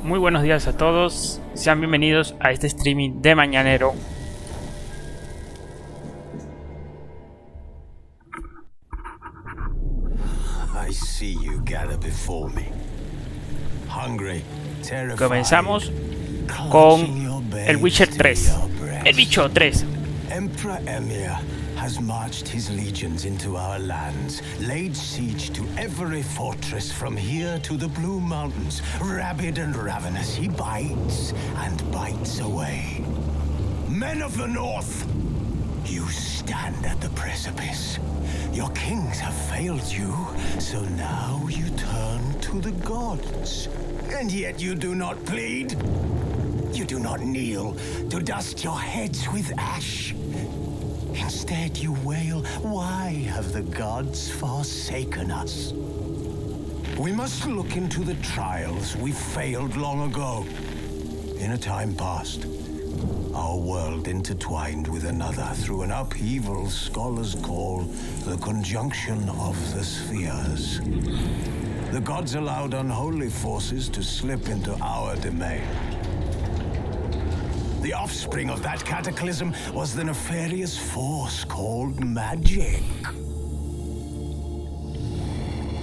Muy buenos días a todos, sean bienvenidos a este streaming de mañanero. Comenzamos con el Witcher 3, el bicho 3. Has marched his legions into our lands, laid siege to every fortress from here to the Blue Mountains. Rabid and ravenous, he bites and bites away. Men of the North, you stand at the precipice. Your kings have failed you, so now you turn to the gods. And yet you do not plead. You do not kneel to dust your heads with ash. Instead, you wail, why have the gods forsaken us? We must look into the trials we failed long ago. In a time past, our world intertwined with another through an upheaval scholars call the conjunction of the spheres. The gods allowed unholy forces to slip into our domain. The offspring of that cataclysm was the nefarious force called magic.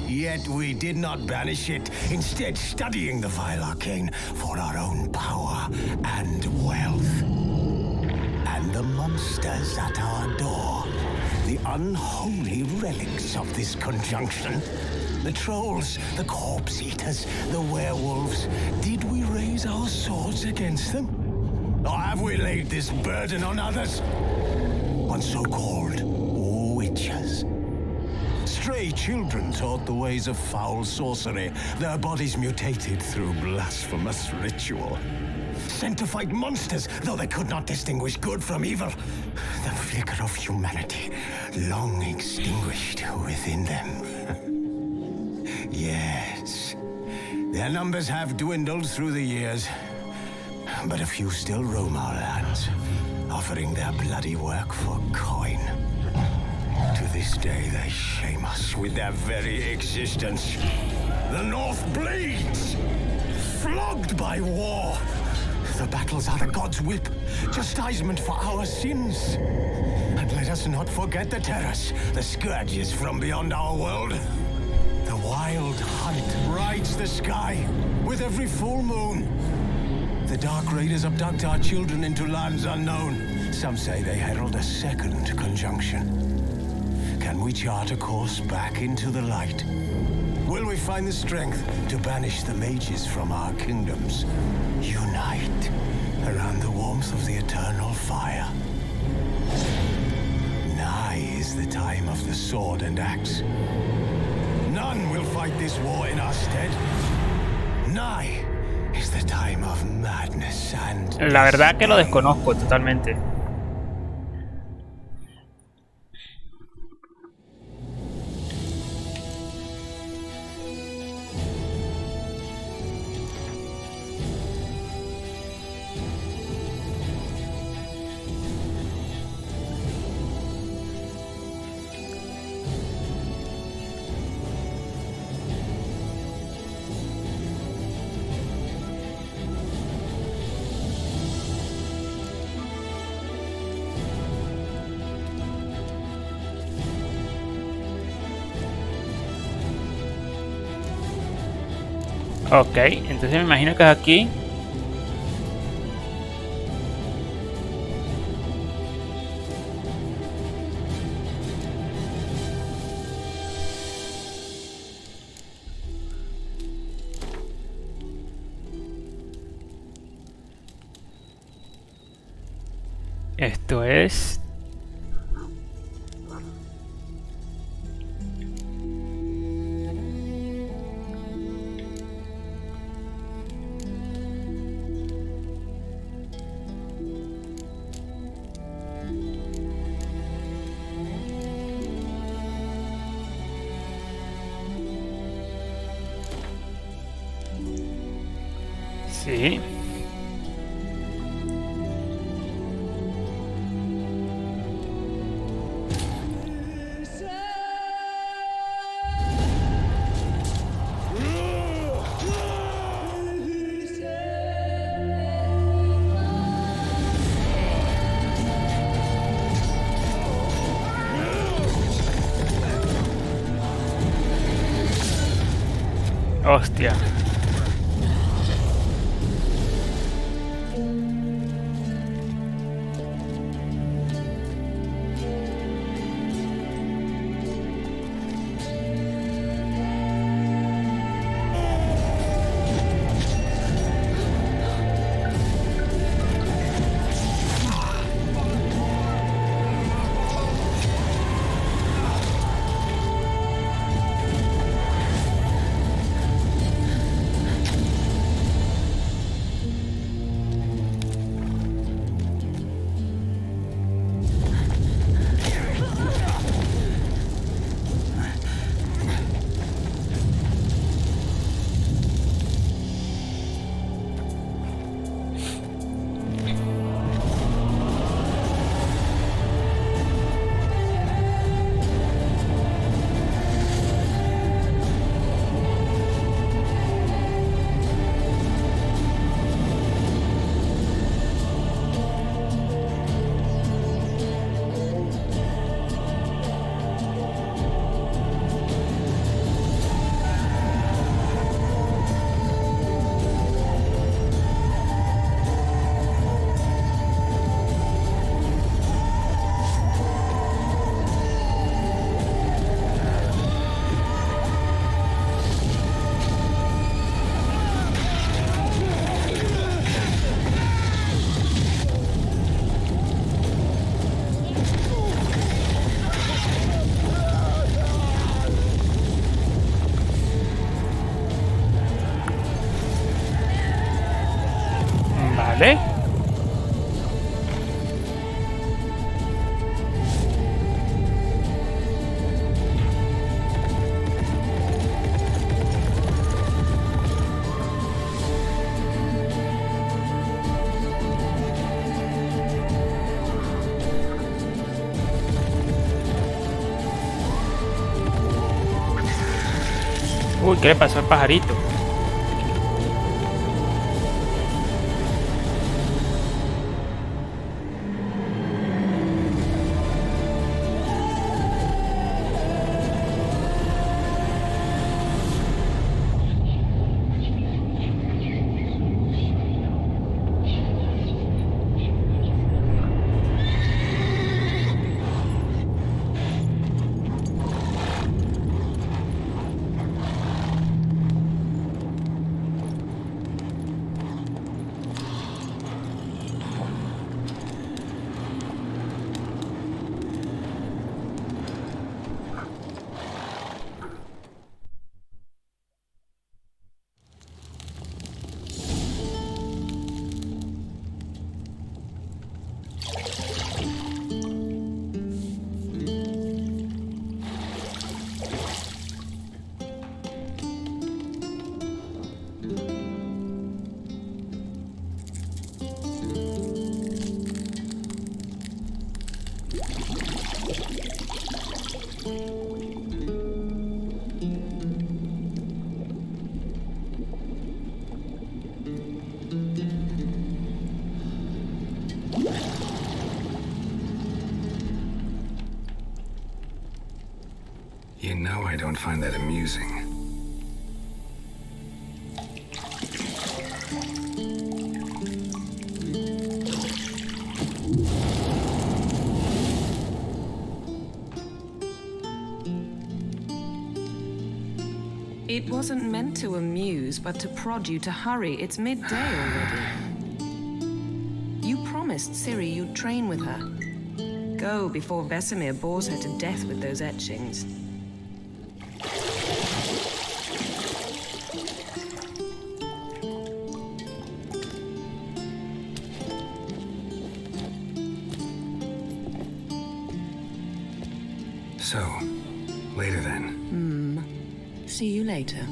Yet we did not banish it, instead studying the vile arcane for our own power and wealth. And the monsters at our door, the unholy relics of this conjunction. The trolls, the corpse eaters, the werewolves. Did we raise our swords against them? Or have we laid this burden on others? On so-called witches. Stray children taught the ways of foul sorcery, their bodies mutated through blasphemous ritual. Sent to fight monsters, though they could not distinguish good from evil. The flicker of humanity, long extinguished within them. Yes, their numbers have dwindled through the years. But a few still roam our lands, offering their bloody work for coin. To this day, they shame us with their very existence. The North bleeds, flogged by war. The battles are the gods' whip, chastisement for our sins. And let us not forget the terrors, the scourges from beyond our world. The wild hunt rides the sky with every full moon. The Dark Raiders abduct our children into lands unknown. Some say they herald a second conjunction. Can we chart a course back into the light? Will we find the strength to banish the mages from our kingdoms? Unite around the warmth of the eternal fire. Nigh is the time of the sword and axe. None will fight this war in our stead. Nigh is the time of madness and... La verdad que lo desconozco totalmente. Ok, entonces me imagino que es aquí. Esto es... Sí. Hostia. Vale. Uy, ¿qué le pasó al pajarito? You know I don't find that amusing. It wasn't meant to amuse, but to prod you to hurry. It's midday already. You promised Ciri you'd train with her. Go before Vesemir bores her to death with those etchings. So, later then. See you later.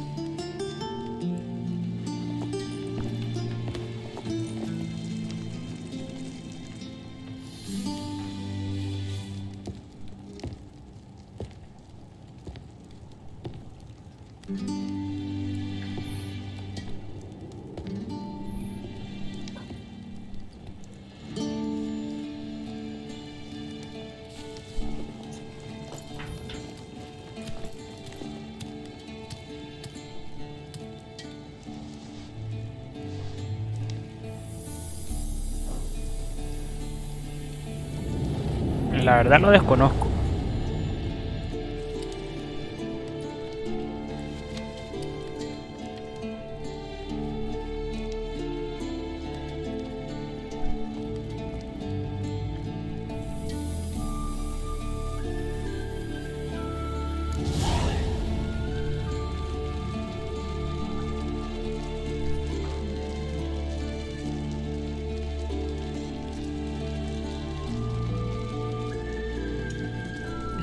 La verdad lo desconozco.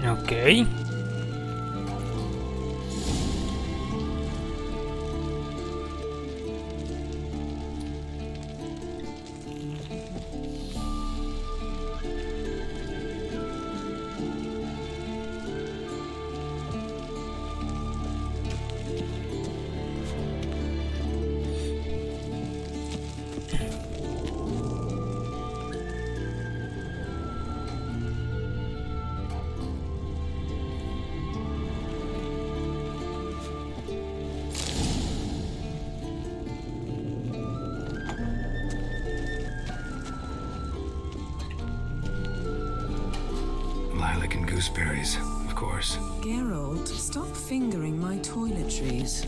Ok. Lilac and gooseberries, of course. Geralt, stop fingering my toiletries.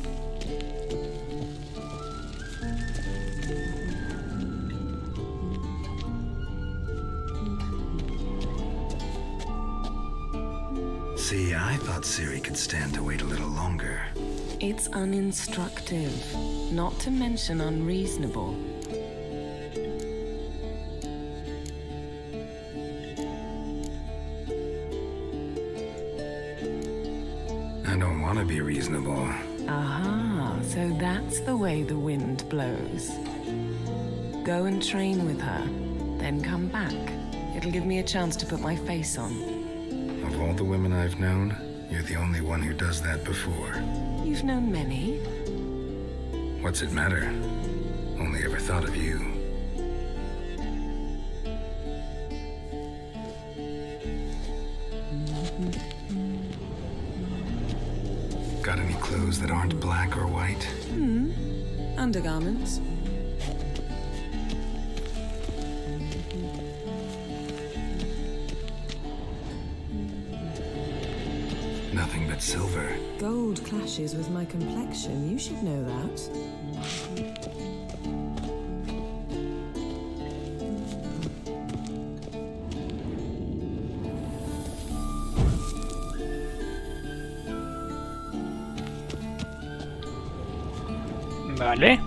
See, I thought Ciri could stand to wait a little longer. It's uninstructive, not to mention unreasonable. I don't want to be reasonable. Aha, so that's the way the wind blows. Go and train with her, then come back. It'll give me a chance to put my face on. Of all the women I've known, you're the only one who does that before. You've known many. What's it matter? Only ever thought of you. Got any clothes that aren't black or white? Undergarments. Nothing but silver. Gold clashes with my complexion. You should know that. Vale.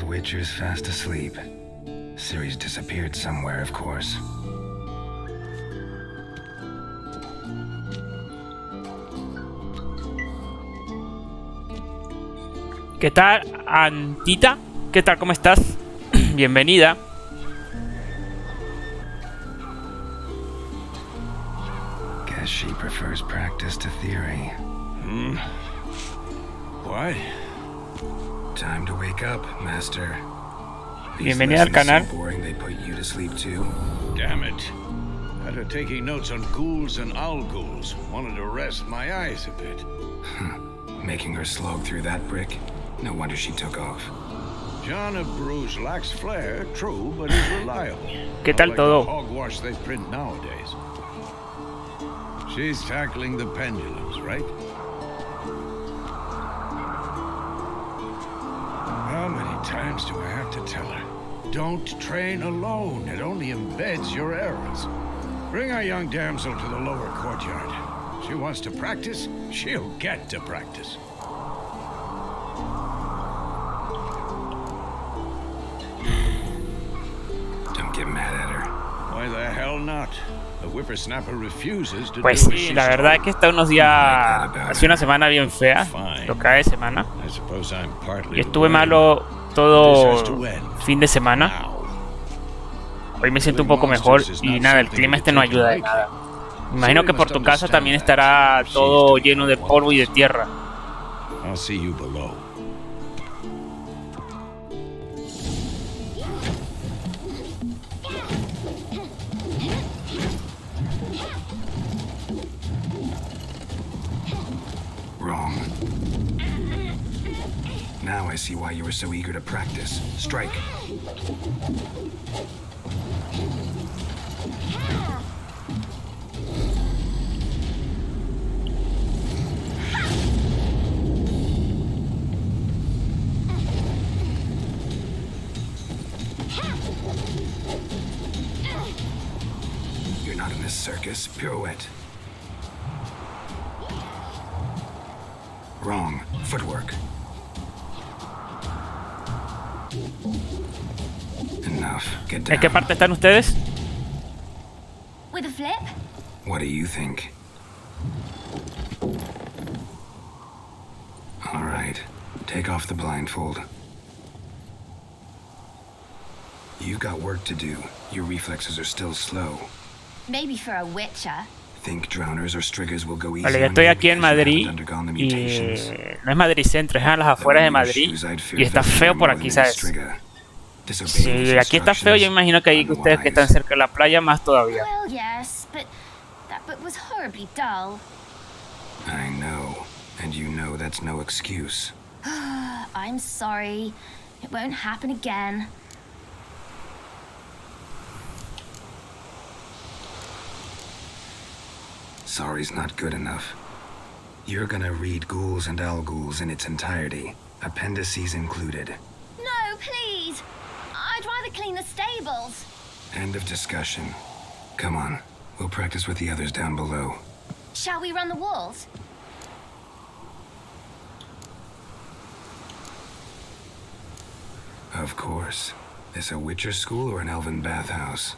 Witcher's fast asleep. Ciri's disappeared somewhere, of course. ¿Qué tal, Antita? ¿Qué tal? ¿Cómo estás? Bienvenida. Guess she prefers practice to theory. What? Time to wake up, Master. Bienvenida al canal. So boring they put you to sleep too. Damn it. After taking notes on ghouls and owl ghouls, wanted to rest my eyes a bit. Making her slog through that brick? No wonder she took off. John of Bruges lacks flair, true, but is reliable. ¿Qué tal Unlike todo? the hogwash they print nowadays. She's tackling the pendulums, right? How many times do I have to tell her? Don't train alone. It only embeds your errors. Bring our young damsel to the lower courtyard. She wants to practice, she'll get to practice. Don't get mad at her. Why the hell not? The whippersnapper refuses to Pues do as sí, she's la verdad es told. que está unos días, hace una semana bien fea, lo cada semana, I suppose I'm partly y to estuve blame. malo todo fin de semana. Now, Hoy me siento un poco mejor y nada, el clima este no ayuda de nada. Imagino que por tu casa también estará todo lleno de polvo y de tierra. I'll see you below. Wrong. Now I see why you were so eager to practice. Strike. You're not in a circus. Pirouette. Wrong. Footwork. Enough. Get down. ¿En qué parte están ustedes? With a flip? What do you think? All right. Take off the blindfold. You've got work to do. Your reflexes are still slow. Maybe for a witcher. Think drowners or striggers will go easy Vale, ya on estoy you aquí en because you Madrid haven't undergone the y mutations. no es Madrid Centro, es a las afueras de Madrid y está feo por aquí, ¿sabes? Si aquí está feo, yo imagino que ahí que ustedes que están cerca de la playa más todavía. Well, yes, but that book was horribly dull. I know, and you know that's no excuse. I'm sorry. It won't happen again. Sorry's not good enough. You're gonna read Ghouls and Al-Ghouls in its entirety, appendices included. No, please. I'd rather clean the stables. End of discussion. Come on, we'll practice with the others down below. Shall we run the walls? Of course. This a Witcher school or an elven bathhouse?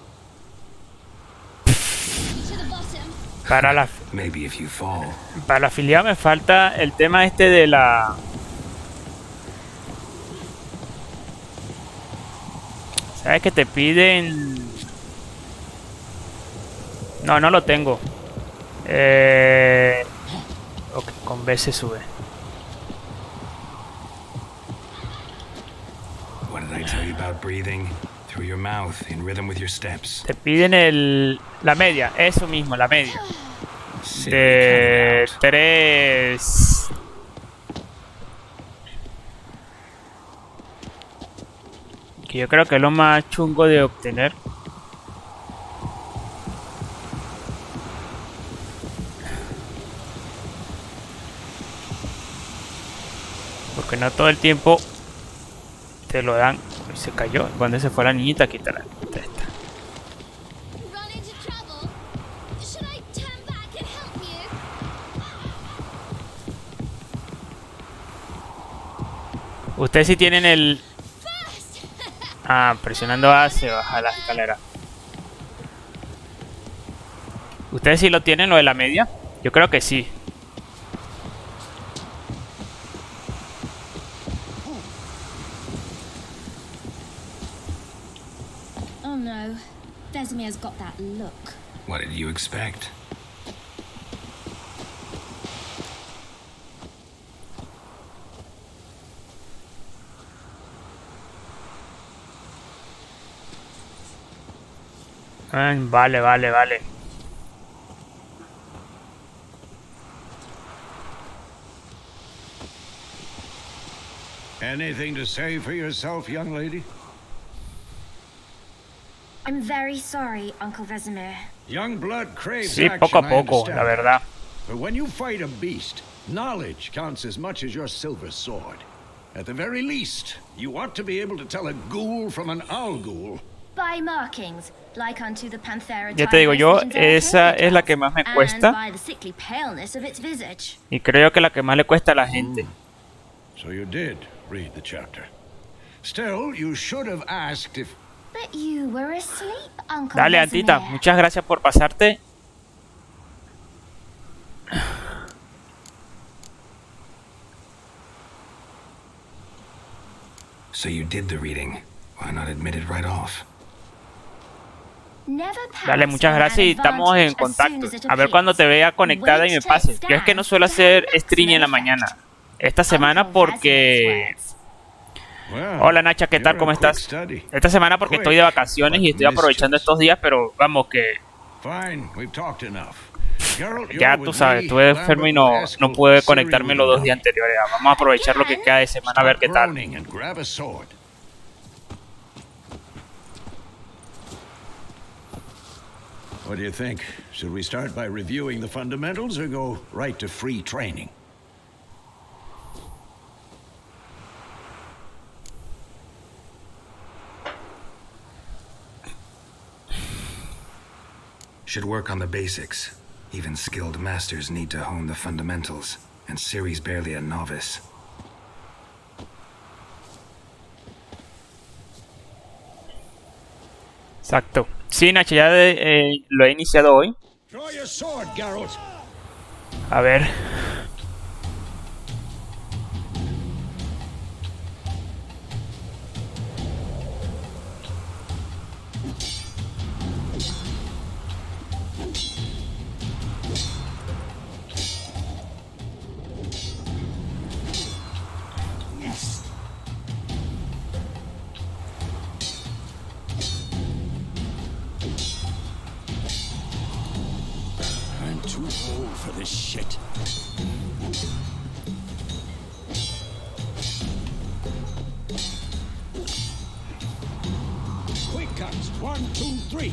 To the bottom. Maybe if you fall. Para la afiliado me falta el tema este de la... ¿Sabes que te piden? No, no lo tengo. Ok, con B se sube. What did I tell you about breathing? Through your mouth, in rhythm with your steps. Te piden la media, eso mismo, la media. Silly, De count it out. 3. Que yo creo que es lo más chungo de obtener. Porque no todo el tiempo te lo dan. Se cayó. ¿Dónde se fue la niñita? Quítala. Esta. Run into trouble. Should I turn back and help you? Ustedes sí tienen el... First. Ah, presionando A se baja la escalera. ¿Ustedes sí lo tienen, lo de la media? Yo creo que sí. Oh no. Desimir's got that look. What did you expect? Vale. Anything to say for yourself, young lady? I'm very sorry, Uncle Vesemir. Young blood craves Sí, action, poco a I poco, understand. la verdad. But when you fight a beast, knowledge counts as much as your silver sword. At the very least, you ought to be able to tell a ghoul from an owl-ghoul. By markings, like unto the Panthera Ya te digo yo, esa es la que más me and cuesta. by the sickly paleness of its visage. Y creo que la que más le cuesta a la gente. So you did read the chapter. Still, you should have asked if... But you were asleep, Uncle Dale, Antita, Vesemir. muchas gracias por pasarte. So you did the reading. Why not admit it right off? Dale, muchas gracias y estamos en contacto. A ver cuando te vea conectada y me pases. Yo es que no suelo hacer stream en la mañana. Esta semana porque... Hola Nacha, ¿qué tal? ¿Cómo estás? Esta semana porque estoy de vacaciones y estoy aprovechando estos días, pero vamos que... Ya tú sabes, estuve enfermo y no pude conectarme los 2 días anteriores. Vamos a aprovechar lo que queda de semana a ver qué tal. What do you think? Should we start by reviewing the fundamentals or go right to free training? Should work on the basics. Even skilled masters need to hone the fundamentals, and Ciri's barely a novice. Exacto. Sí, Nacho, ya lo he iniciado hoy. A ver. Too old for this shit. Quick cuts. 1, 2, 3.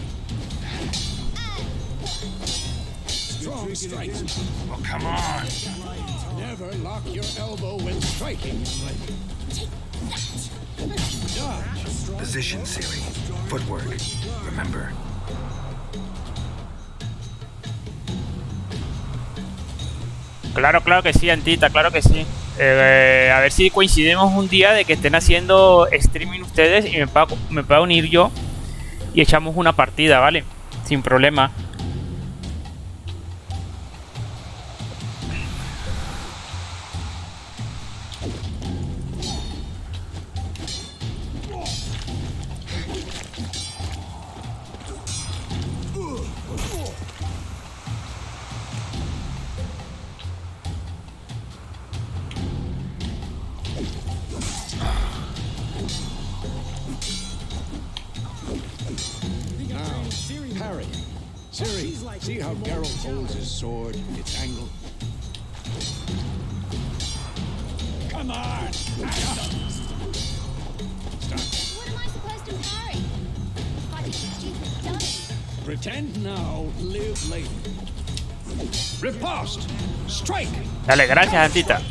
Strong strikes. Oh, come on! Never lock your elbow when striking. Dodge. Position, Ciri. Footwork. Remember. Claro, claro que sí, Antita, claro que sí. A ver si coincidimos un día de que estén haciendo streaming ustedes y me pueda unir yo y echamos una partida, ¿vale? Sin problema. Ciri, see how Geralt holds his sword, its angle? Come on! Stop. What am I supposed to parry? Fight a stupid dummy. Pretend now, live later. Riposte! Strike! Dale, gracias, Antita.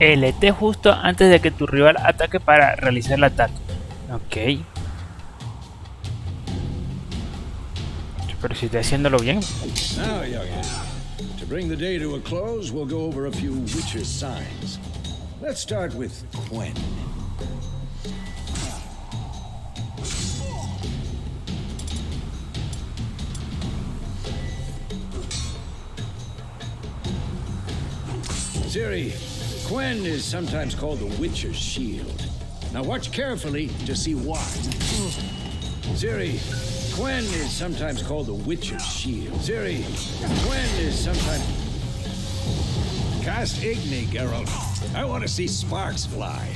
LT justo antes de que tu rival ataque para realizar el ataque. Ok. Pero si estoy haciéndolo bien. Now, youngin, to bring the day to a close, we'll go over a few Witcher signs. Let's start with Quen. Ciri, Quen is sometimes called the Witcher's shield. Now watch carefully to see why. Ciri, Quen is sometimes called the Witcher's shield. Ciri, Quen is sometimes... Cast Igni, Geralt. I want to see sparks fly.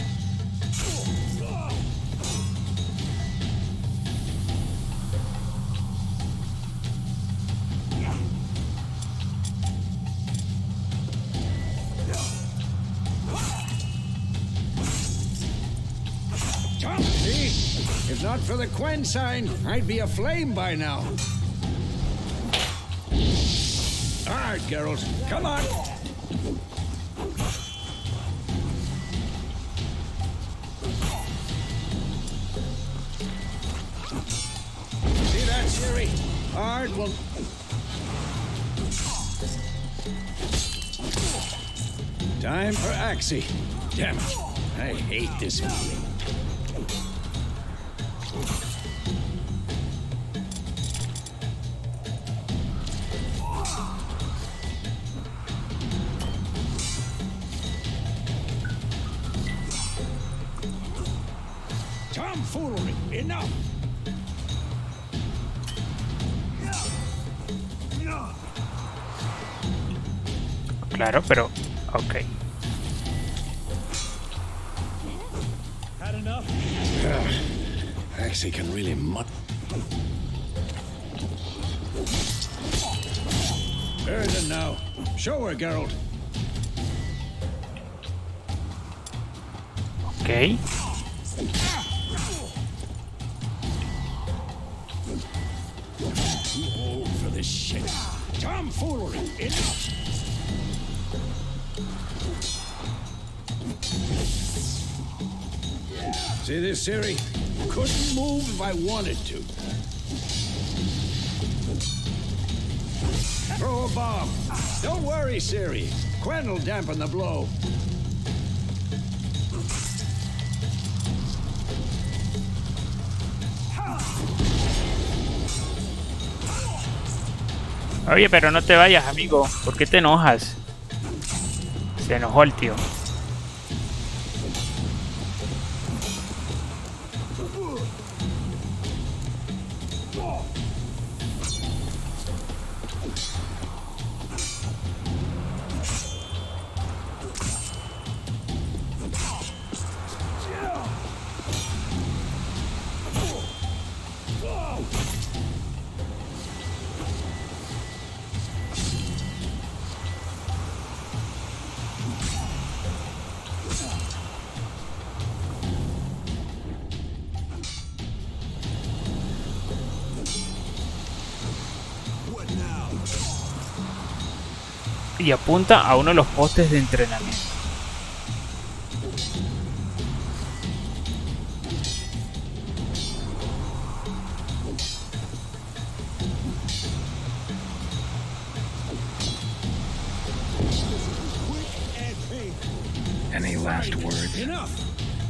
If not for the Quen sign, I'd be aflame by now. All right, Geralt, come on. Siri. Hard will... Time for Axie. Damn it. I hate this feeling. Tomfoolery. Enough. Claro, pero... Ok. Had enough? Axie can really mutt. Burden now. Show her, Geralt. Ok. Too old for this shit. Tomfoolery. Enough. See this, Siri? Couldn't move if I wanted to. Throw a bomb. Don't worry, Siri. Quen will dampen the blow. Oye, pero no te vayas, amigo. ¿Por qué te enojas? Se enojó el tío. Y apunta a uno de los postes de entrenamiento. Any last words? Enough.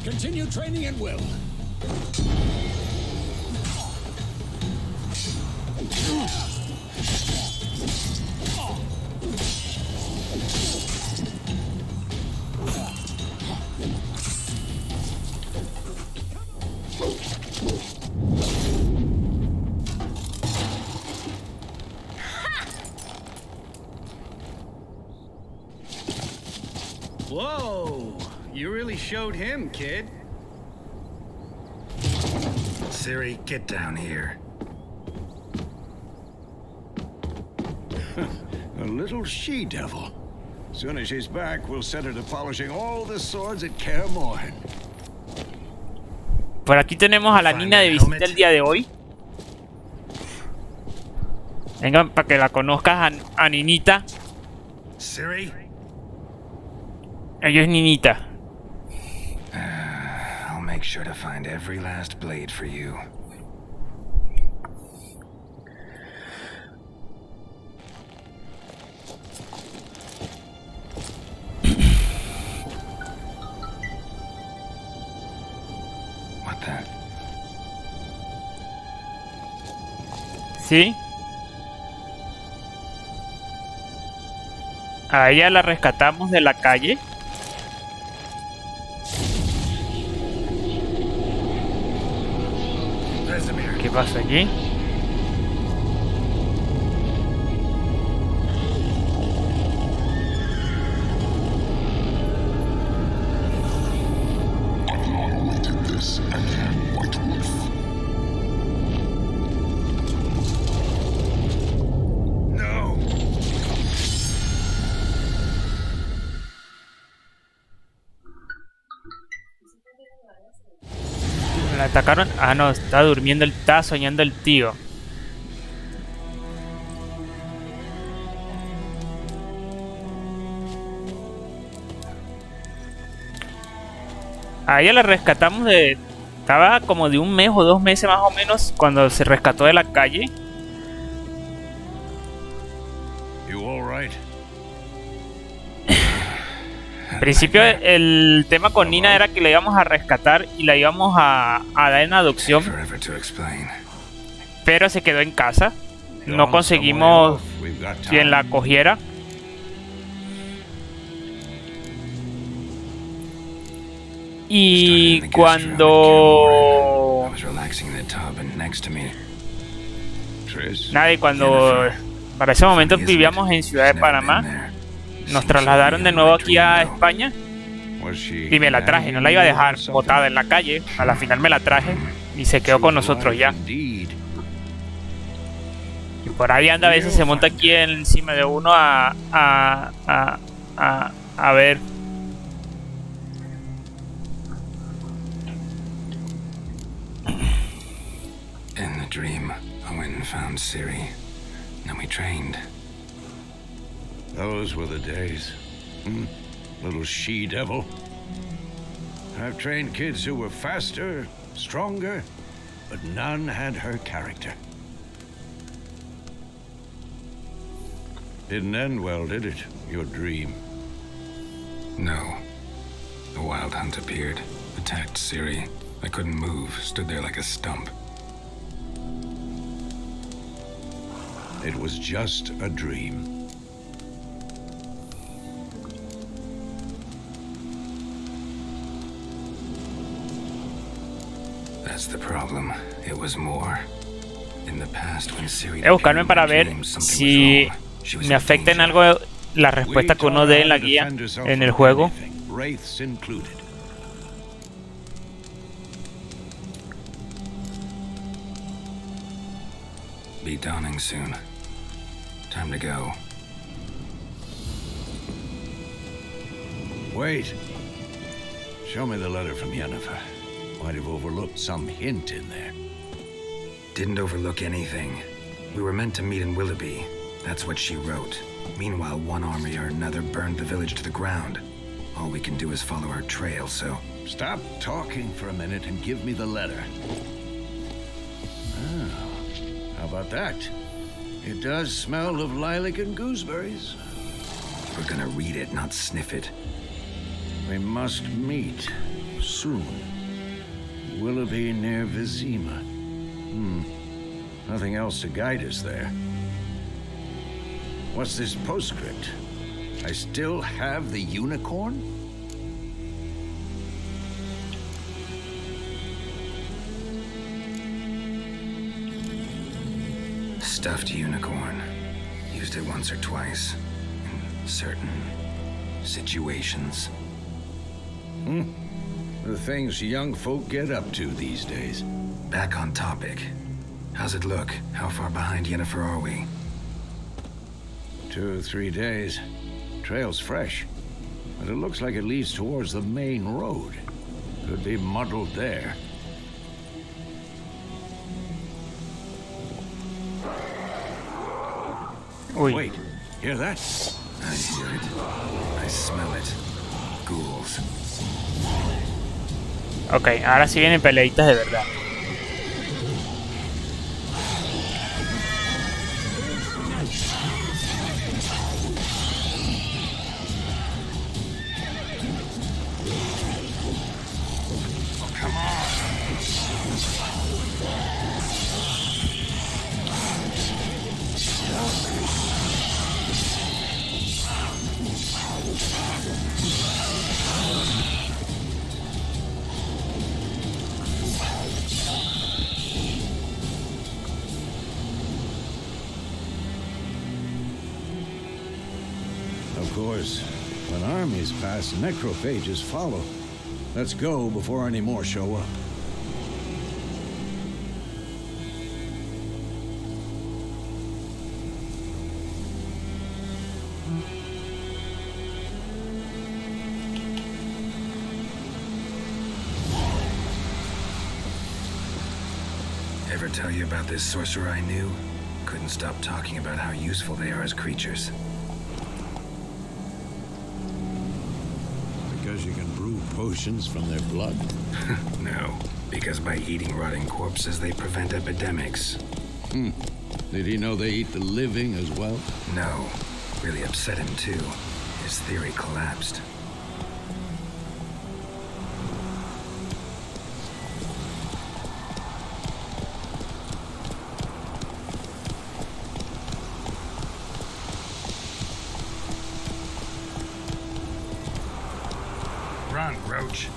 Continue training at will. Whoa! You really showed him, kid. Siri, get down here. A little she-devil. Soon as she's back, we'll set her to polishing all the swords at Kaer Morhen. Por aquí tenemos a la Nina de visita el día de hoy. Vengan para que la conozcas a Ninita. Siri? Ella es Ninita. I'll make sure to find every last blade for you. What the? ¿Sí? A ella la rescatamos de la calle. ¿Qué pasa allí? La atacaron. Ah, no, está durmiendo, está soñando el tío. A ella la rescatamos de... Estaba como de un mes o 2 meses más o menos cuando se rescató de la calle. principio el tema con Nina era que la íbamos a rescatar y la íbamos a dar en adopción, Forever to explain. pero se quedó en casa. No conseguimos quien la acogiera. Y cuando... Nada, y cuando... Para ese momento vivíamos en Ciudad de Panamá. Nos trasladaron de nuevo aquí a España. Y me la traje, no la iba a dejar botada en la calle. A la final me la traje y se quedó con nosotros ya. Y por ahí anda, a veces se monta aquí encima de uno a ver. In the dream, I went and found Siri. Then we trained. Those were the days. Little she-devil. I've trained kids who were faster, stronger, but none had her character. Didn't end well, did it? Your dream? No. The wild hunt appeared, attacked Siri. I couldn't move, stood there like a stump. It was just a dream. That's the problem. It was more. In the past, when Siri Voy a buscarme para ver si me afecta en algo la respuesta que uno dé en la guía en el juego. Wraiths included. Be dawning soon. Time to go. Wait. Show me the letter from Yennefer. Might have overlooked some hint in there. Didn't overlook anything. We were meant to meet in Willoughby. That's what she wrote. Meanwhile, one army or another burned the village to the ground. All we can do is follow our trail, so... Stop talking for a minute and give me the letter. Oh, how about that? It does smell of lilac and gooseberries. We're gonna read it, not sniff it. We must meet soon. Willoughby near Vizima. Nothing else to guide us there. What's this postscript? I still have the unicorn? Stuffed unicorn. Used it once or twice. In certain situations. The things young folk get up to these days. Back on topic. How's it look? How far behind Yennefer are we? 2 or 3 days. Trail's fresh, but it looks like it leads towards the main road. Could be muddled there. Uy. Wait, hear that? I hear it. I smell it. Ghouls. Ok, ahora sí vienen peleitas de verdad. Of course, when armies pass, necrophages follow. Let's go before any more show up. Ever tell you about this sorcerer I knew? Couldn't stop talking about how useful they are as creatures. Because you can brew potions from their blood? No, because by eating rotting corpses, they prevent epidemics. Did he know they eat the living as well? No, really upset him too. His theory collapsed. on, Roach.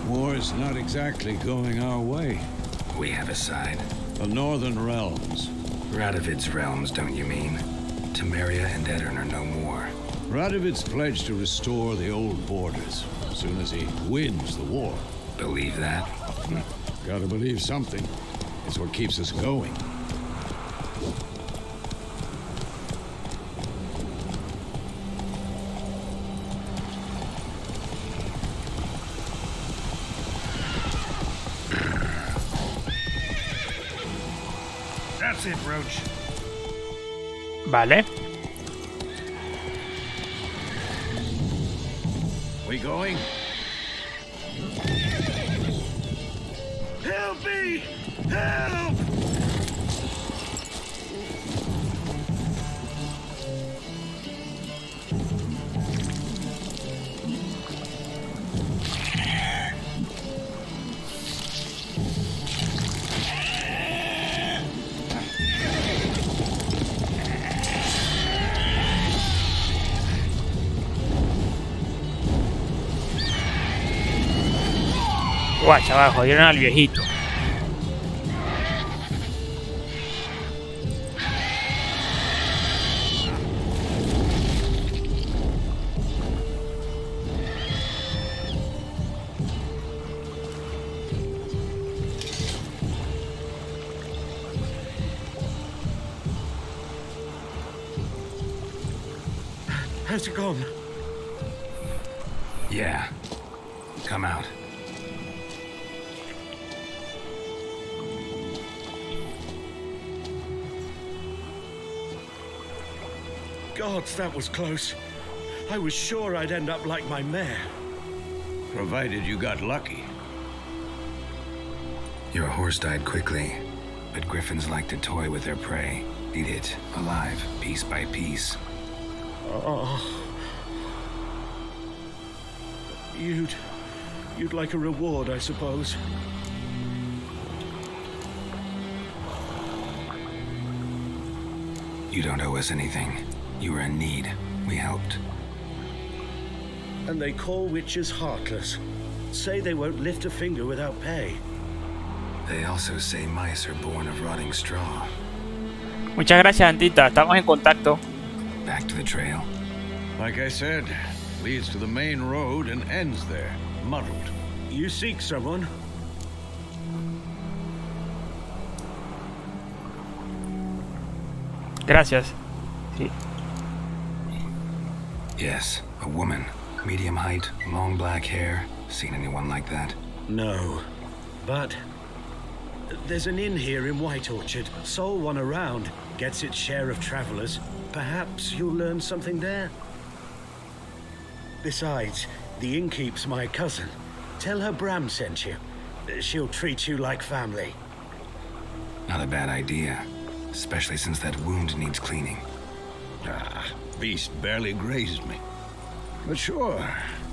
War's not exactly going our way. We have a side. The Northern Realms. Radovid's realms, don't you mean? Temeria and Edirn are no more. Radovid's pledged to restore the old borders as soon as he wins the war. Believe that? Gotta believe something. It's what keeps us going. That's it, Roach. Vale. We going? Help me! Help! Guau, chaval, jodieron al viejito. Has it gone? Yeah. Come out. Gods, that was close. I was sure I'd end up like my mare. Provided you got lucky. Your horse died quickly, but griffins like to toy with their prey. Eat it, alive, piece by piece. Oh. You'd like a reward, I suppose. You don't owe us anything. You were in need. We helped. And they call witches heartless. Say they won't lift a finger without pay. They also say mice are born of rotting straw. Muchas gracias, Antita. Estamos en contacto. Back to the trail. Like I said, leads to the main road and ends there, muddled. You seek someone? Gracias. Sí. Yes, a woman. Medium height, long black hair. Seen anyone like that? No. But there's an inn here in White Orchard. Sole one around. Gets its share of travelers. Perhaps you'll learn something there. Besides, the innkeep's my cousin. Tell her Bram sent you. She'll treat you like family. Not a bad idea. Especially since that wound needs cleaning. Ah, beast barely grazed me. But sure,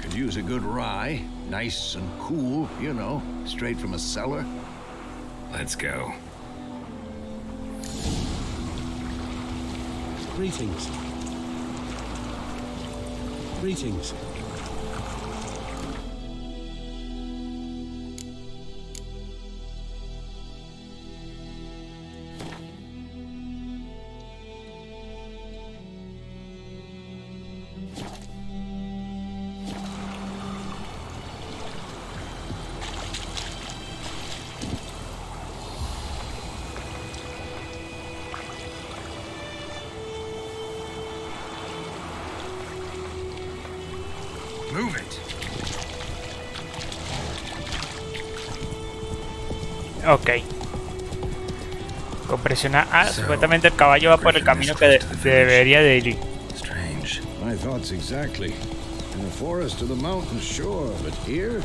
could use a good rye. Nice and cool, you know, straight from a cellar. Let's go. Greetings. Greetings. Move it. Ok. Con presionar A, supuestamente el caballo va por el camino que debería de ir. Strange. My thoughts exactly. In the forest to the mountains, sure, but here,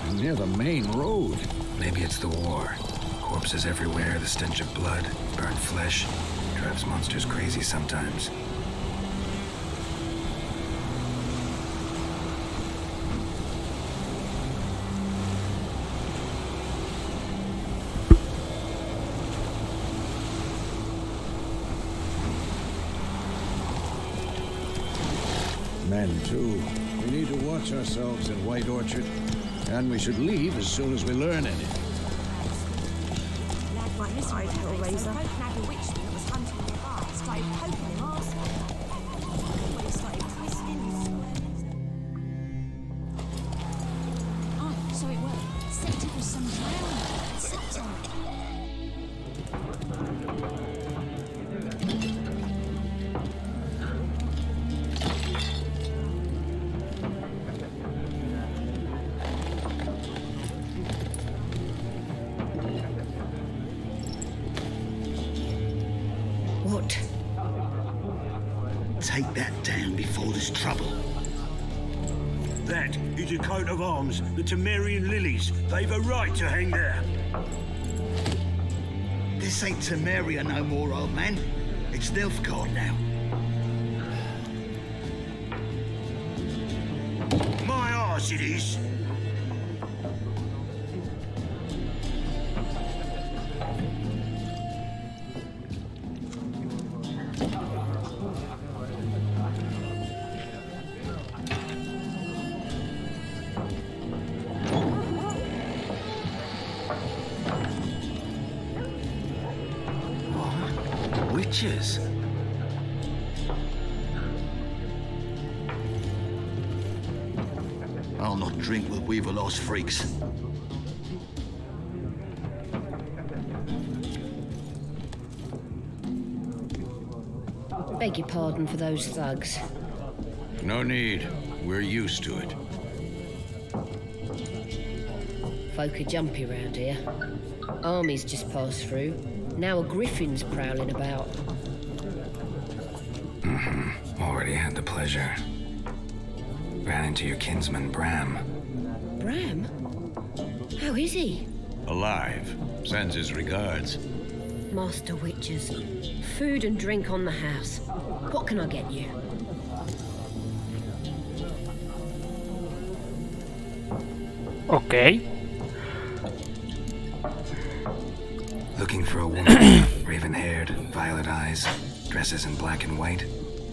I'm near the main road. Maybe it's the war. Corpses everywhere, the stench of blood, burnt flesh. Drives monsters crazy sometimes. men, too. We need to watch ourselves in White Orchard, and we should leave as soon as we learn anything. Like this old hellraiser. The witch that was hunting nearby started poking him arsehole. When he started twisting and swerving. Oh, so it worked. Said it was some drowning. Subtle. What? Take that down before there's trouble. That is a coat of arms, the Temerian lilies. They've a right to hang there. This ain't Temeria no more, old man. It's Nilfgaard now. My arse it is. Witches? I'll not drink with Weaverlost freaks. Beg your pardon for those thugs. No need. We're used to it. Folk are jumpy round here. Armies just passed through. Now a griffin's prowling about. Already had the pleasure. Ran into your kinsman, Bram. Bram? How is he? Alive. Sends his regards. Master Witchers. Food and drink on the house. What can I get you? Ok. Looking for a woman, raven-haired, violet eyes, dresses in black and white,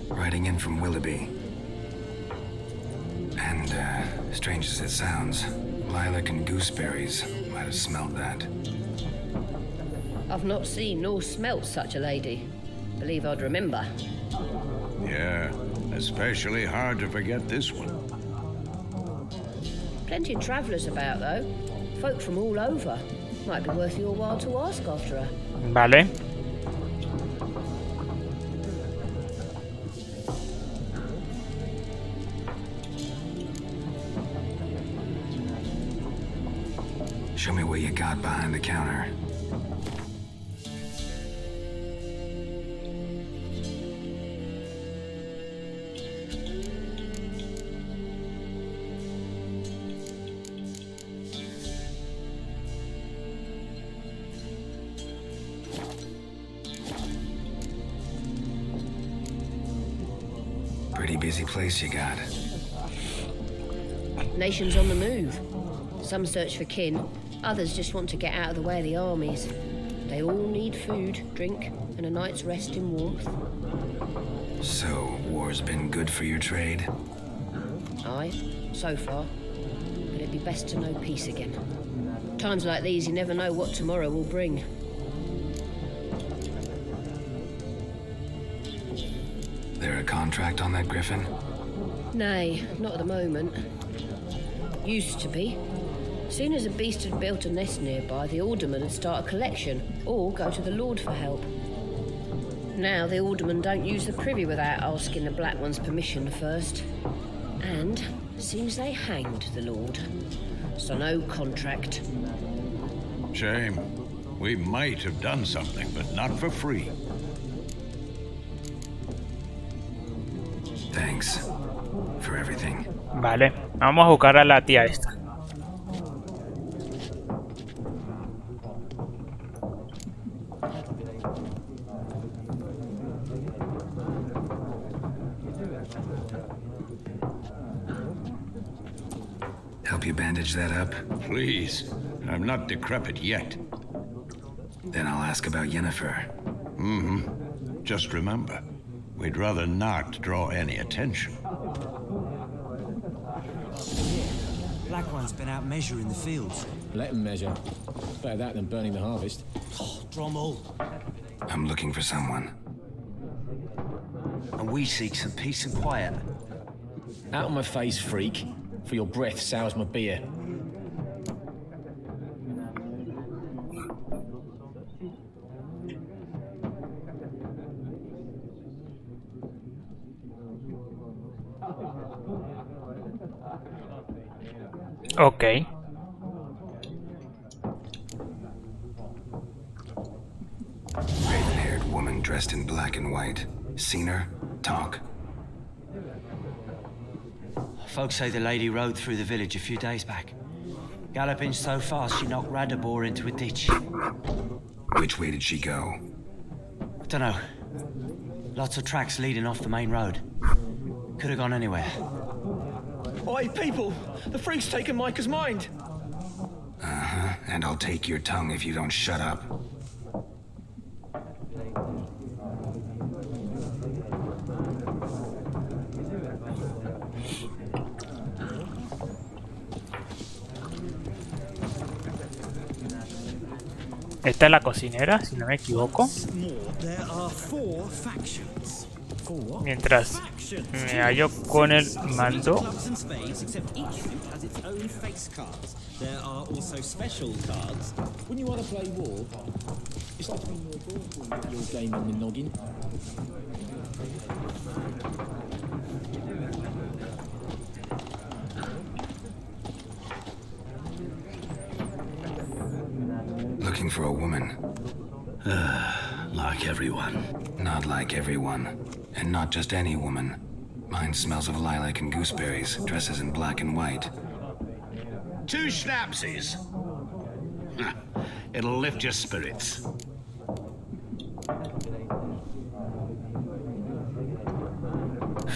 riding in from Willoughby. And, strange as it sounds, lilac and gooseberries might have smelled that. I've not seen nor smelt such a lady. Believe I'd remember. Yeah, especially hard to forget this one. Plenty of travellers about, though. Folk from all over. Might be worth your while to ask after her. Vale. Show me what you got behind the counter. Pretty busy place you got. Nations on the move. Some search for kin, others just want to get out of the way of the armies. They all need food, drink, and a night's rest in warmth. So, war's been good for your trade? Aye, so far. But it'd be best to know peace again. Times like these, you never know what tomorrow will bring. There a contract on that griffin? Nay, not at the moment. Used to be. Soon as a beast had built a nest nearby, the alderman would start a collection, or go to the Lord for help. Now the alderman don't use the privy without asking the Black One's permission first. And seems they hanged the Lord. So no contract. Shame. We might have done something, but not for free. Thanks for everything. Vale. Vamos a buscar a la tía esta. Help you bandage that up? Please. I'm not decrepit yet. Then I'll ask about Yennefer. Just remember, we'd rather not draw any attention. Black One's been out measuring the fields. Let him measure. Better that than burning the harvest. Drommel. I'm looking for someone. And we seek some peace and quiet. Out of my face, freak. For your breath sours my beer. Ok. Raven-haired woman dressed in black and white. Seen her? Talk. Folks say the lady rode through the village a few days back. Galloping so fast she knocked Radabor into a ditch. Which way did she go? I don't know. Lots of tracks leading off the main road. Could have gone anywhere. Oi, people! The freak's taken Micah's mind! Uh-huh, and I'll take your tongue if you don't shut up. Esta es la cocinera, si no me equivoco. Mientras me hallo con el mando. There are also special cards. Wouldn't you rather play war? It's between your daughter and your game on the noggin. Looking for a woman. Like everyone. Not like everyone. And not just any woman. Mine smells of lilac and gooseberries, dresses in black and white. 2 schnapsies. It'll lift your spirits.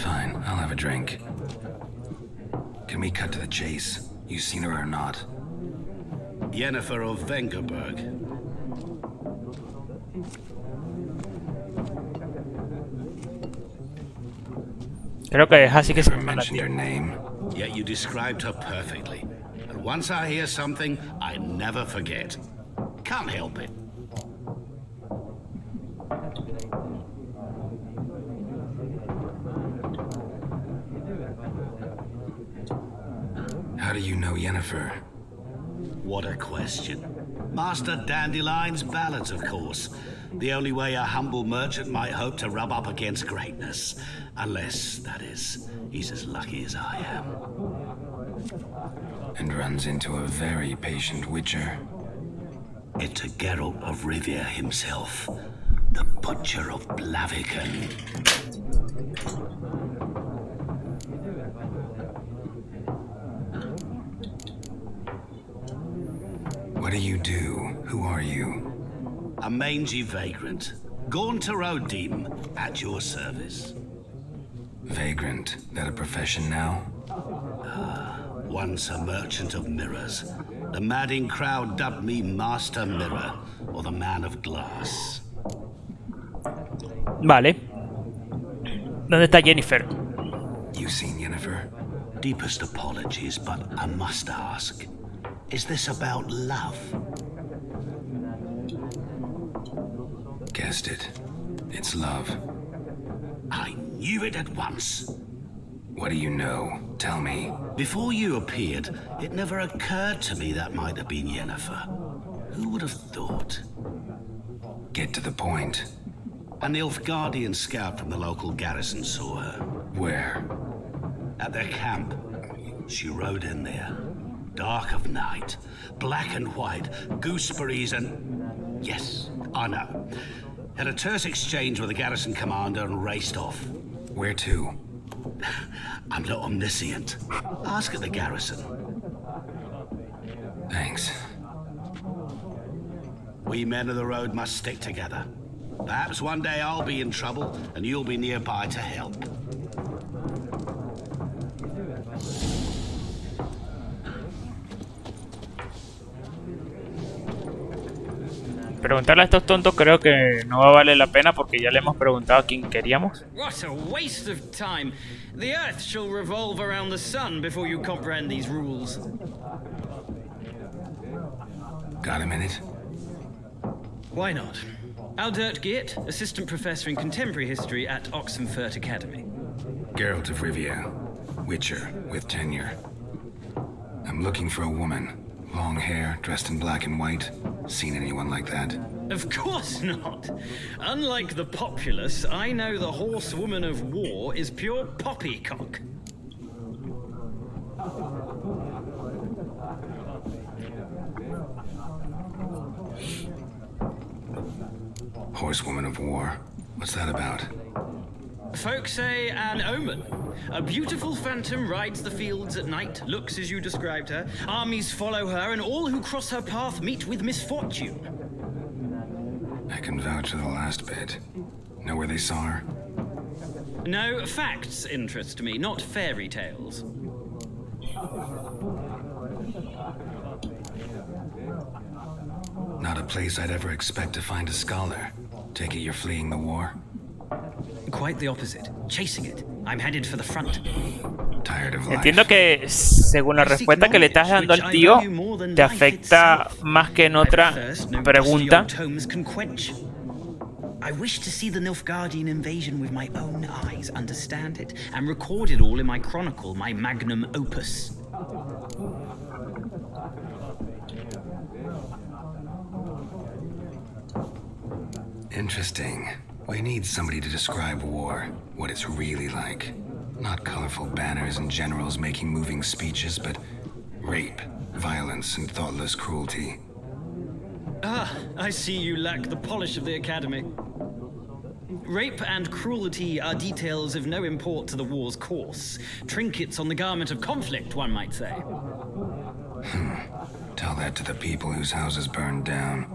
Fine, I'll have a drink. Can we cut to the chase? You seen her or not? Yennefer of Vengerberg. Creo que es así que se Never llama la mentioned her tía. name. Yet you described her perfectly. And once I hear something, I never forget. Can't help it. How do you know Yennefer? What a question. Master Dandelion's ballads, of course. The only way a humble merchant might hope to rub up against greatness. Unless, that is, he's as lucky as I am. And runs into a very patient witcher. It's a Geralt of Rivia himself. The Butcher of Blaviken. What do you do? Who are you? A mangy vagrant. Gaunter O'Deem, at your service. Vagrant. That a profession now? Once a merchant of mirrors. The madding crowd dubbed me Master Mirror, or the Man of Glass. Vale. ¿Dónde está Jennifer? You seen Yennefer? Deepest apologies, but I must ask. Is this about love? Guessed it. It's love. I knew it at once. What do you know? Tell me. Before you appeared, it never occurred to me that might have been Yennefer. Who would have thought? Get to the point. An Nilfgaardian scout from the local garrison saw her. Where? At their camp. She rode in there. Dark of night. Black and white. Gooseberries and... Yes, I know. Had a terse exchange with the garrison commander and raced off. Where to? I'm not omniscient. Ask at the garrison. Thanks. We men of the road must stick together. Perhaps one day I'll be in trouble and you'll be nearby to help. Preguntarle a estos tontos creo que no va a valer la pena porque ya le hemos preguntado a quién queríamos. What a waste of time. The Earth shall revolve around the sun before you comprehend these rules. Got a minute? Why not? Aldert Geert, Assistant Professor in Contemporary History at Oxenfurt Academy. Geralt of Rivia, Witcher, with tenure. I'm looking for a woman. Long hair, dressed in black and white. Seen anyone like that? Of course not. Unlike the populace, I know the horsewoman of war is pure poppycock. Horsewoman of war. What's that about? Folk say an omen. A beautiful phantom rides the fields at night, looks as you described her. Armies follow her, and all who cross her path meet with misfortune. I can vouch for the last bit. Know where they saw her? No, facts interest me, not fairy tales. Not a place I'd ever expect to find a scholar. Take it you're fleeing the war? Quite the opposite. Chasing it. I'm headed for the front. Tired of life. Entiendo que según la respuesta que le estás dando al tío, te afecta más que en otra pregunta. I wish to see the Nilfgaardian invasion with my own eyes, understand it, and record it all in my chronicle, my magnum opus. Interesting. We need somebody to describe war, what it's really like. Not colorful banners and generals making moving speeches, but rape, violence, and thoughtless cruelty. Ah, I see you lack the polish of the Academy. Rape and cruelty are details of no import to the war's course. Trinkets on the garment of conflict, one might say. Tell that to the people whose houses burned down.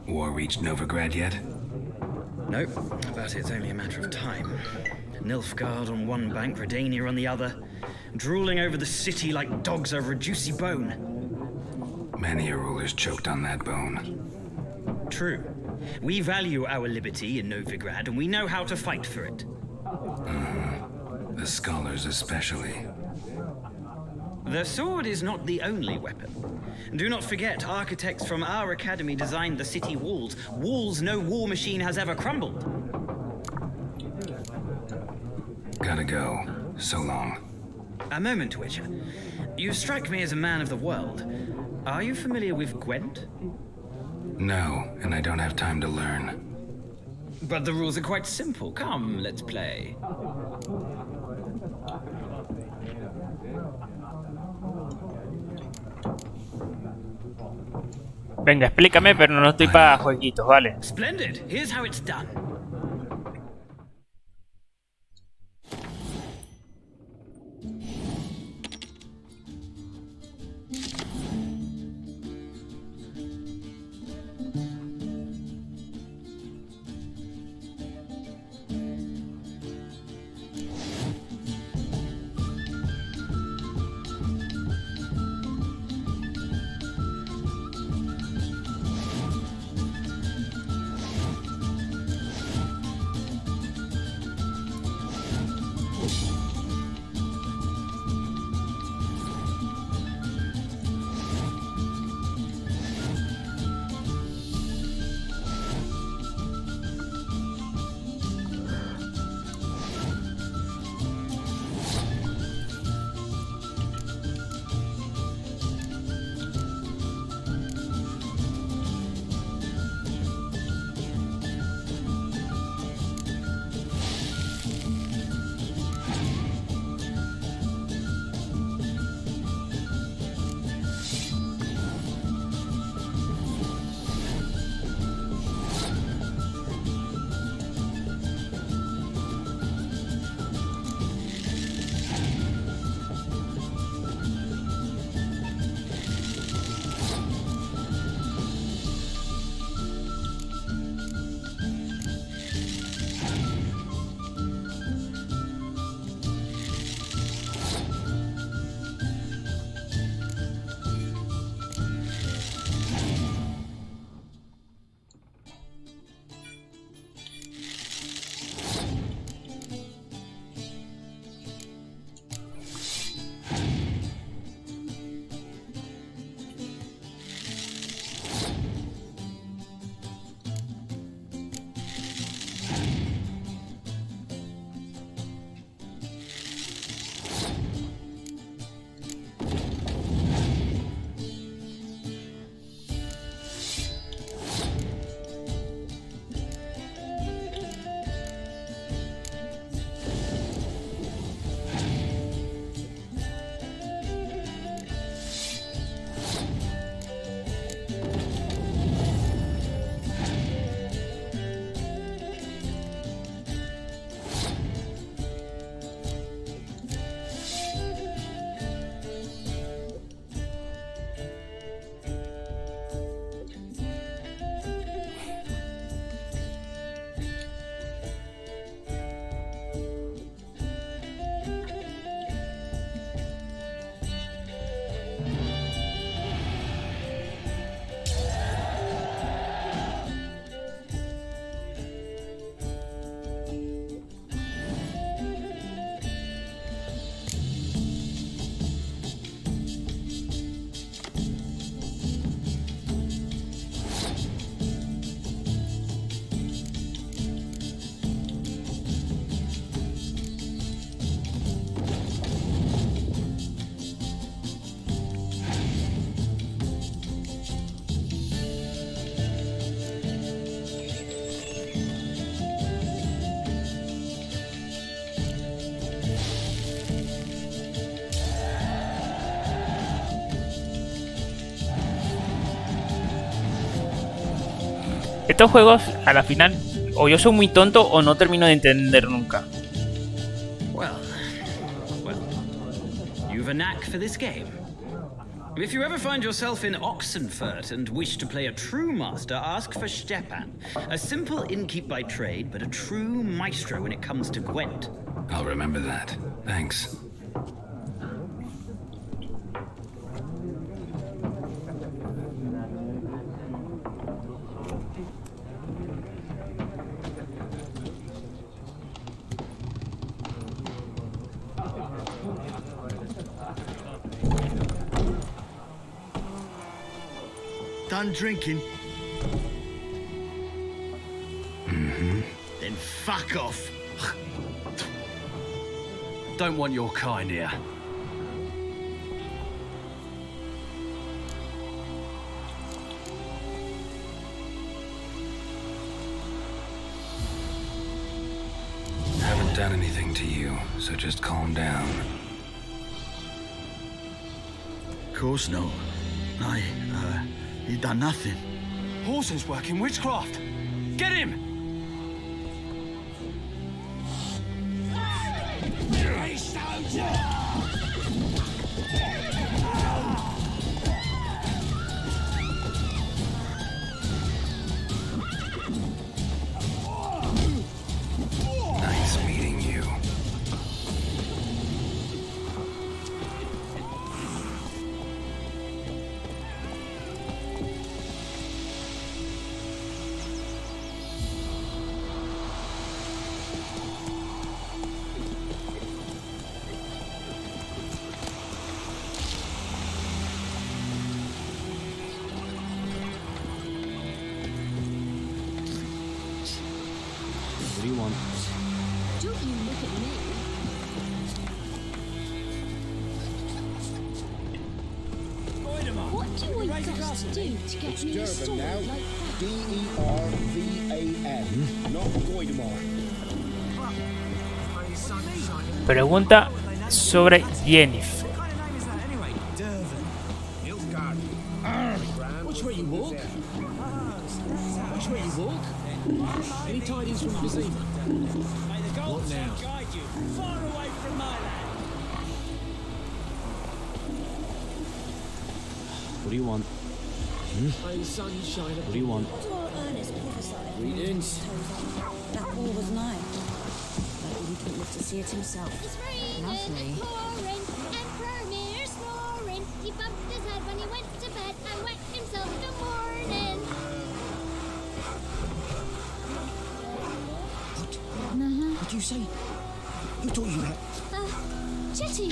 War reached Novigrad yet? Nope, but it's only a matter of time. Nilfgaard on one bank, Redania on the other, drooling over the city like dogs over a juicy bone. Many a ruler's choked on that bone. True. We value our liberty in Novigrad, and we know how to fight for it. The scholars especially. The sword is not the only weapon. Do not forget, architects from our academy designed the city walls. Walls no war machine has ever crumbled. Gotta go. So long. A moment, Witcher. You strike me as a man of the world. Are you familiar with Gwent? No, and I don't have time to learn. But the rules are quite simple. Come, let's play. Venga, explícame, pero no estoy para jueguitos, ¿vale? Splendid. Here's how it's done. Estos juegos, a la final, o yo soy muy tonto o no termino de entender nunca. Well, you've a knack for this game. If you ever find yourself in Oxenfurt and wish to play a true master, ask for Stepan. A simple innkeep by trade, but a true maestro when it comes to Gwent. I'll remember that. Thanks. Done drinking? Mm-hmm. Then fuck off. Don't want your kind here. Haven't done anything to you, so just calm down. Of course not. You done nothing. Horses work in witchcraft. Get him! Nice meeting you. What do you want? Don't you look at me. What do I got to do to get me a sword like that? D-E-R-V-A-N, not Goidemar. Pregunta sobre Yennefer. Which way you walk? Which way you walk? Any tidings from Vizima? What now? Guide you far away from my land. What do you want? May the sun shine upon. What do you want? Greetings. That war was nigh. But he couldn't live to see it himself. Lovely. Pouring, Emperor Mir snoring. He bumped his head when he went to bed and wet himself in the morning. What do you say? Who taught you that? Chetty.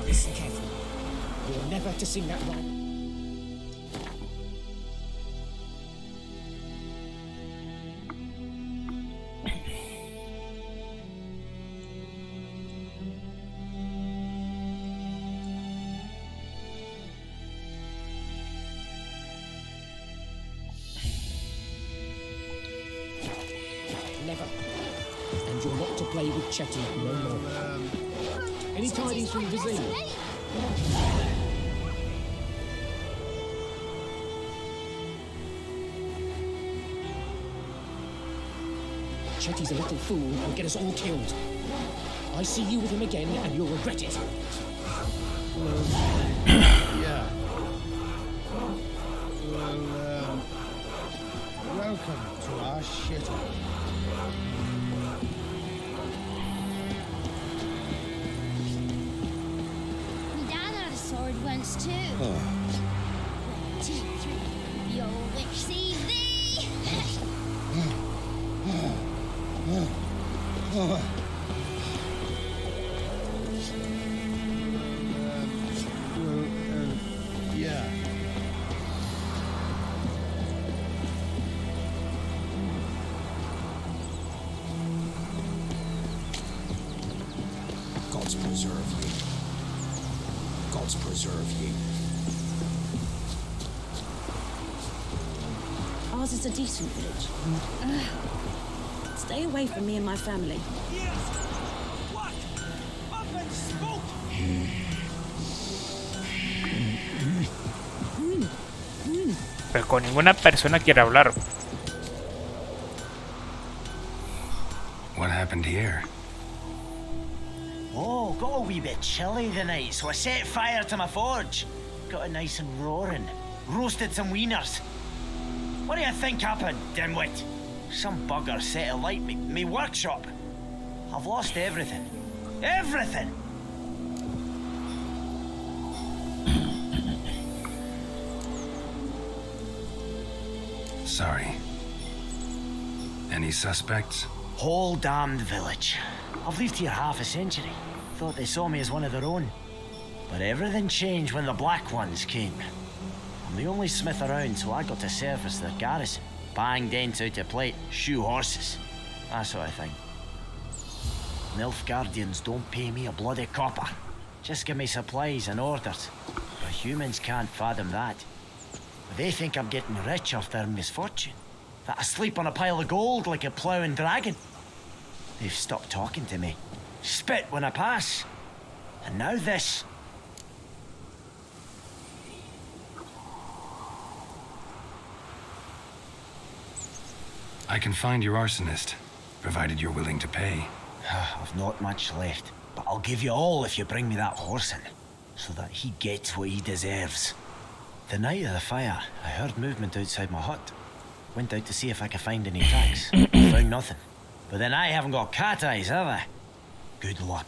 Listen carefully. You're never to sing that right. Never. And you're not to play with Chetty no more. Any tidings from Vizima? Chetty's a little fool who'll get us all killed. I see you with him again and you'll regret it. Yeah. Well, welcome to our shithole. My dad had a sword once too. 1, 2, 3. The old witch sees thee. Yeah. Gods preserve you. Gods preserve you. Ours is a decent village. Stay away from me and my family. Pues con ninguna persona quiere hablar. What happened here? Oh, got a wee bit chilly tonight, so I set fire to my forge. Got it nice and roaring. Roasted some wieners. What do you think happened, dimwit? Some bugger set alight me workshop. I've lost everything. Everything! Sorry. Any suspects? Whole damned village. I've lived here half a century. Thought they saw me as one of their own. But everything changed when the Black Ones came. I'm the only smith around, so I got to service their garrison. Bang dents out of plate, shoe horses. That sort of thing. Nilfgaardians don't pay me a bloody copper. Just give me supplies and orders. But humans can't fathom that. They think I'm getting rich off their misfortune. That I sleep on a pile of gold like a ploughing dragon. They've stopped talking to me. Spit when I pass. And now this. I can find your arsonist, provided you're willing to pay. I've not much left, but I'll give you all if you bring me that horse in, so that he gets what he deserves. The night of the fire, I heard movement outside my hut. Went out to see if I could find any tracks. Found nothing. But then I haven't got cat eyes, have I? Good luck.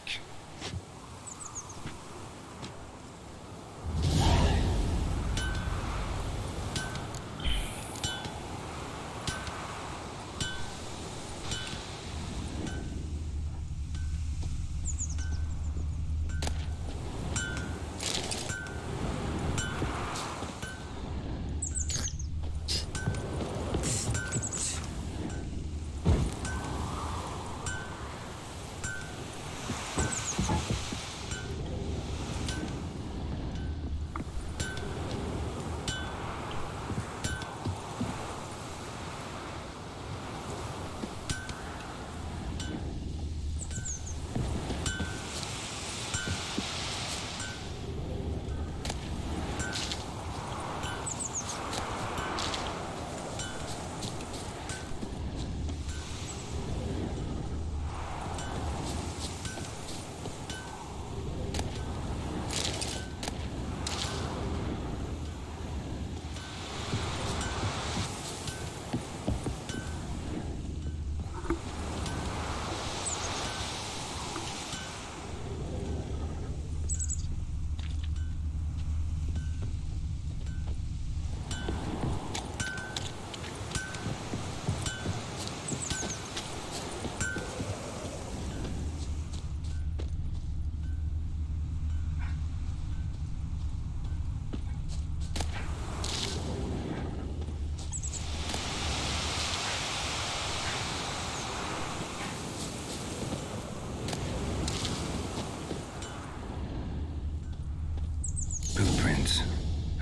Blueprints.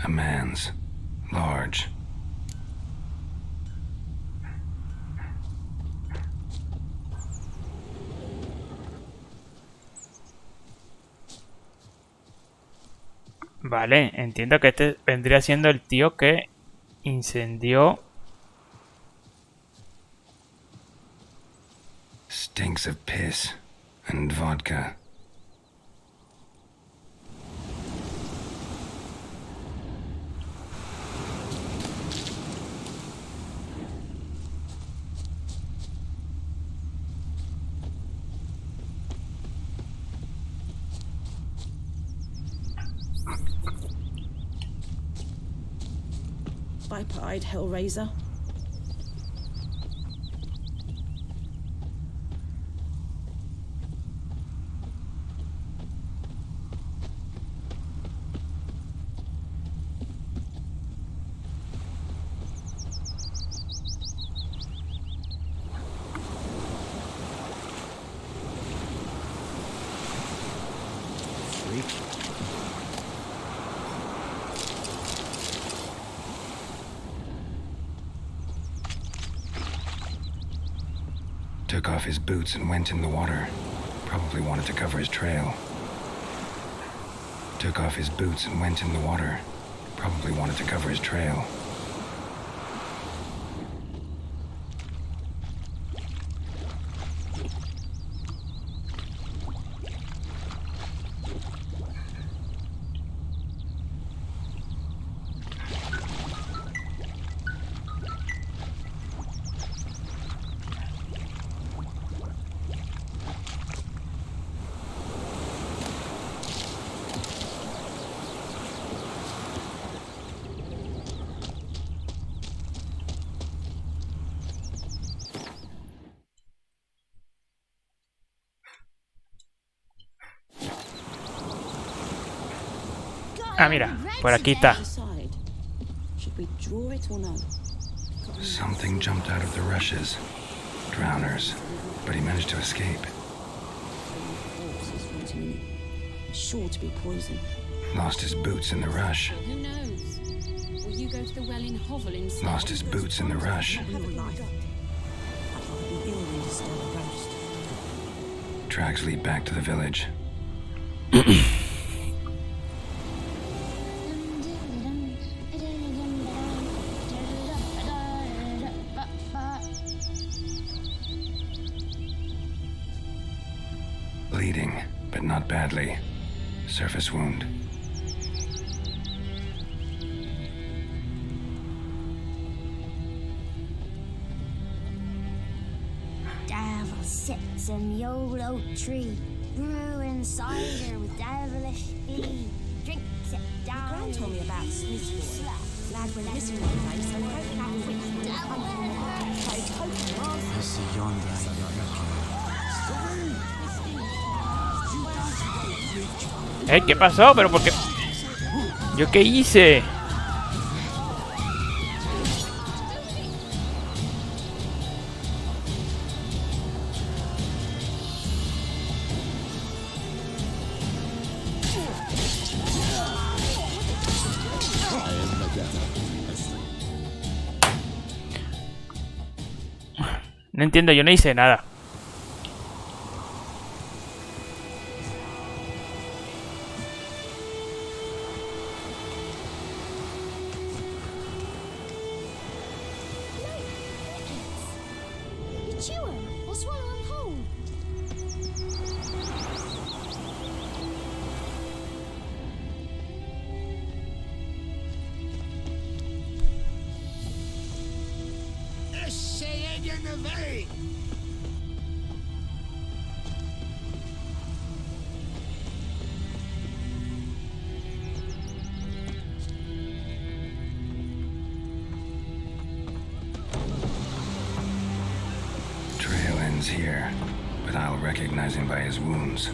A man's. Large. Vale, entiendo que este vendría siendo el tío que incendió. Stinks of piss and vodka. Viper-eyed Hellraiser. Took off his boots and went in the water. Probably wanted to cover his trail. Took off his boots and went in the water. Probably wanted to cover his trail. Ah, mira, por aquí está. Should we draw it or no? Something jumped out of the rushes. Drowners. But he managed to escape. Sure to be poison. Lost his boots in the rush. Who knows? Will you go to the well in Hovel instead? Lost his boots in the rush. Tracks lead back to the village. Bleeding, but not badly. Surface wound. Devil sits in the old oak tree, brewing cider with devilish glee. Drinks it down. Gran told me about Smith's boy. Lad went missing one day, so hoping I can fix the ¿Qué pasó? ¿Pero por qué? ¿Yo qué hice? No entiendo, yo no hice nada. You chew 'em or swallow 'em whole. Trail ends here, but I'll recognize him by his wounds.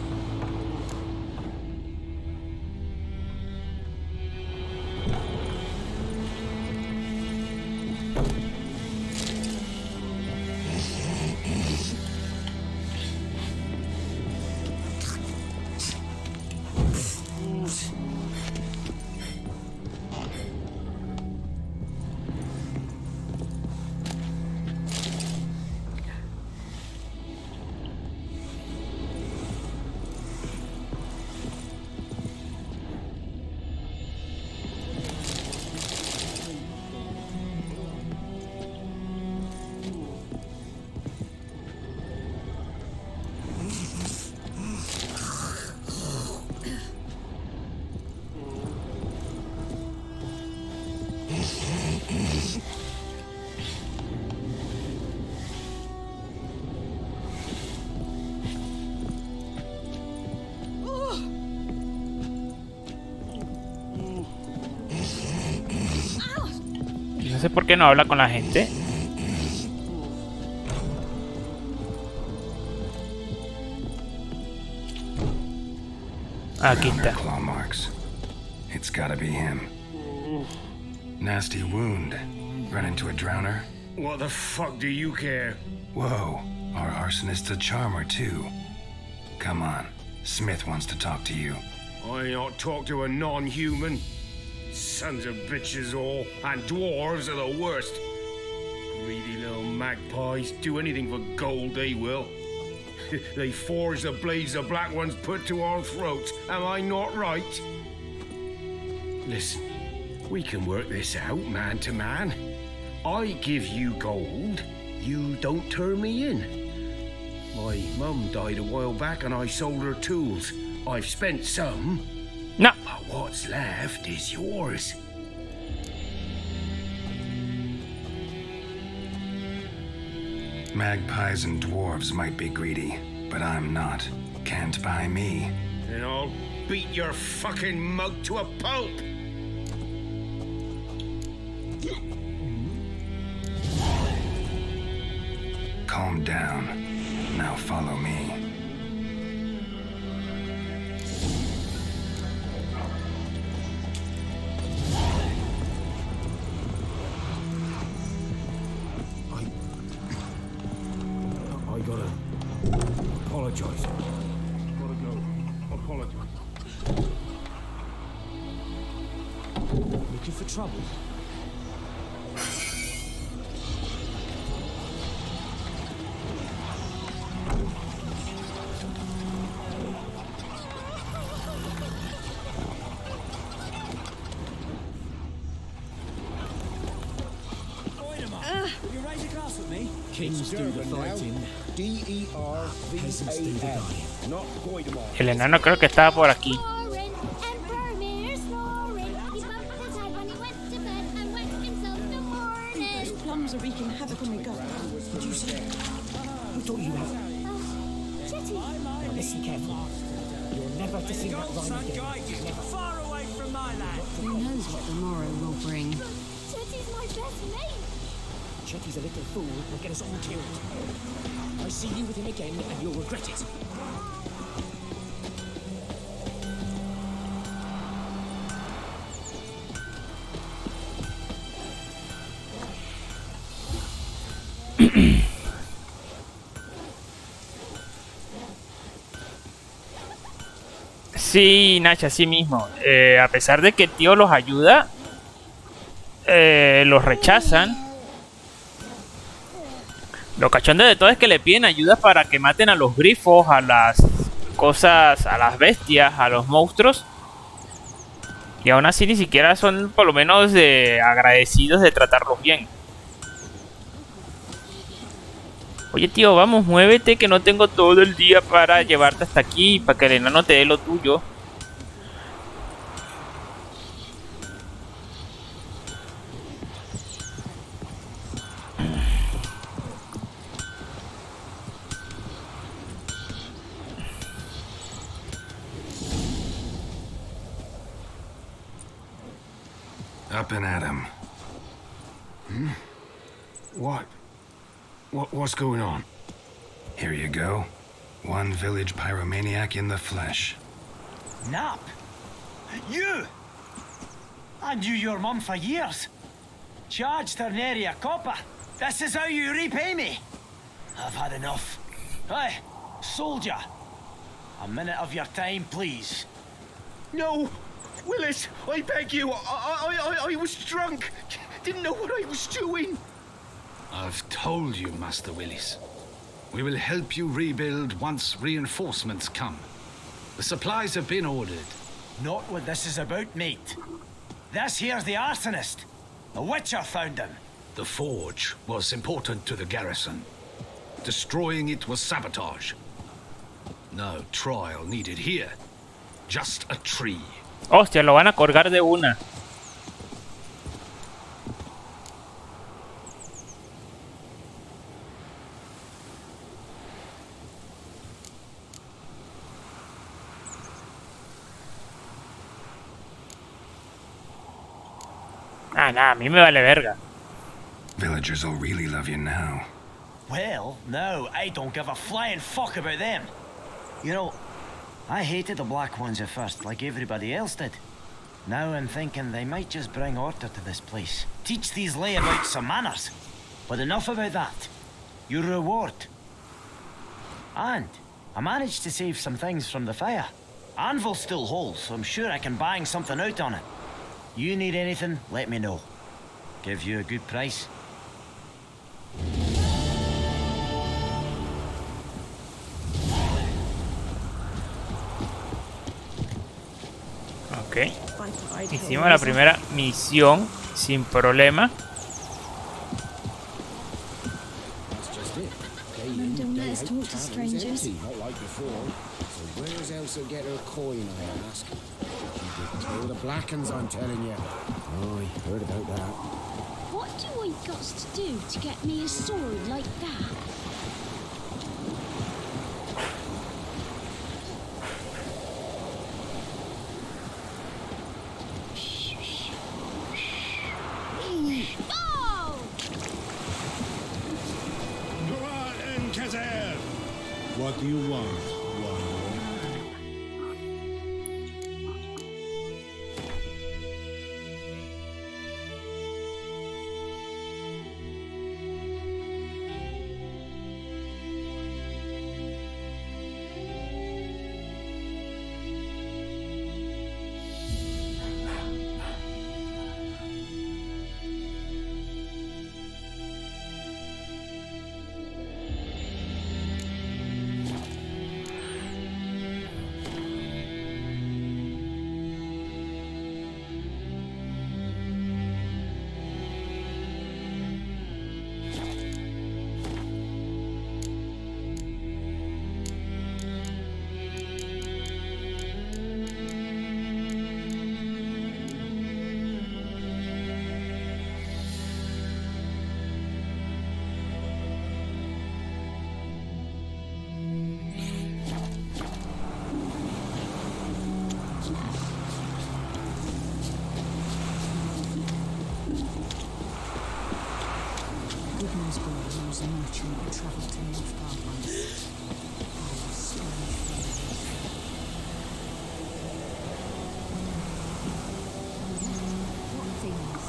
No sé por qué no habla con la gente. Aquí está. Claw marks. It's gotta be him. Nasty wound. Run into a drowner? What the fuck do you care? Whoa, our arsonist's a charmer too. Come on, Smith wants to talk to you. I ain't not talk to a non-human. Sons of bitches all, and dwarves are the worst. Greedy little magpies. Do anything for gold, they will. They forge the blades the Black Ones put to our throats. Am I not right? Listen, we can work this out, man to man. I give you gold, you don't turn me in. My mum died a while back and I sold her tools. I've spent some. No. But what's left is yours. Magpies and dwarves might be greedy, but I'm not. Can't buy me. And I'll beat your fucking mug to a pulp. Calm down. Now follow me. I gotta apologize. Gotta go. Apologize. Looking for trouble? Will you raise a glass with me? Kings do the fighting. Peasants do the dying. Not Goidemar. El enano creo que estaba por aquí. Snoring and Vermeer snoring. He bumped his head when he went to bed and went himself in the morning. Those plums are wreaking havoc on my gut. Did you see it? Who taught you that? Chetty. Now listen carefully. You're never to sing that rhyme again. Far away from my land. Who knows what the morrow will bring? Chetty's my best mate. Chetty's a little fool will get us all killed. I see you with him again and you'll regret it. Sí, Nacha, así mismo. A pesar de que el tío los ayuda, los rechazan. Lo cachondo de todo es que le piden ayuda para que maten a los grifos, a las cosas, a las bestias, a los monstruos. Y aún así ni siquiera son por lo menos agradecidos de tratarlos bien. Oye tío, vamos, muévete que no tengo todo el día para llevarte hasta aquí, para que el enano te dé lo tuyo. Up and at him. What's going on? Here you go. One village pyromaniac in the flesh. Nap? You? I knew your mum for years. Charged her nary a copper. This is how you repay me. I've had enough. Hey, soldier. A minute of your time, please. No! Willis, I beg you. I was drunk. Didn't know what I was doing. I've told you, Master Willis. We will help you rebuild once reinforcements come. The supplies have been ordered. Not what this is about, mate. This here's the arsonist. The Wicher found him. The forge was important to the garrison. Destroying it was sabotage. No trial needed here. Just a tree. Hostia, lo van a colgar de una. Ah, nada, a mí me vale verga. Villagers will really love you now. Well, no, I don't give a flying fuck about them. You know, I hated the Black Ones at first, like everybody else did. Now I'm thinking they might just bring order to this place. Teach these layabouts some manners. But enough about that. Your reward. And I managed to save some things from the fire. Anvil still holds, so I'm sure I can bang something out on it. You need anything, let me know. Give you a good price. Hicimos la primera misión sin problema. Don't let us talk to strangers. Not like before. So where's Elsa get her coin, I ask? You did tell the Blackens, I'm telling you. Oh, I heard about that. What do I got to do to get me a sword like that? What do you want, Wanderer? Goodness boy knows a merchant who travelled to Northgard once. Oh, strange fellow. What things?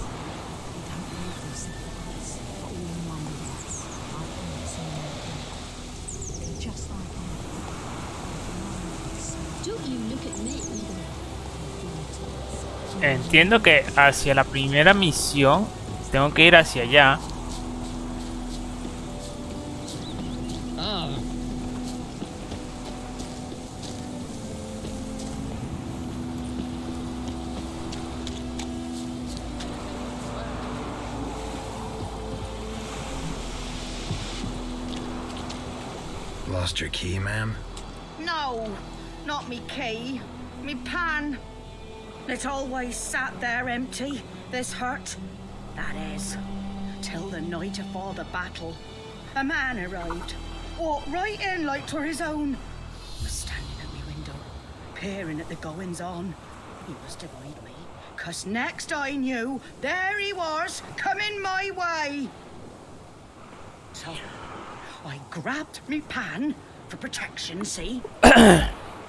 We don't know if they're sacrifice, but all in one with us. Like ants in their head. They're just like ants. Don't you look at me. Entiendo que hacia la primera misión tengo que ir hacia allá. Lost your key, ma'am? No, not me key. Me pan. It always sat there empty, this hut. That is, till the night afore the battle. A man arrived, walked right in like 'twere his own. Was standing at me window, peering at the goings-on. He must have eyed me, 'cause next I knew, there he was, coming my way. So, I grabbed me pan for protection, see?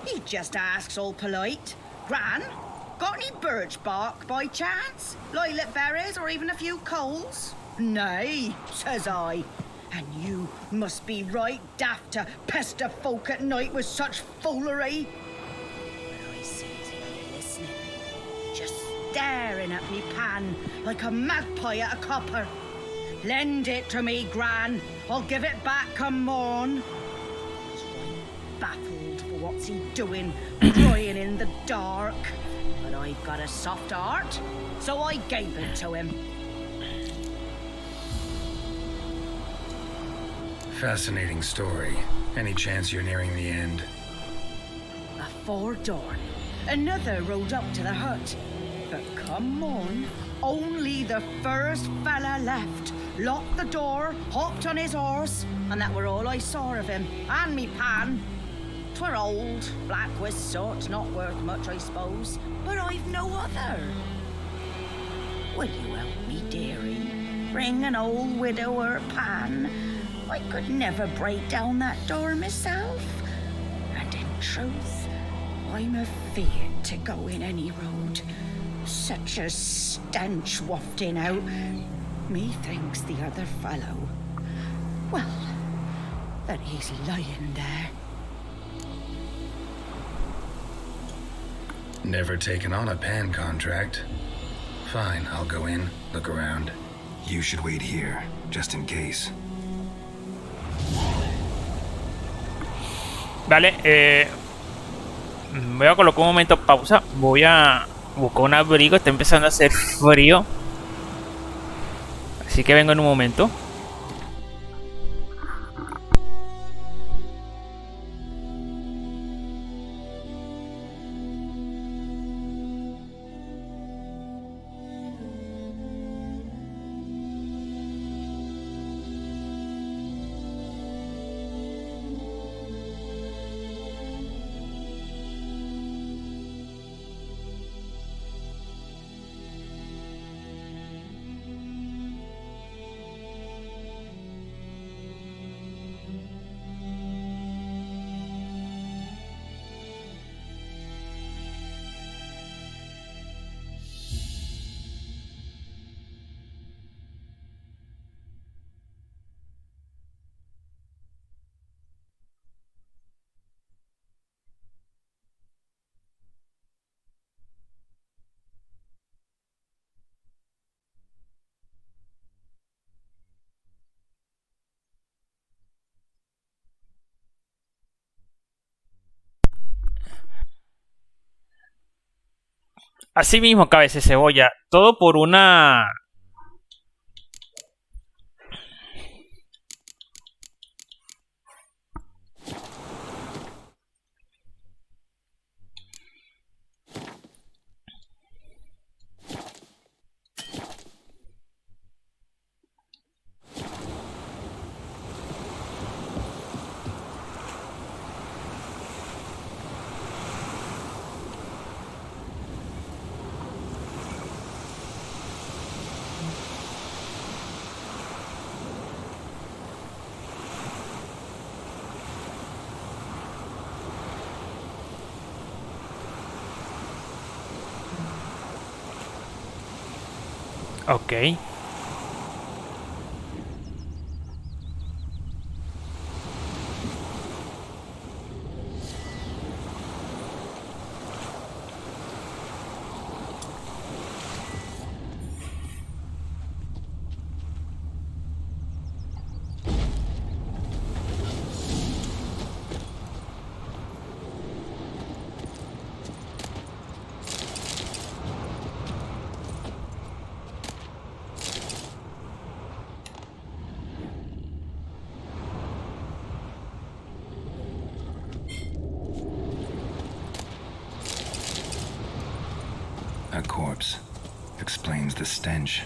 He just asks all polite, Gran, got any birch bark by chance? Lilac berries or even a few coals? Nay, says I. And you must be right daft to pester folk at night with such foolery. But I sees he ain't listening, just staring at me pan like a magpie at a copper. Lend it to me, Gran. I'll give it back come morn. I was right baffled for what's he doing, crying in the dark. But I've got a soft heart, so I gave it to him. Fascinating story. Any chance you're nearing the end? Afore dawn, another rode up to the hut. But come on, only the first fella left. Locked the door, hopped on his horse, and that were all I saw of him, and me pan. 'Twere old, black with soot, not worth much, I suppose, but I've no other. Will you help me, dearie? Bring an old widower pan. I could never break down that door myself. And in truth, I'm afeard to go in any road. Such a stench wafting out. Methinks the other fellow, well, that he's lying there. Never taken on a pan contract. Fine, I'll go in, look around. You should wait here, just in case. Vale, voy a colocar un momento pausa. Voy a Busco un abrigo, está empezando a hacer frío. Así que vengo en un momento. Así mismo, cabeza de cebolla. Todo por una... Ok. A corpse. Explains the stench.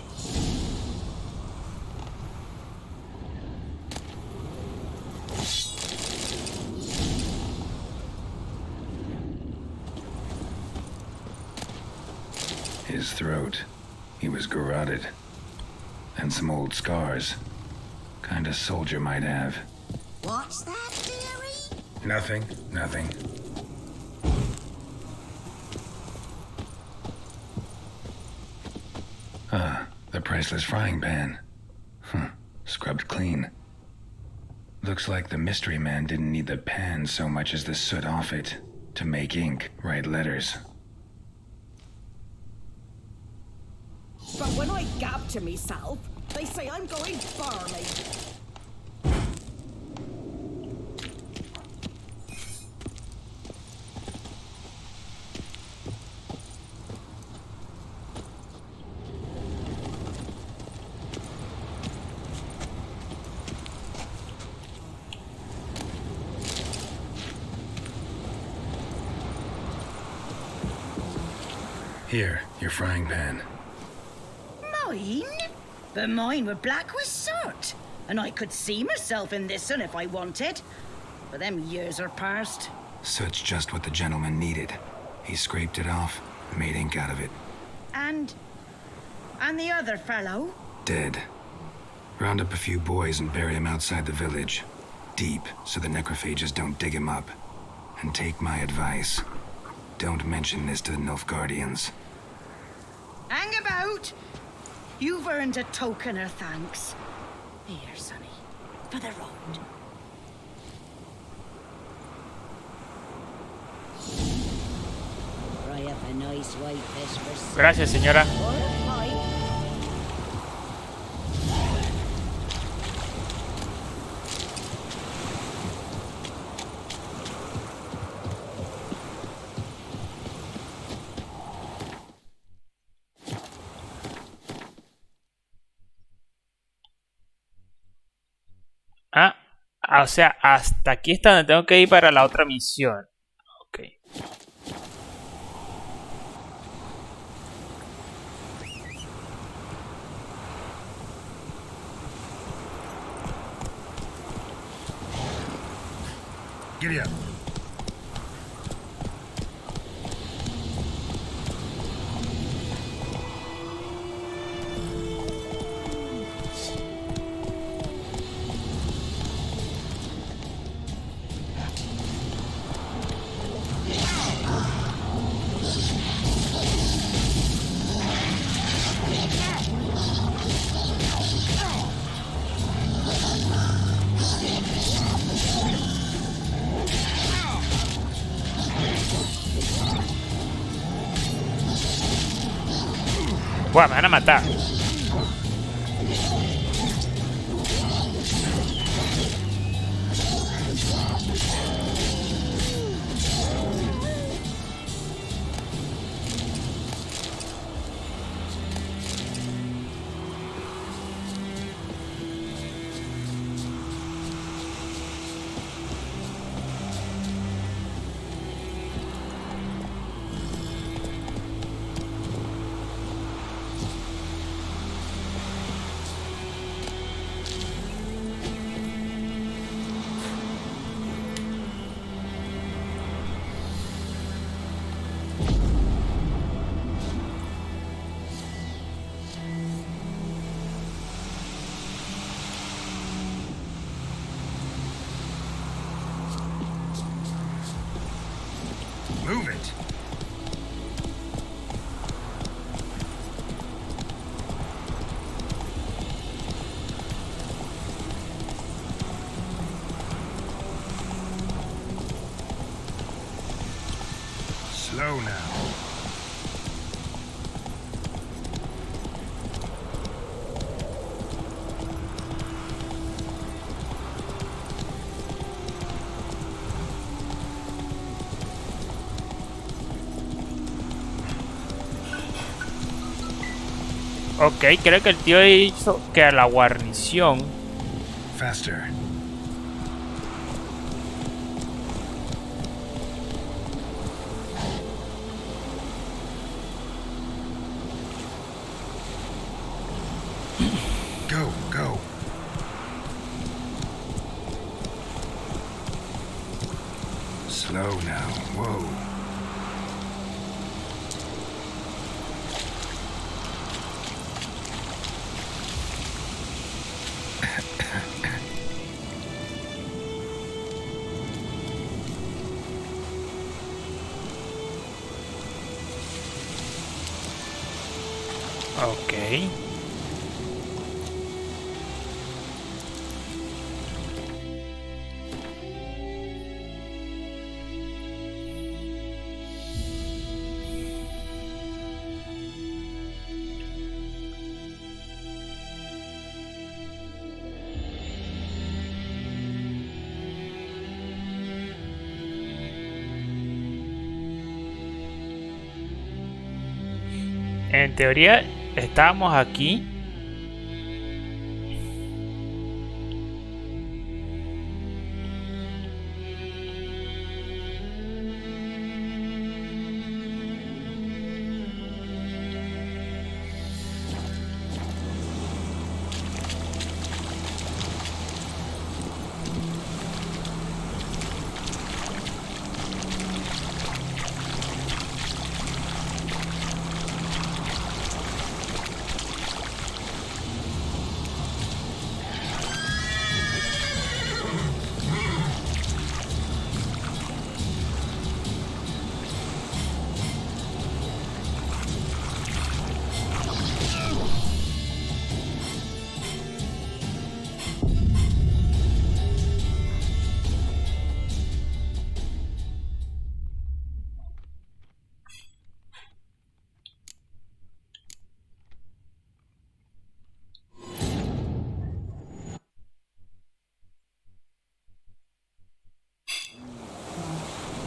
His throat. He was garroted. And some old scars. Kind of soldier might have. What's that, dearie? Nothing. The priceless frying pan. Scrubbed clean. Looks like the mystery man didn't need the pan so much as the soot off it to make ink, write letters. But when I gab to myself, they say I'm going barley. Here, your frying pan. Mine? But mine were black with soot. And I could see myself in this one if I wanted. But them years are past. Soot's just what the gentleman needed. He scraped it off, made ink out of it. And the other fellow? Dead. Round up a few boys and bury him outside the village. Deep, so the necrophages don't dig him up. And take my advice. Don't mention this to the Nilfgaardians. Hang about! You've earned a token of thanks. Here, sonny, for the road. Fry up a nice white Vespers. Gracias, señora. O sea, hasta aquí está donde tengo que ir para la otra misión. Ok. Giddy up. Buah, me van a matar. Move it. Slow now. Ok, creo que el tío hizo que a la guarnición. Faster. Go, go. Slow now. Whoa. Ok. En teoría estábamos aquí.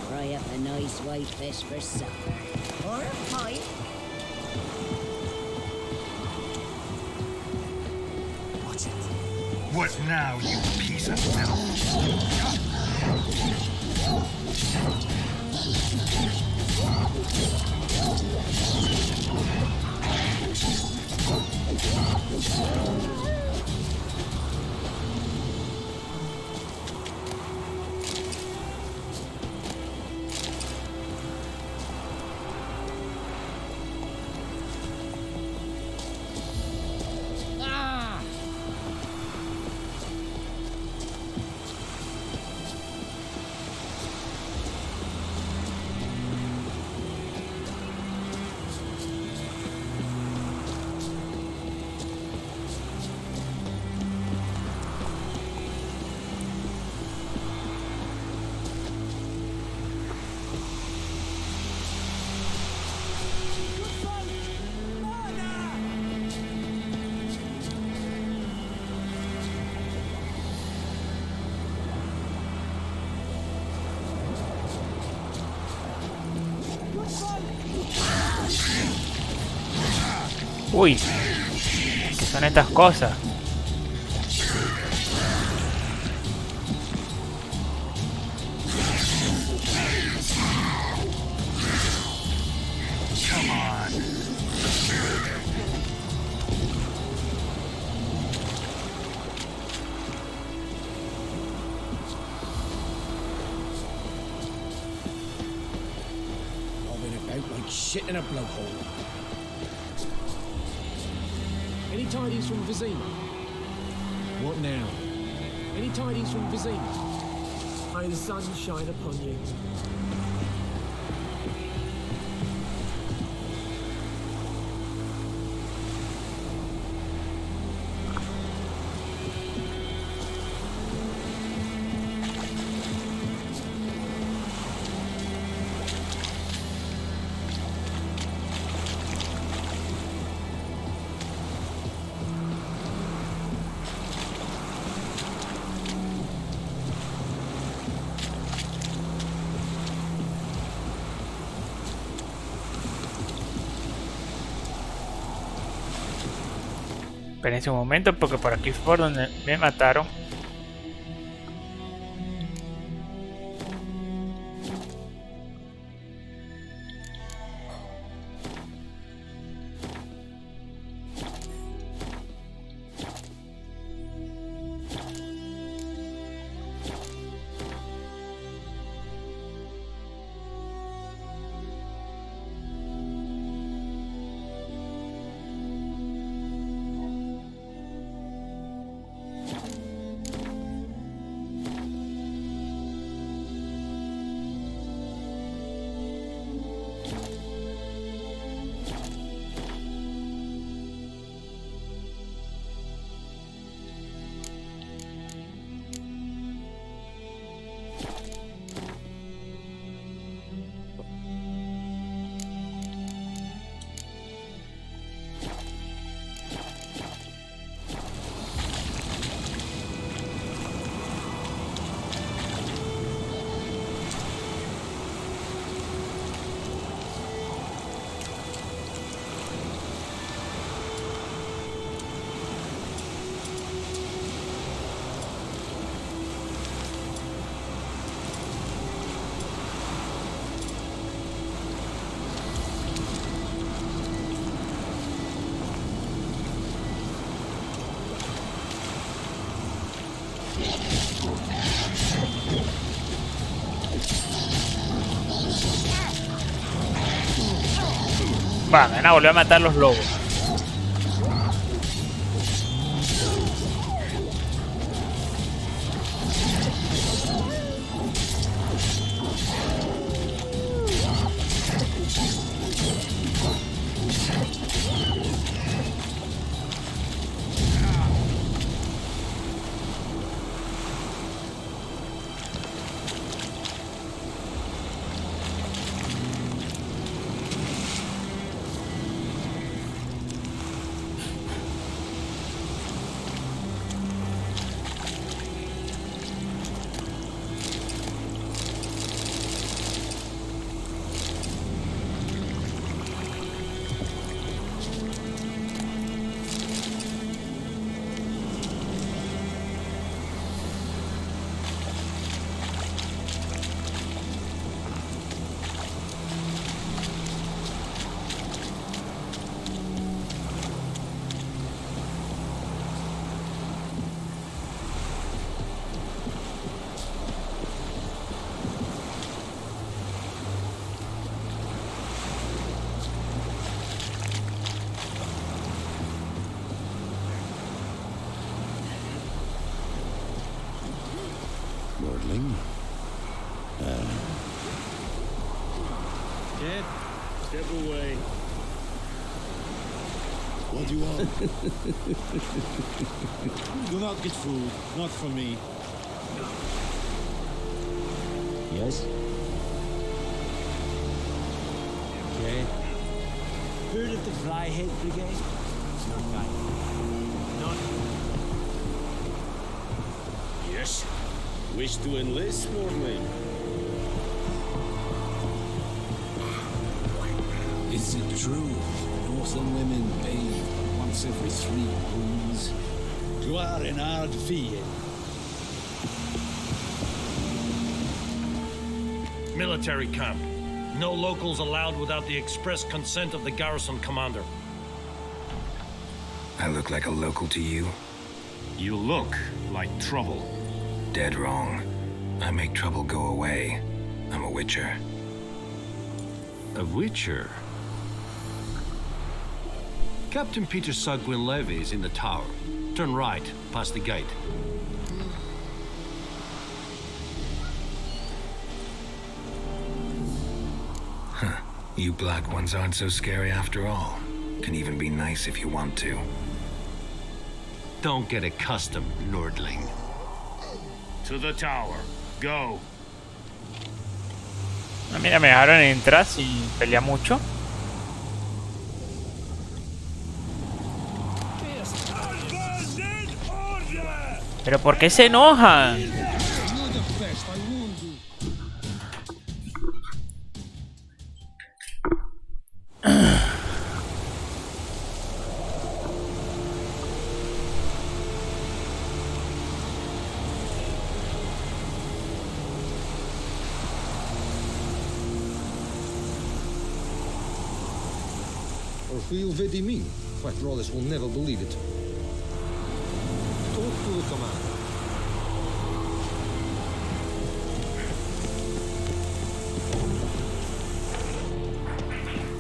Fry up a nice white fish for supper. Or a pie. Watch it. What now, you piece of metal? Uy, ¿qué son estas cosas? Come on. Bobbing about like shit in a blowhole. Any tidings from Vizima? What now? Any tidings from Vizima? May the sun shine upon you. Espérense un momento porque por aquí fue por donde me mataron. Va, me van a volver a matar los lobos. away. What do you want? Do not get food. Not from me. Yes? Okay. Heard of the Flyhead Brigade? None. Yes. Wish to enlist, Lordling? Is it true? Northern women bathe once every 3 moons. You are an hard fiend. Military camp. No locals allowed without the express consent of the garrison commander. I look like a local to you? You look like trouble. Dead wrong. I make trouble go away. I'm a Witcher. A Witcher? Captain Peter Sagwin-Levy is in the tower. Turn right, past the gate. Huh. You black ones aren't so scary after all. Can even be nice if you want to. Don't get accustomed, Nordling. To the tower. Go. Mira, me dejaron entrar sin pelear mucho. Pero ¿por qué se enojan? Orfeo vedi me. Fat Rollis will never believe it. Talk to the commander.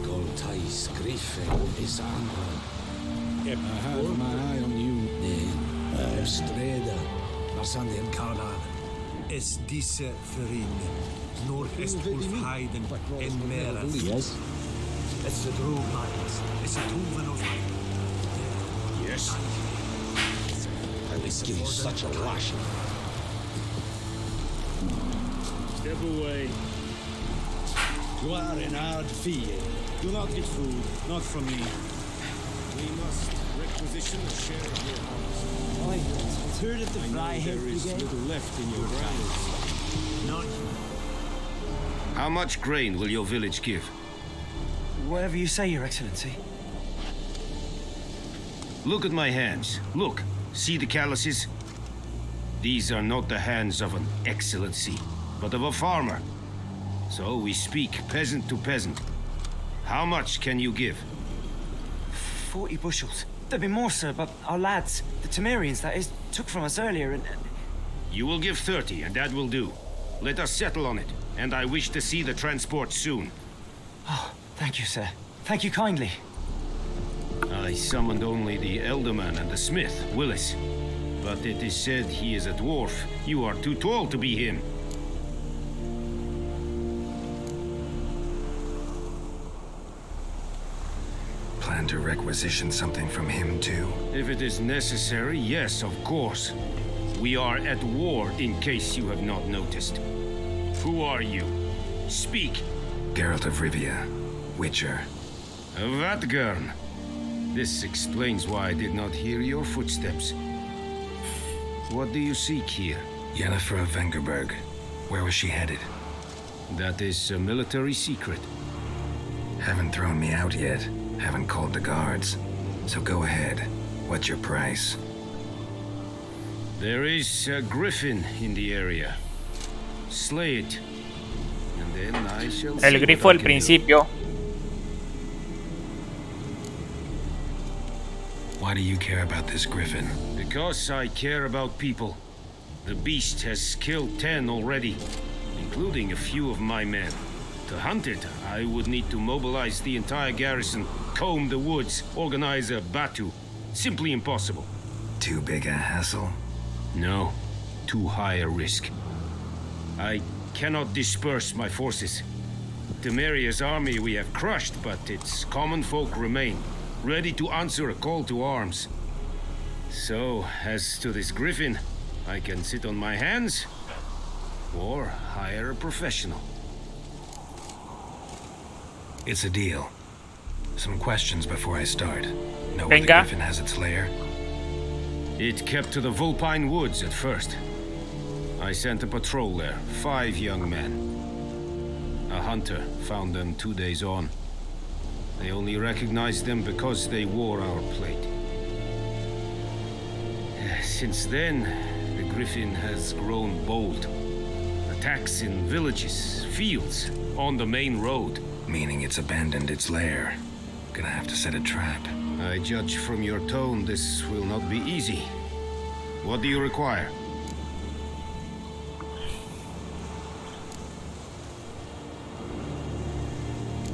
Goltais Griffin is angry. I have my eye on you. Then, Streda, Marsandian Kardan. Es disse Ferin, Norrest Ulfheiden en Meres. Yes? Es är drogmagnas, es är toven of Yes. I will give you such a lashing. Step away. You are an hard fiend. Do not get food, not from me. We must requisition a share of your harvest. I've heard of the Flyhead There is Brigade. little left in your grounds. None. How much grain will your village give? Whatever you say, Your Excellency. Look at my hands. Look. See the calluses? These are not the hands of an excellency, but of a farmer. So we speak peasant to peasant. How much can you give? 40 bushels. There'd be more, sir, but our lads, the Temerians, that is, took from us earlier and... You will give 30, and that will do. Let us settle on it, and I wish to see the transport soon. Oh, thank you, sir. Thank you kindly. I summoned only the Elderman and the smith, Willis. But it is said he is a dwarf. You are too tall to be him. Plan to requisition something from him, too? If it is necessary, yes, of course. We are at war, in case you have not noticed. Who are you? Speak. Geralt of Rivia, Witcher. Vatgern. This explains why I did not hear your footsteps. What do you seek here? Yennefer of Vengerberg. Where was she headed? That is a military secret. Haven't thrown me out yet. Haven't called the guards. So go ahead. What's your price? There is a griffin in the area. Slay it. And then I shall El grifo del principio. Why do you care about this griffin? Because I care about people. The beast has killed 10 already, including a few of my men. To hunt it, I would need to mobilize the entire garrison, comb the woods, organize a batu. Simply impossible. Too big a hassle? No, too high a risk. I cannot disperse my forces. Temeria's army we have crushed, but its common folk remain, ready to answer a call to arms. So, as to this griffin, I can sit on my hands, or hire a professional. It's a deal. Some questions before I start. Know where the griffin has its lair? It kept to the Vulpine Woods at first. I sent a patrol there, 5 young men. A hunter found them 2 days on. They only recognized them because they wore our plate. Since then, the griffin has grown bold. Attacks in villages, fields, on the main road. Meaning it's abandoned its lair. Gonna have to set a trap. I judge from your tone this will not be easy. What do you require?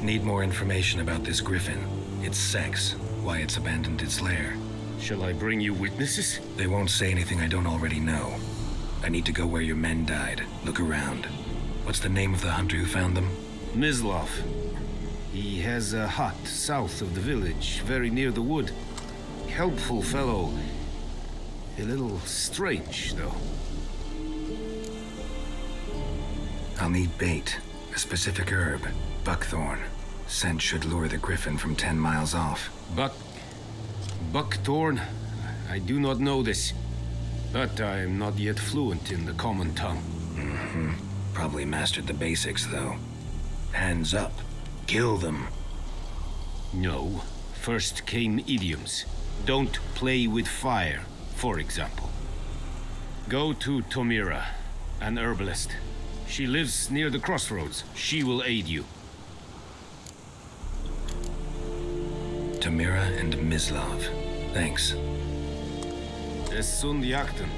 Need more information about this griffin. Its sex, why it's abandoned its lair. Shall I bring you witnesses? They won't say anything I don't already know. I need to go where your men died. Look around. What's the name of the hunter who found them? Mislav. He has a hut south of the village, very near the wood. Helpful fellow. A little strange, though. I'll need bait. A specific herb. Buckthorn. Scent should lure the griffin from 10 miles off. Buckthorn? I do not know this. But I am not yet fluent in the common tongue. Probably mastered the basics, though. Hands up. Kill them. No. First came idioms. Don't play with fire, for example. Go to Tomira, an herbalist. She lives near the crossroads. She will aid you. Tomira and Mislav. Thanks. Es Sundiakten.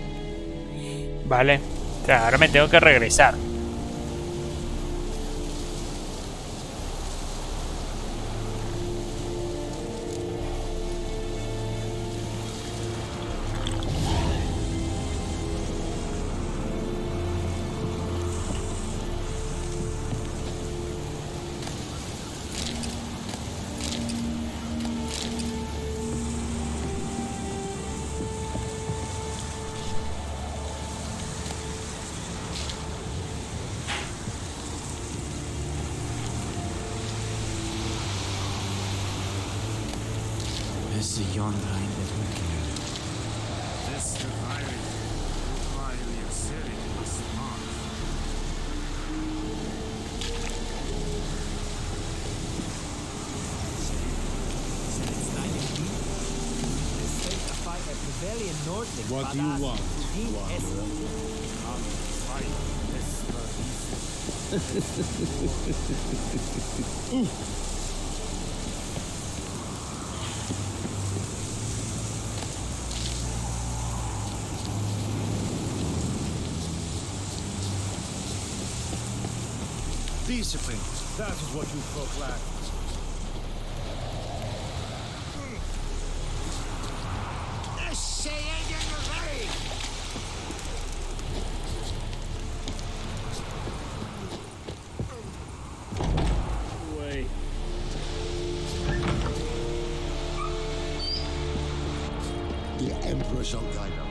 Vale. O sea, ahora me tengo que regresar. This is yonder in the wicker. This divided by the city was smart. What do you want, wanderer? Discipline. That is what you folk lack. Wait. The Emperor shall guide us.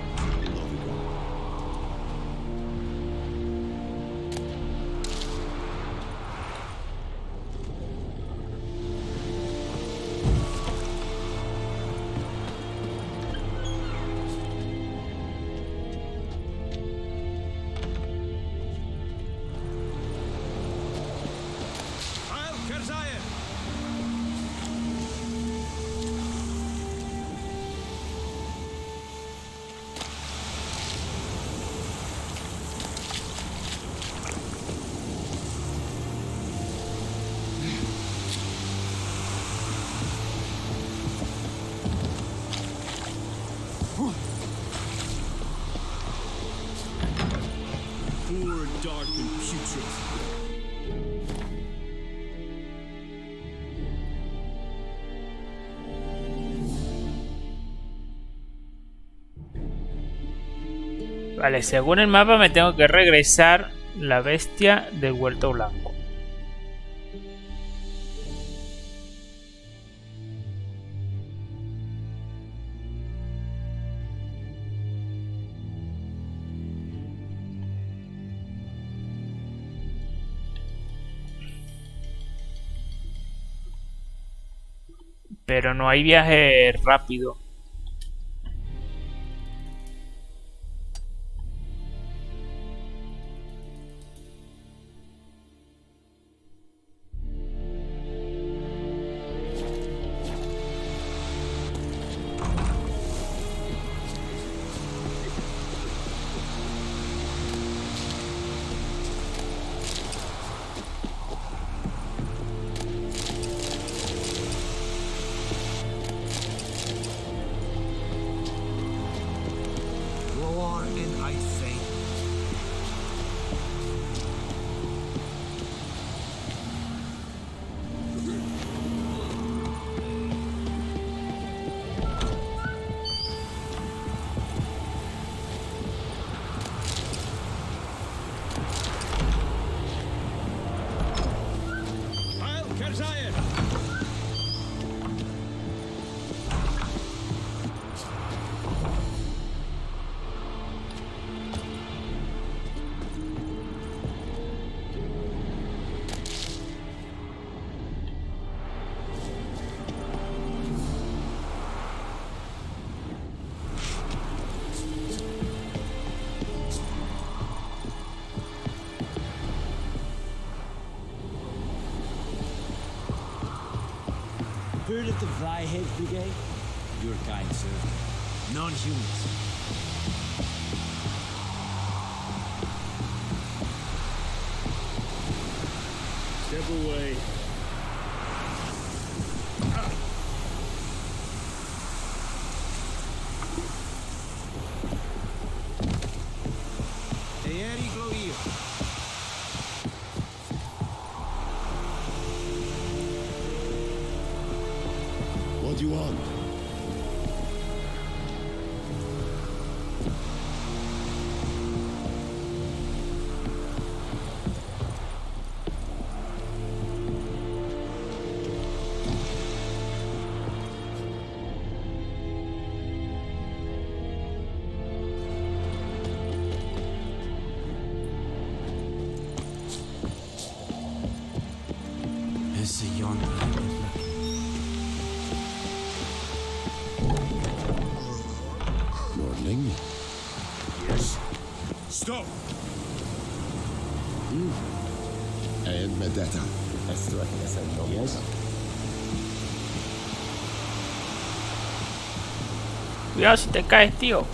Poor, dark, and putrid. Vale, según el mapa me tengo que regresar la bestia del huerto blanco. Pero no hay viaje rápido. Roar in ice fate. Heil Kerzayen! Heard of the Flyhead Brigade? Your kind, sir. Non-humans. Step away. Eeri Gloir. What do you want? It's a yonder. Lordling? Yes. Stop! And Medetta. Yes? Cuidado si te caes, tío.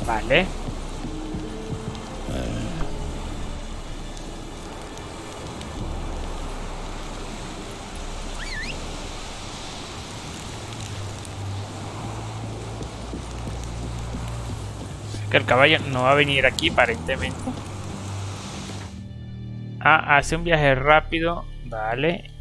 Vale. Que el caballo no va a venir aquí aparentemente. Ah, hace un viaje rápido. Vale.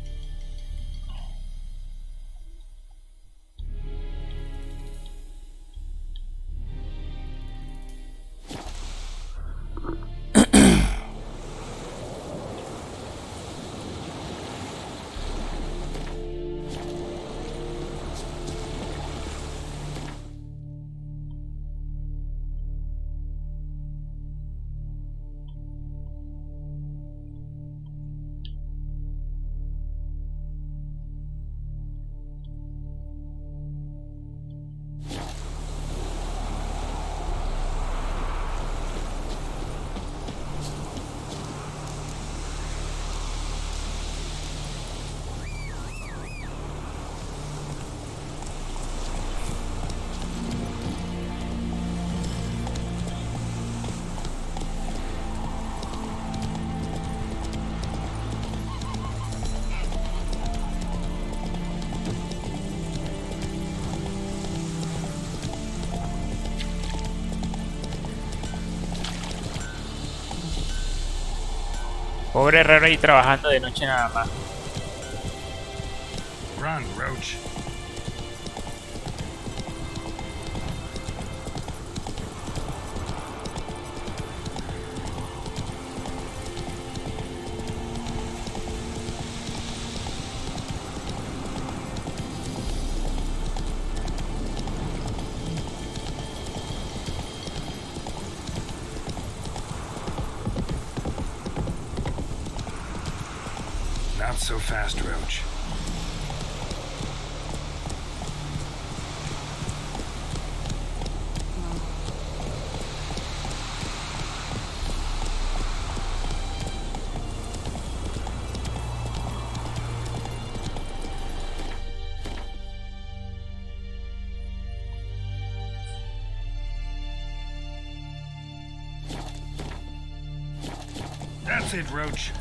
Pobre herrero ahí trabajando de noche nada más. Run, Roach. Not so fast, Roach. That's it, Roach.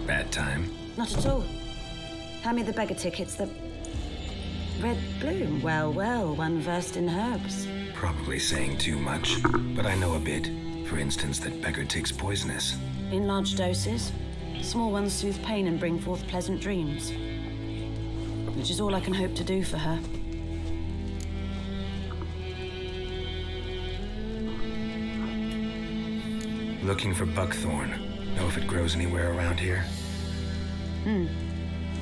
Bad time? Not at all. Hand me the beggar tickets, the red bloom. Well, well, one versed in herbs. Probably saying too much, but I know a bit. For instance, that beggar tick's poisonous. In large doses. Small ones soothe pain and bring forth pleasant dreams. Which is all I can hope to do for her. Looking for buckthorn. Know if it grows anywhere around here?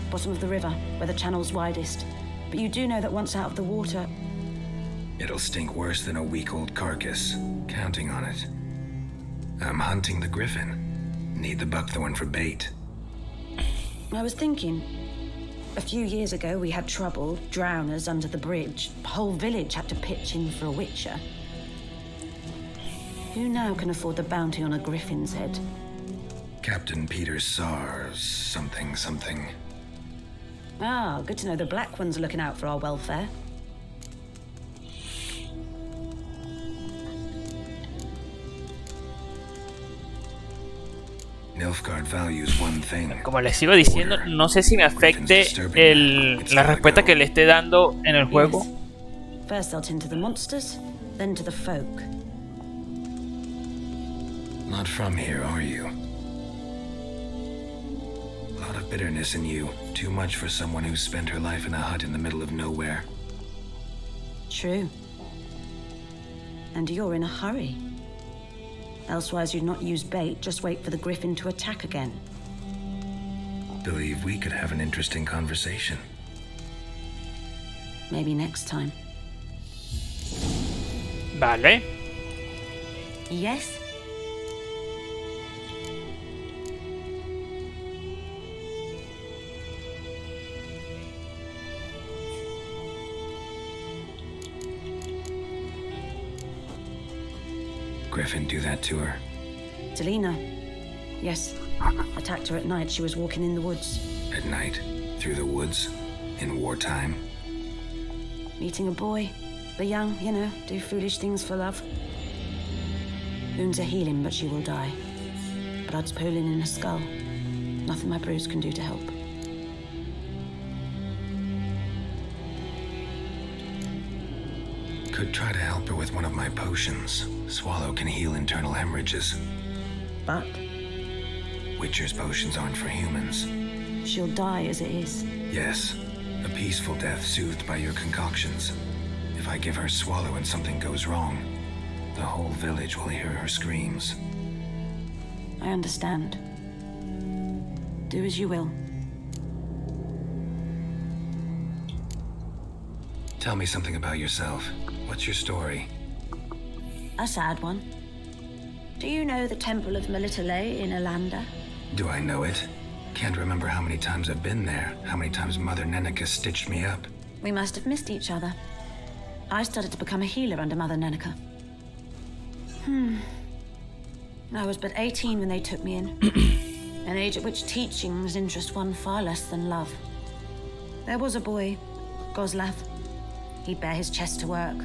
Bottom of the river, where the channel's widest. But you do know that once out of the water... It'll stink worse than a week-old carcass. Counting on it. I'm hunting the griffin. Need the buckthorn for bait. I was thinking... A few years ago, we had trouble, drowners under the bridge. The whole village had to pitch in for a witcher. Who now can afford the bounty on a griffin's head? Captain Peter Sars, something. Ah, good to know the Black Ones are looking out for our welfare. Nilfgaard values one thing. Como les sigo diciendo, no sé si me afecte la respuesta que le esté dando en el juego. First I'll tend to the monsters, then to the folk. Not from here, are you? A lot of bitterness in you. Too much for someone who spent her life in a hut in the middle of nowhere. True. And you're in a hurry. Elsewise you'd not use bait, just wait for the griffin to attack again. Believe we could have an interesting conversation. Maybe next time. Vale. Yes? Griffin do that to her? Delina. Yes. Attacked her at night. She was walking in the woods. At night? Through the woods? In wartime? Meeting a boy. The young, you know, do foolish things for love. Wounds are healing, but she will die. Blood's pooling in her skull. Nothing my bruise can do to help. Could try to help her with one of my potions. Swallow can heal internal hemorrhages. But? Witcher's potions aren't for humans. She'll die as it is. Yes. A peaceful death soothed by your concoctions. If I give her Swallow and something goes wrong, the whole village will hear her screams. I understand. Do as you will. Tell me something about yourself. What's your story? A sad one. Do you know the Temple of Melitele in Alanda? Do I know it? Can't remember how many times I've been there, how many times Mother Neneka stitched me up. We must have missed each other. I started to become a healer under Mother Neneka. I was but 18 when they took me in. An age at which teachings interest one far less than love. There was a boy, Goslav. He'd bare his chest to work.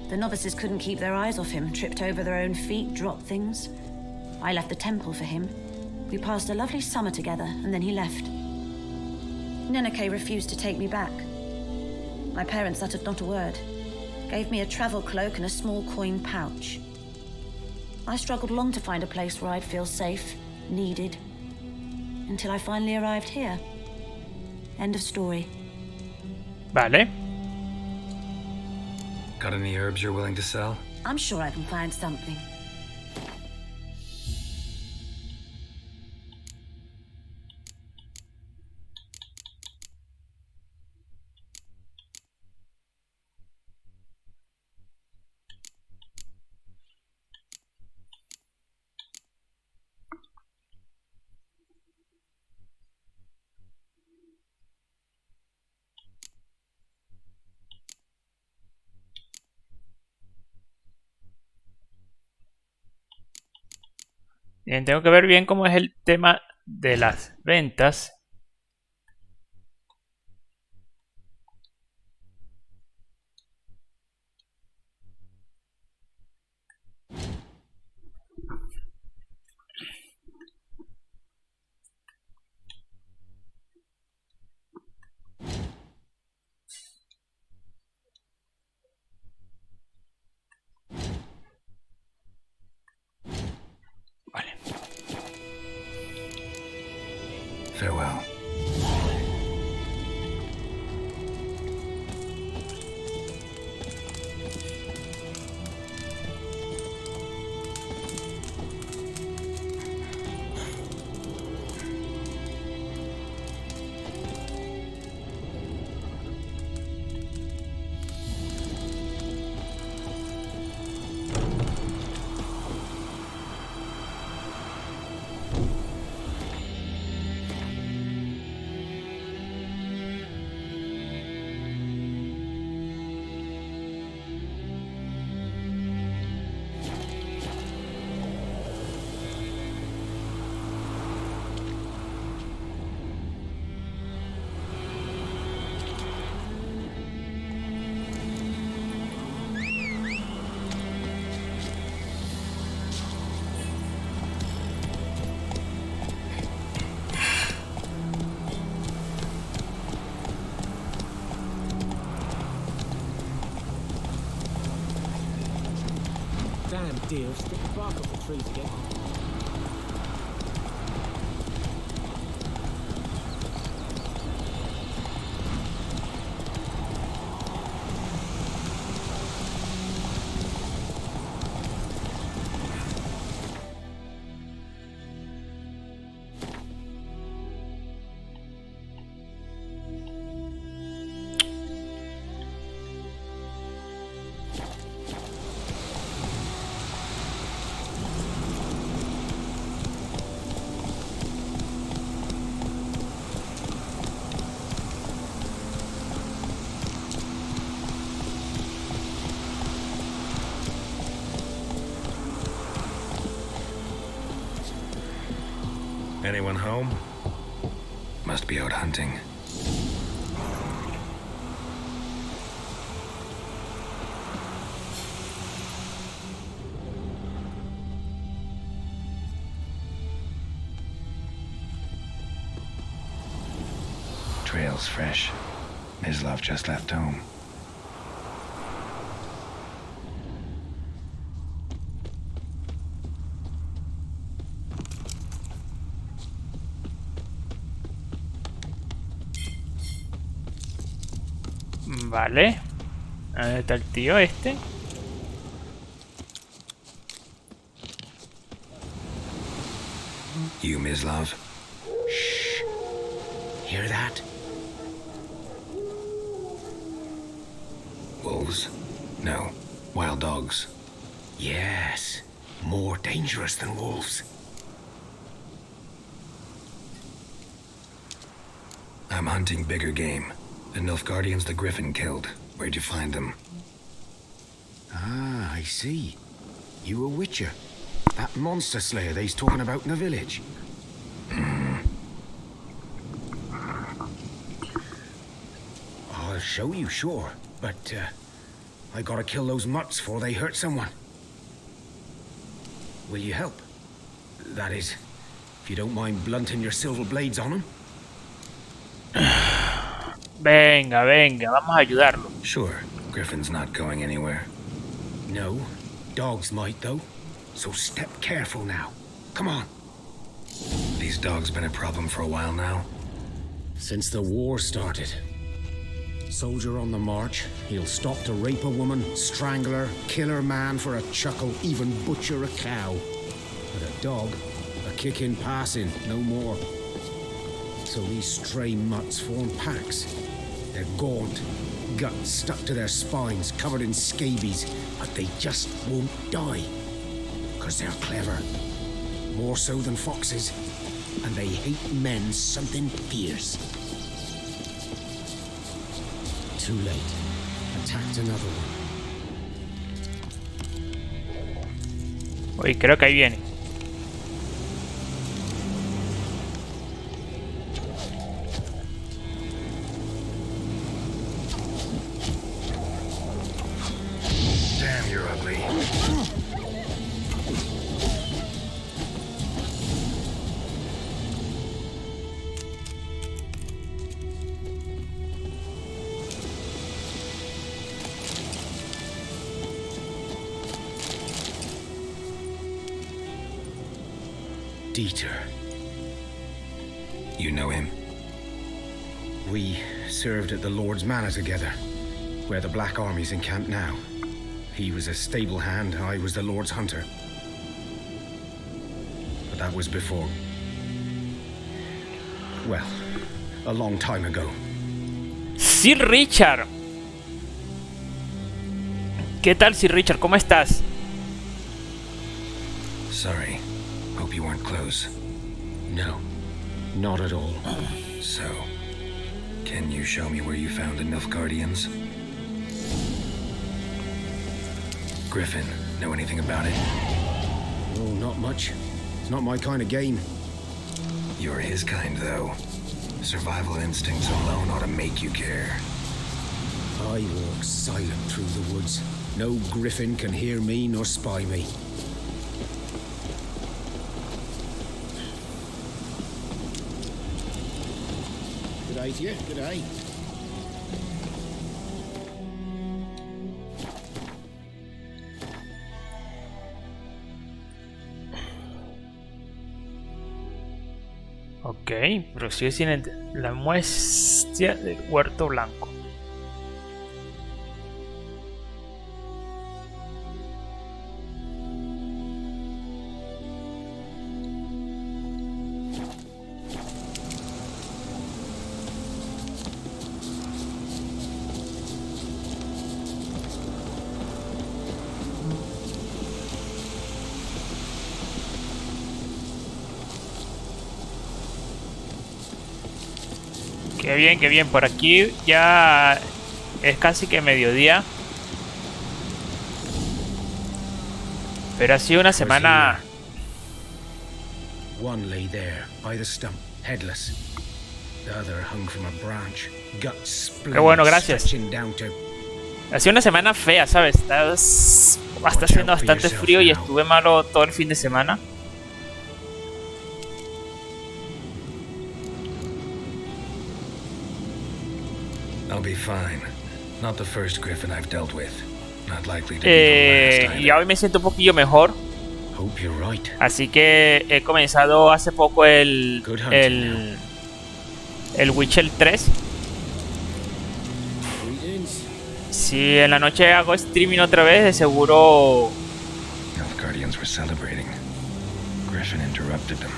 The novices couldn't keep their eyes off him, tripped over their own feet, dropped things. I left the temple for him. We passed a lovely summer together, and then he left. Neneke refused to take me back. My parents uttered not a word. Gave me a travel cloak and a small coin pouch. I struggled long to find a place where I'd feel safe, needed, until I finally arrived here. End of story. Vale. Got any herbs you're willing to sell? I'm sure I can find something. Bien, tengo que ver bien cómo es el tema de las ventas. Farewell. Damn deal, stick the bark off the trees again. Anyone home? Must be out hunting. Trail's fresh. Mislav just left home. Vale. ¿Dónde está el tío este? You, Mislav? Shh. Hear that? Wolves? No. Wild dogs. Yes. More dangerous than wolves. I'm hunting bigger game. The Nilfgaardians the Griffin killed. Where'd you find them? Ah, I see. You a witcher. That monster slayer they's talking about in the village. I'll show you, sure. But, I gotta kill those mutts before they hurt someone. Will you help? That is, if you don't mind blunting your silver blades on them. Venga, venga, vamos a ayudarlo. Sure, Griffin's not going anywhere. No, dogs might though. So step careful now. Come on. These dogs been a problem for a while now? Since the war started. Soldier on the march, he'll stop to rape a woman, strangle her, kill her man for a chuckle, even butcher a cow. But a dog, a kick in passing, no more. So these stray mutts form packs. They're gaunt, guts stuck to their spines, covered in scabies, but they just won't die. 'Cause they're clever. More so than foxes. And they hate men something fierce. Too late. Attacked another one. Uy, creo que ahí viene. Damn, you're ugly. Dieter. You know him? We served at the Lord's Manor together, where the Black Army's encamped now. He was a stable hand, I was the Lord's hunter. But that was before... well, a long time ago. Sir Richard. ¿Qué tal, Sir Richard? ¿Cómo estás? Sorry. Hope you weren't close. No, not at all. So, can you show me where you found the Nilfgaardians? Griffin, know anything about it? Oh, not much. It's not my kind of game. You're his kind, though. Survival instincts alone ought to make you care. I walk silent through the woods. No griffin can hear me nor spy me. Good day to you, good day. Ok, pero sigue sin la muestra del huerto blanco. Qué bien, qué bien. Por aquí ya es casi que mediodía. Pero ha sido una semana... One lay there, by the stump, headless. The other hung from a branch, guts Qué bueno, gracias. stretching down to... Ha sido una semana fea, ¿sabes? Está haciendo bastante frío y estuve malo todo el fin de semana. I'll be fine. Not the first griffin I've dealt with. Not likely to be the last either. Y hoy me siento un poquillo mejor. Hope you're right. Así que he comenzado hace poco el Wicher 3. Si en la noche hago streaming otra vez, de seguro... Nilfgaardians were celebrating. Griffin interrupted them.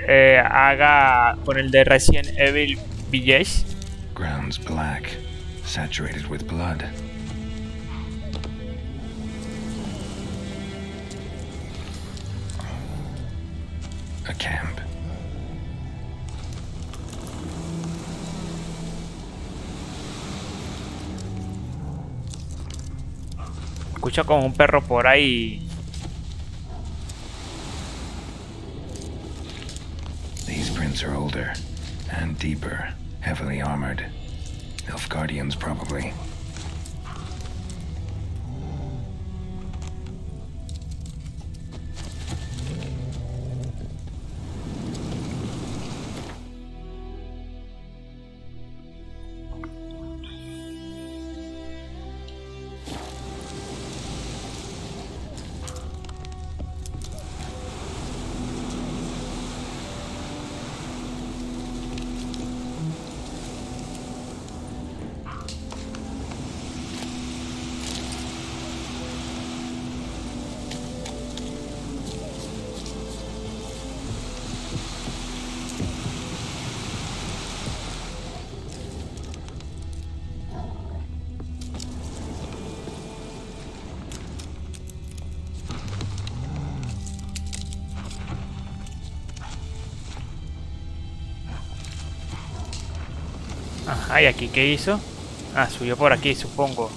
Haga con el de Resident Evil Village. Ground's black, saturated with blood. A camp. Escucho como un perro por ahí. These prints are older and deeper, heavily armored. Nilfgaardians, probably. Ajá, ¿y aquí qué hizo? Ah, subió por aquí, supongo.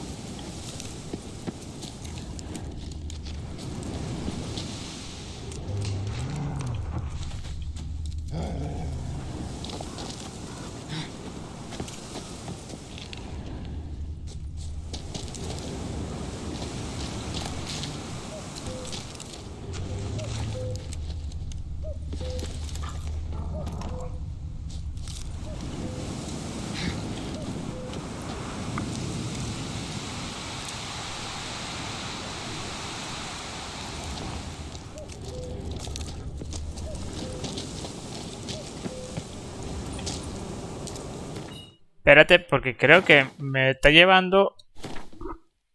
Espérate, porque creo que me está llevando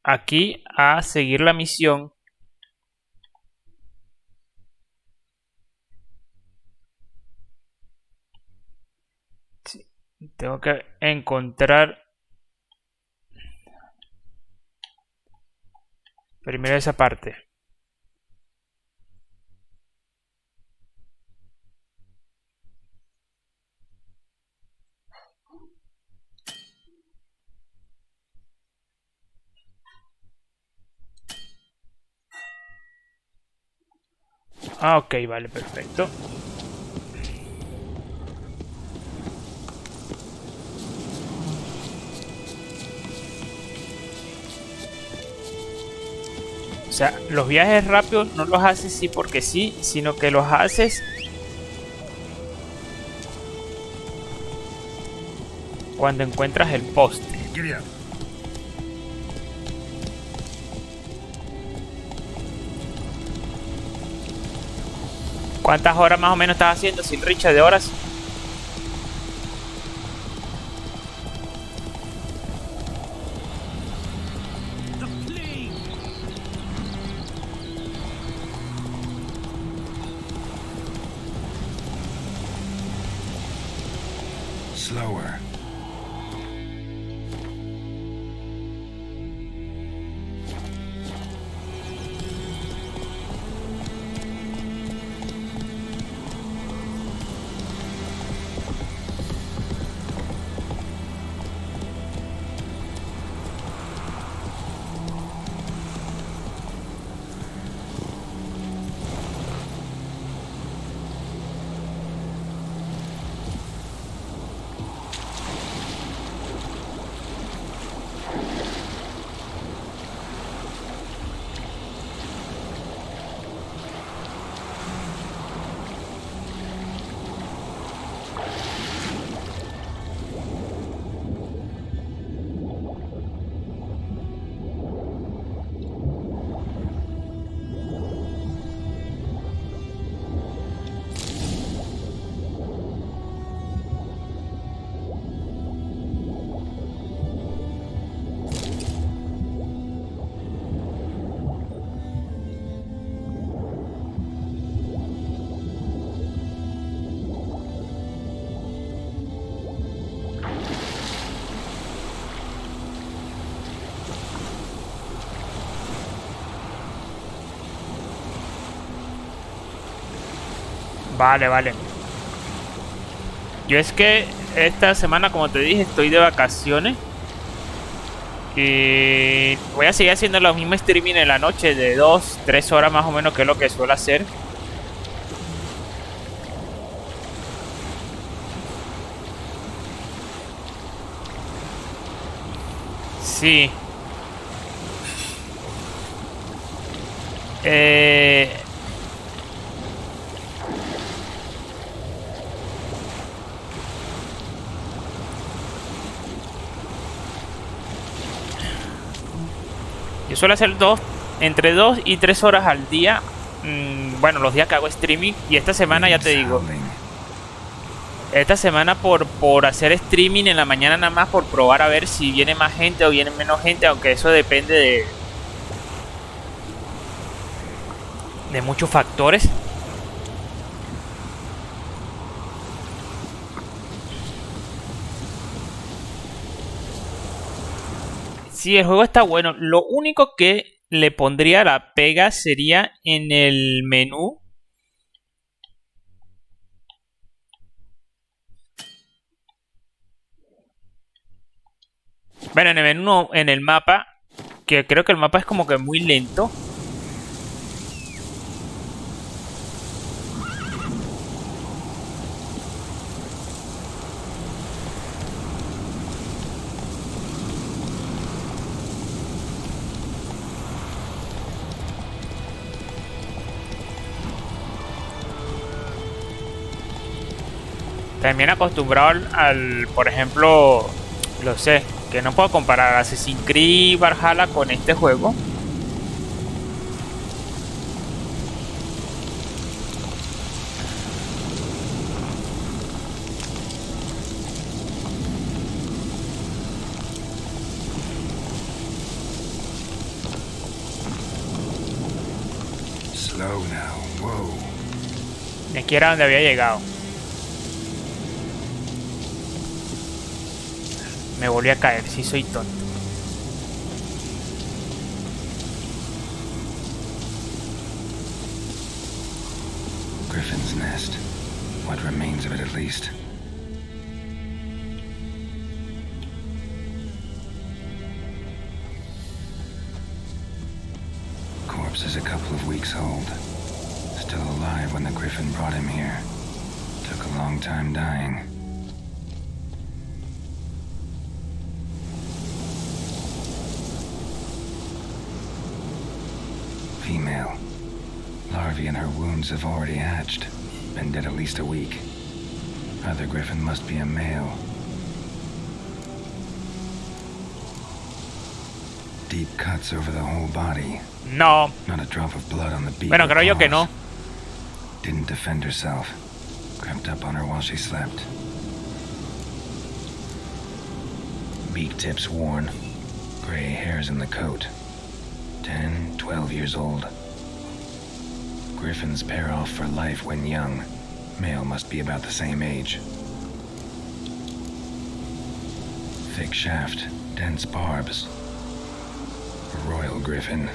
aquí a seguir la misión. Sí, tengo que encontrar primero esa parte. Ah, ok, vale, perfecto. O sea, los viajes rápidos no los haces sí porque sí, sino que los haces cuando encuentras el poste. ¿Cuántas horas más o menos estás haciendo, sin Richard, de horas? Slower. Vale, vale. Yo es que esta semana, como te dije, estoy de vacaciones. Y voy a seguir haciendo los mismos streaming en la noche de 2-3 horas más o menos, que es lo que suelo hacer. Sí. Eh... Yo suelo hacer entre 2 y 3 horas al día. Bueno, los días que hago streaming. Y esta semana ya te digo. Esta semana por hacer streaming en la mañana nada más. Por probar a ver si viene más gente o viene menos gente. Aunque eso depende de muchos factores. Sí, el juego está bueno. Lo único que le pondría la pega sería en el menú. Bueno, en el menú no, en el mapa. Que creo que el mapa es como que muy lento. También acostumbrado por ejemplo, lo sé, que no puedo comparar Assassin's Creed Valhalla con este juego. Slow now, whoa. Ni siquiera donde había llegado. Me volví a caer, sí soy tonto. Griffin's nest. What remains of it, at least. Corpse is a couple of weeks old. Still alive when the Griffin brought him here. Took a long time dying. Female. Larvae in her wounds have already hatched. Been dead at least a week. Other Griffin must be a male. Deep cuts over the whole body. No. Not a drop of blood on the beak. Bueno, creo yo que no. Didn't defend herself. Crept up on her while she slept. Beak tips worn. Gray hairs in the coat. 10, 12 years old. Griffins pair off for life when young. Male must be about the same age. Thick shaft, dense barbs. A royal griffin.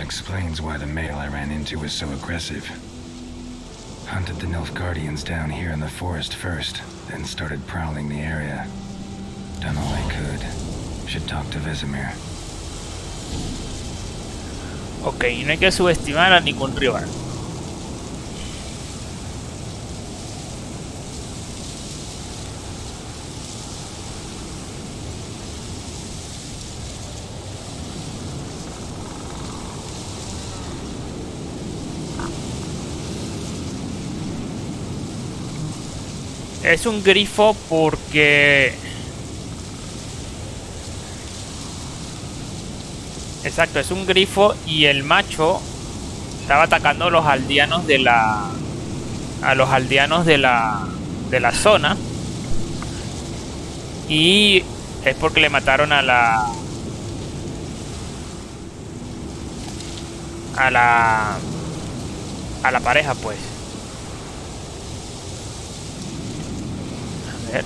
Explains why the male I ran into was so aggressive. Hunted the Nilfgaardians down here in the forest first, then started prowling the area. Done all I could. Should talk to Vesemir. Ok, no hay que subestimar a ningún rival. Es un grifo porque... Exacto, es un grifo y el macho estaba atacando a los aldeanos de la... A los aldeanos de la zona. Y es porque le mataron a la... A la pareja, pues. A ver.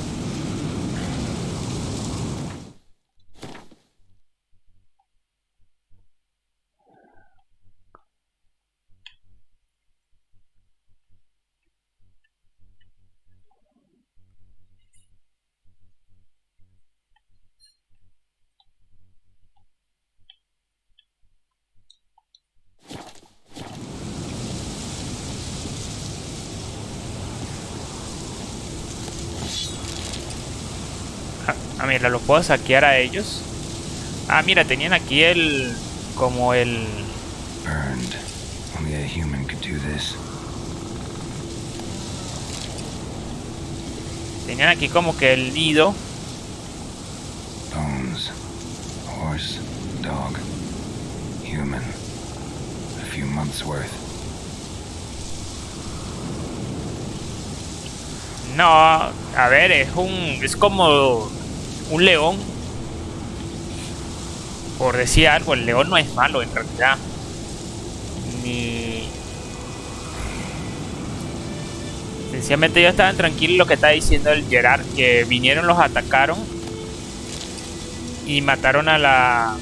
Ah, mira, los puedo saquear a ellos. Ah, mira, tenían aquí el... como el... Burned. Only a human could do this. Tenían aquí como que el nido. Bones. Horse. Dog. Human. A few months worth. No, a ver, es como un león. Por decir algo, el león no es malo en realidad. Ni... Sencillamente ellos estaban tranquilos, lo que está diciendo el Gerard, que vinieron, los atacaron y mataron al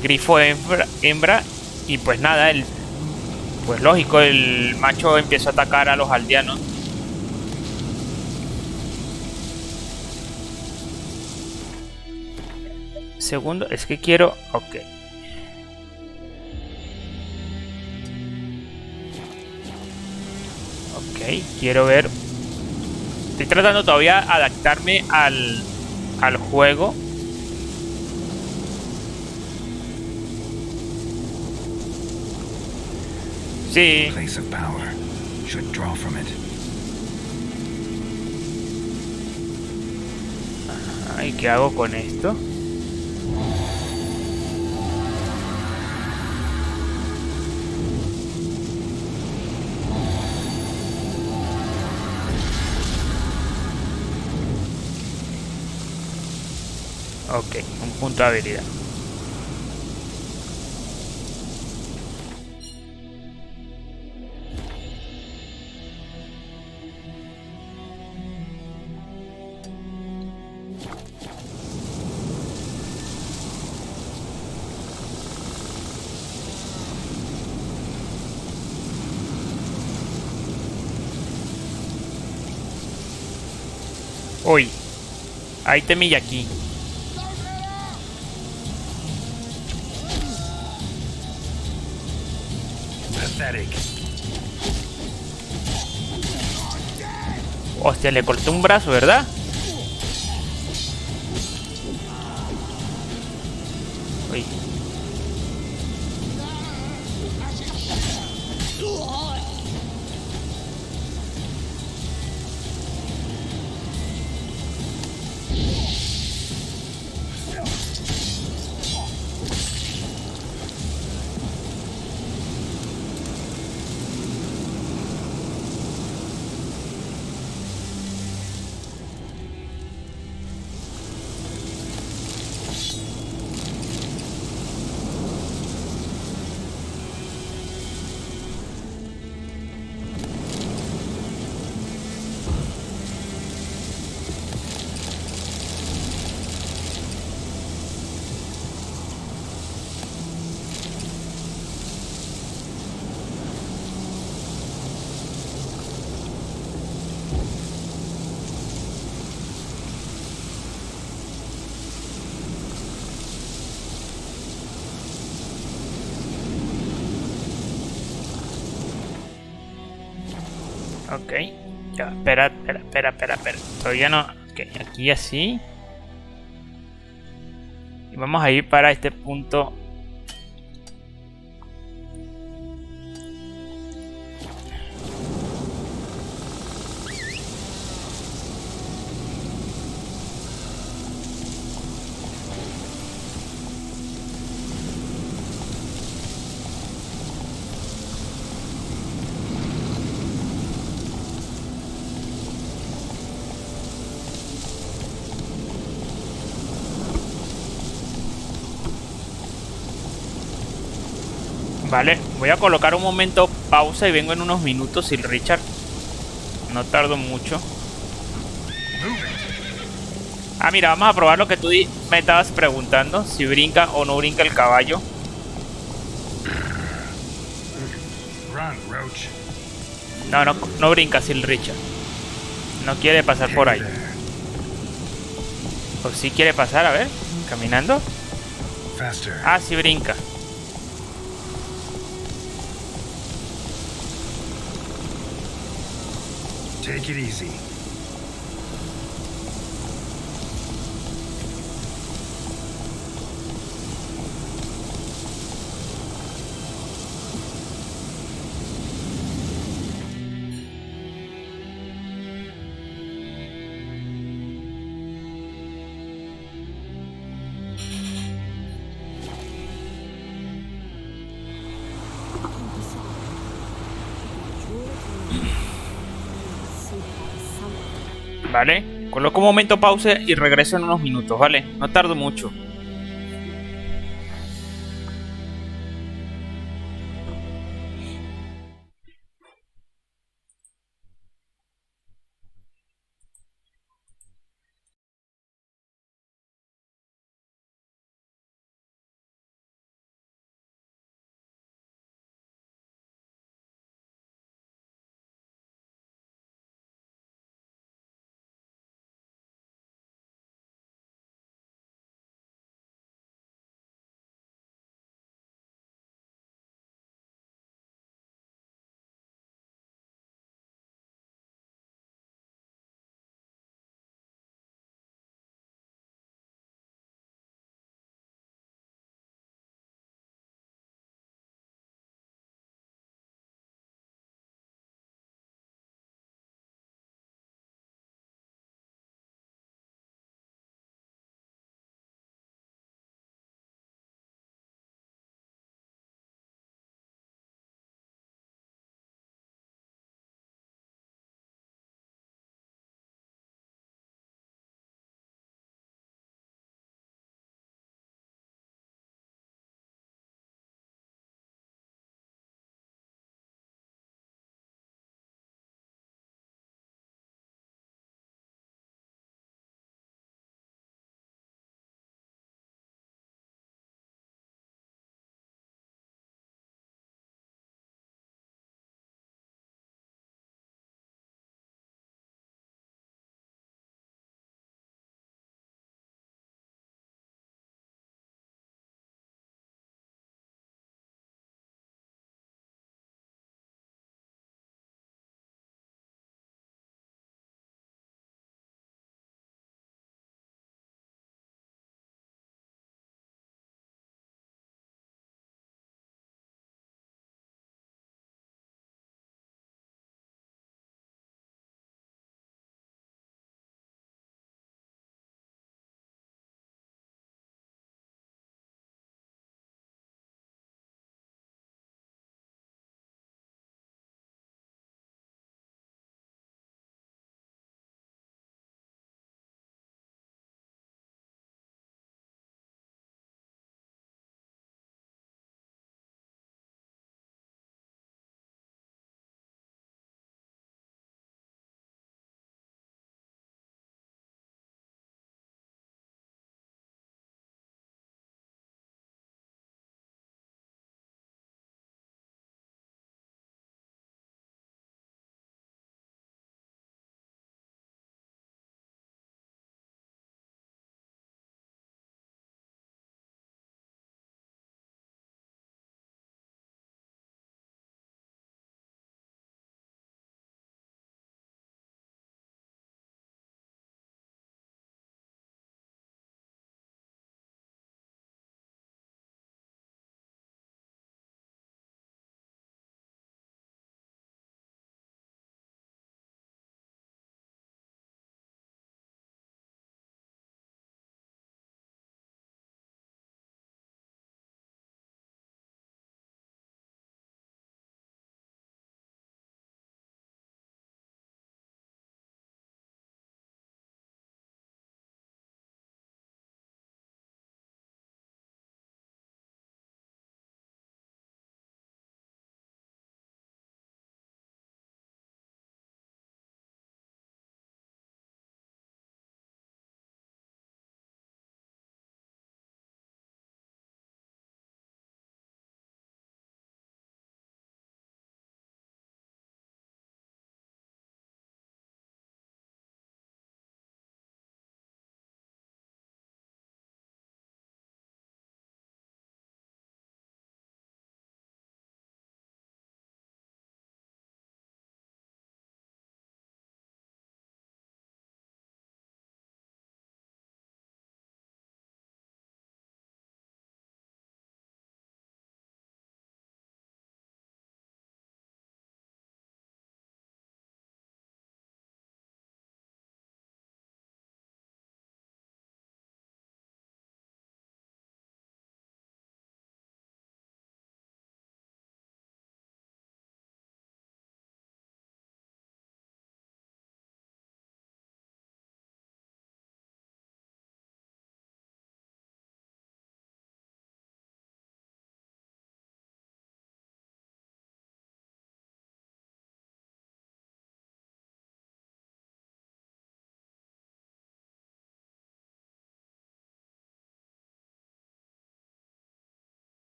grifo hembra, y pues nada, pues lógico, el macho empezó a atacar a los aldeanos. Segundo, es que quiero... Ok. Ok, quiero ver... Estoy tratando todavía de adaptarme al juego. Sí. Place of power. Should draw from it. ¿Y qué hago con esto? Ok, un punto de habilidad. Uy, hay temilla aquí. Hostia, le corté un brazo, ¿verdad? Uy. Ok, ya, espera. Todavía no. Ok, aquí así. Y vamos a ir para este punto. Vale, voy a colocar un momento pausa y vengo en unos minutos, Sir Richard. No tardo mucho. Ah, mira, vamos a probar lo que tú me estabas preguntando. Si brinca o no brinca el caballo. No brinca, Sir Richard. No quiere pasar por ahí. O sí quiere pasar, a ver. Caminando. Ah, sí brinca. Take it easy. ¿vale? Coloco un momento pausa y regreso en unos minutos, ¿vale? No tardo mucho.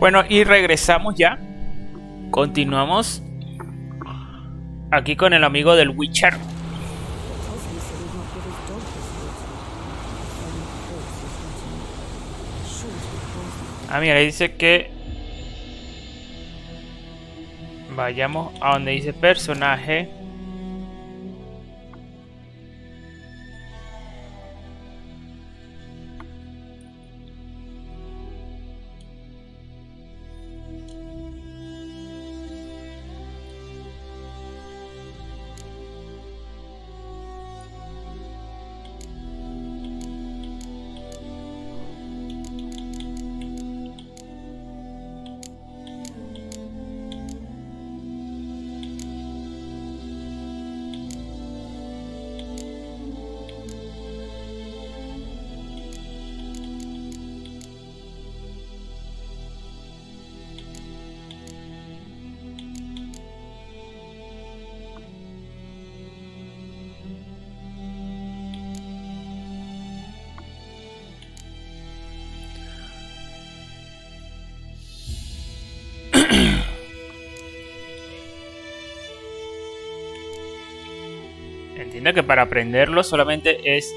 Bueno, y regresamos ya. Continuamos aquí con el amigo del Wicher. Ah, mira, dice que vayamos a donde dice personaje. Entiendo que para aprenderlo solamente es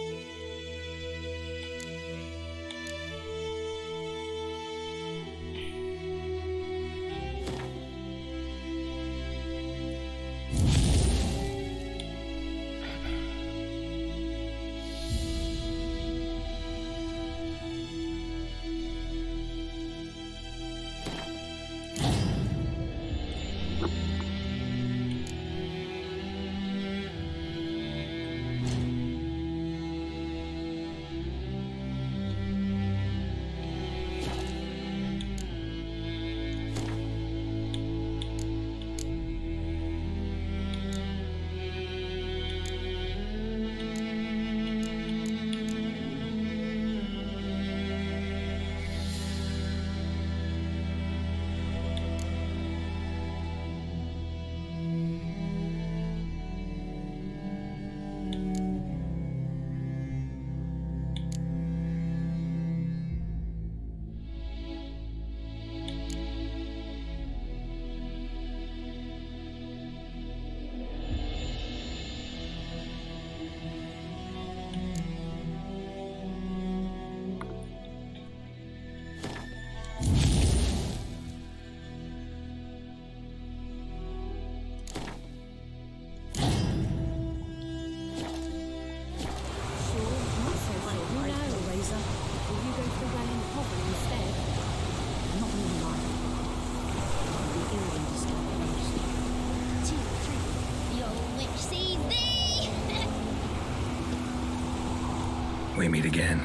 We meet again.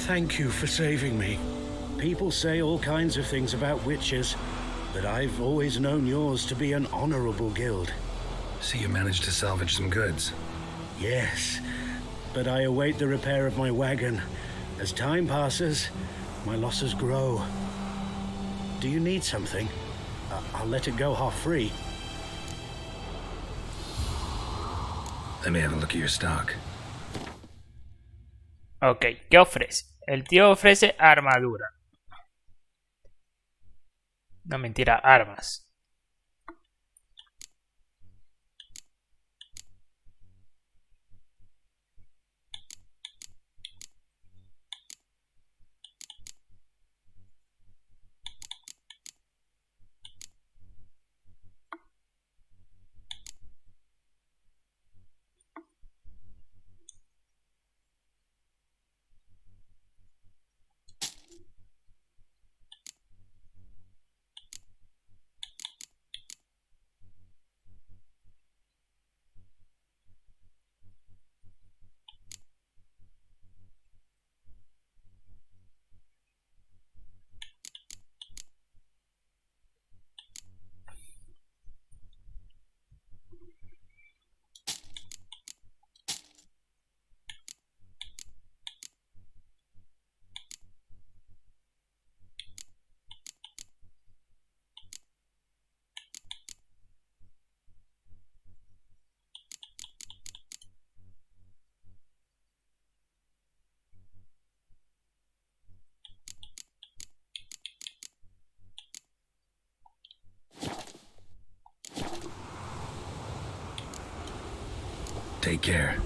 Thank you for saving me. People say all kinds of things about witches, but I've always known yours to be an honorable guild. So you managed to salvage some goods? Yes, but I await the repair of my wagon. As time passes, my losses grow. Do you need something? I'll let it go half free. Let me have a look at your stock. Ok, ¿qué ofrece? El tío ofrece armadura. No, mentira, armas. Take care.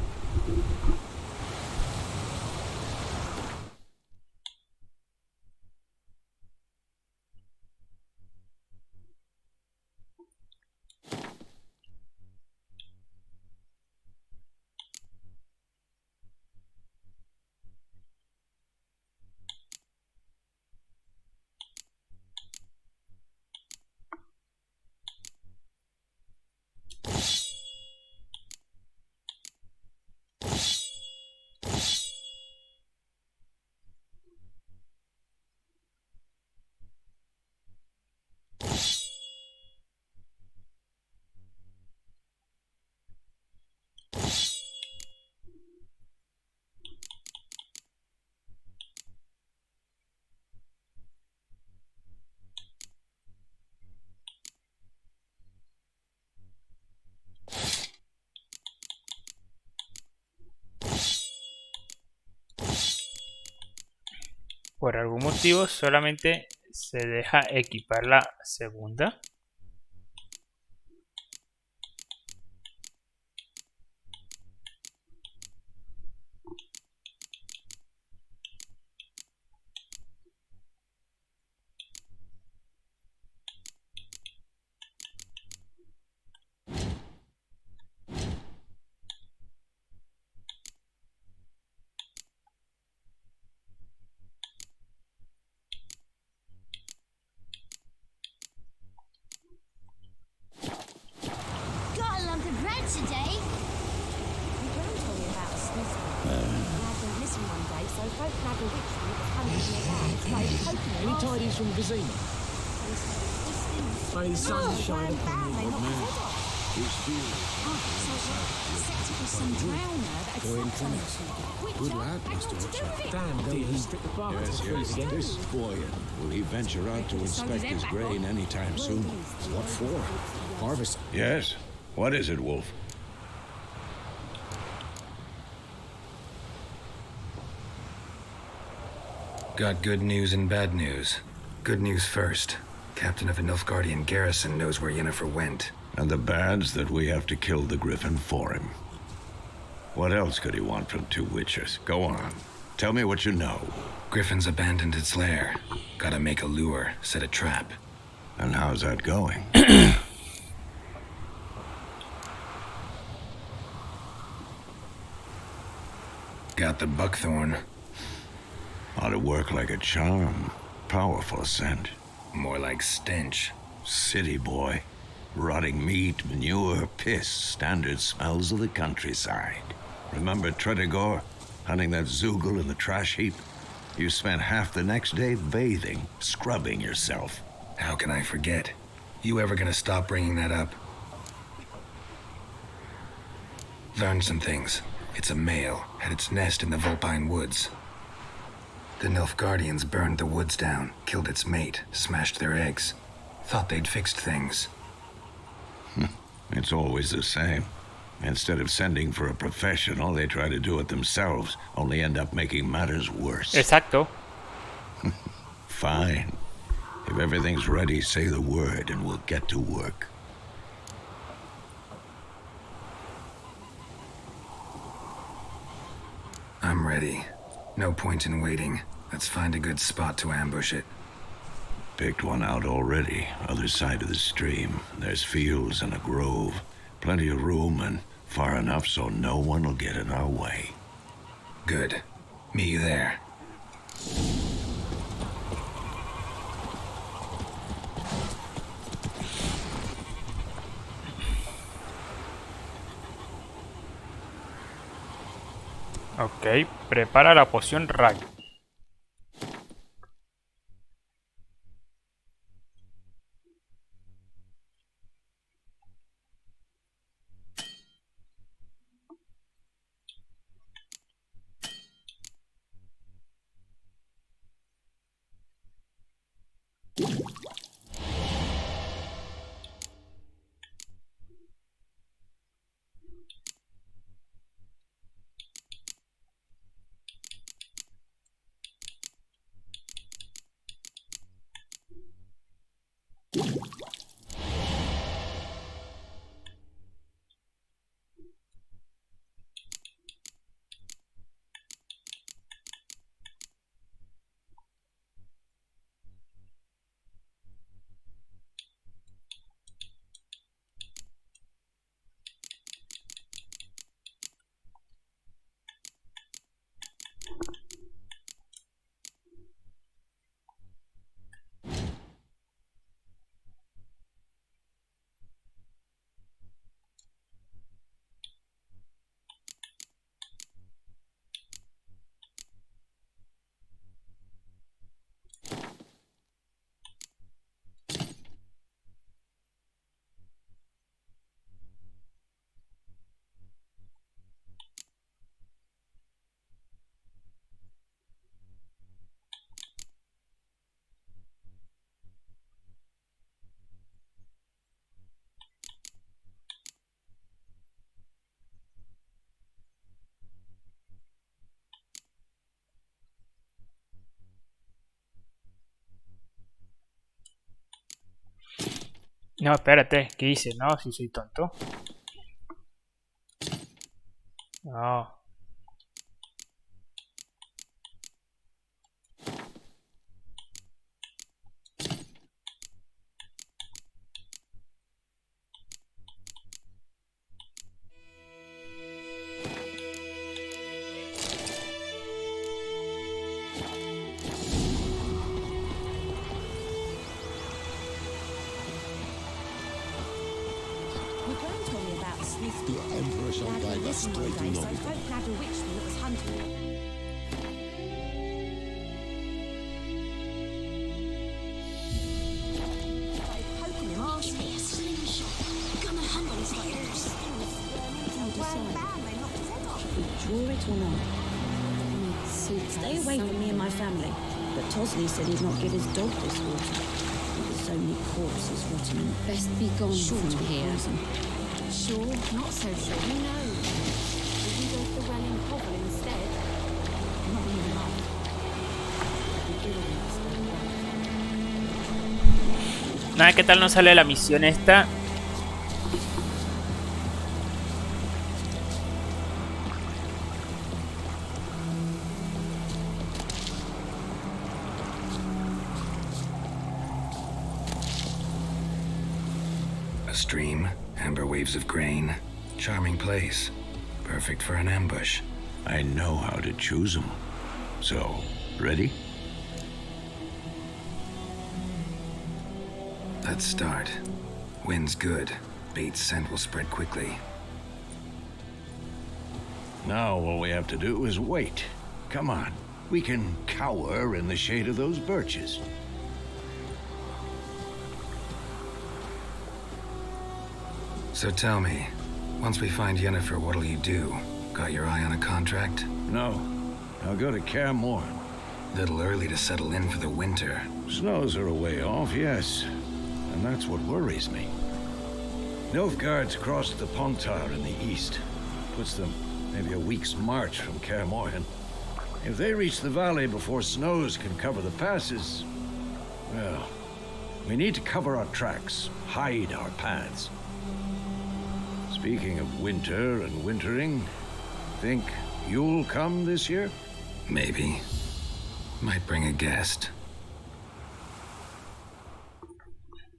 Por algún motivo solamente se deja equipar la segunda. Got a lump of bread today. You can tell me about a Swiss one. Lad went missing one day, so folk nagged a witch from the hundred years out. Any tidings from Vizima? May the sun shine upon you, old man. Good lad, Mr. Wicher. Damn, dear, he stripped the bark off the trees again. This boy, will he venture out to inspect his grain anytime soon? What for? Harvest. Yes? What is it, Wolf? Got good news and bad news. Good news first. Captain of the Nilfgaardian garrison knows where Yennefer went. And the bad's that we have to kill the Griffin for him. What else could he want from two witches? Go on. Tell me what you know. Griffin's abandoned its lair. Gotta make a lure, set a trap. And how's that going? Got the buckthorn. Ought to work like a charm. Powerful scent. More like stench. City boy. Rotting meat, manure, piss. Standard smells of the countryside. Remember Tredegor? Hunting that Zoogle in the trash heap? You spent half the next day bathing, scrubbing yourself. How can I forget? You ever gonna stop bringing that up? Learned some things. It's a male, had its nest in the Vulpine Woods. The Nilfgaardians burned the woods down, killed its mate, smashed their eggs. Thought they'd fixed things. It's always the same. Instead of sending for a professional, they try to do it themselves, only end up making matters worse. Exacto. Fine. If everything's ready, say the word and we'll get to work. I'm ready. No point in waiting. Let's find a good spot to ambush it. Picked one out already, other side of the stream. There's fields and a grove. Plenty of room and far enough so no one will get in our way. Good. Meet you there. Ok, prepara la poción rayo. No, espérate, ¿qué hice? No, si soy tonto. No. My gran told me about Smith. The Emperor shall guide us So straight folk enough. had a witchman that was hunting. Poking him arse me a slingshot. Gonna hunt his ears. Draw it or not? Stay away from me and my family. But Tosley said he'd not give his dog this water. There's so many corpses rotting. Best be gone from here. Sure, not so sure. Who knows? Would you go to the well in Hovel instead? Not even like. Nada, ¿qué tal nos sale la misión esta? A stream, amber waves of grain. Charming place. Perfect for an ambush. I know how to choose them. So, ready? Let's start. Wind's good. Bait's scent will spread quickly. Now all we have to do is wait. Come on. We can cower in the shade of those birches. So tell me, once we find Yennefer, what'll you do? Got your eye on a contract? No. I'll go to Kaer Morhen. Little early to settle in for the winter. Snows are a way off, yes. And that's what worries me. Nilfgaard's crossed the Pontar in the east. Puts them maybe a week's march from Kaer Morhen. If they reach the valley before snows can cover the passes, well, we need to cover our tracks, hide our paths. Speaking of winter and wintering, think you'll come this year? Maybe. Might bring a guest.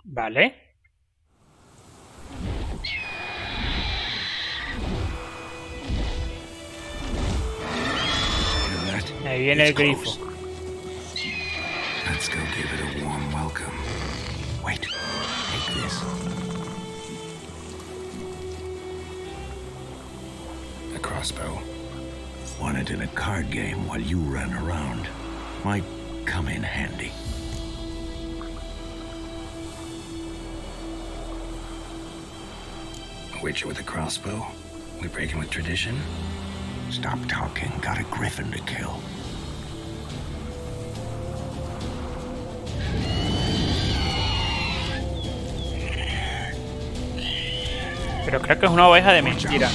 Vale. Ahí viene el grifo. Let's go give it a warm welcome. Wait, take this. A crossbow. Won it in a card game while you ran around. Might come in handy. A witcher with a crossbow? We breaking with tradition? Stop talking. Got a griffin to kill. Pero creo que es una oveja de mentira.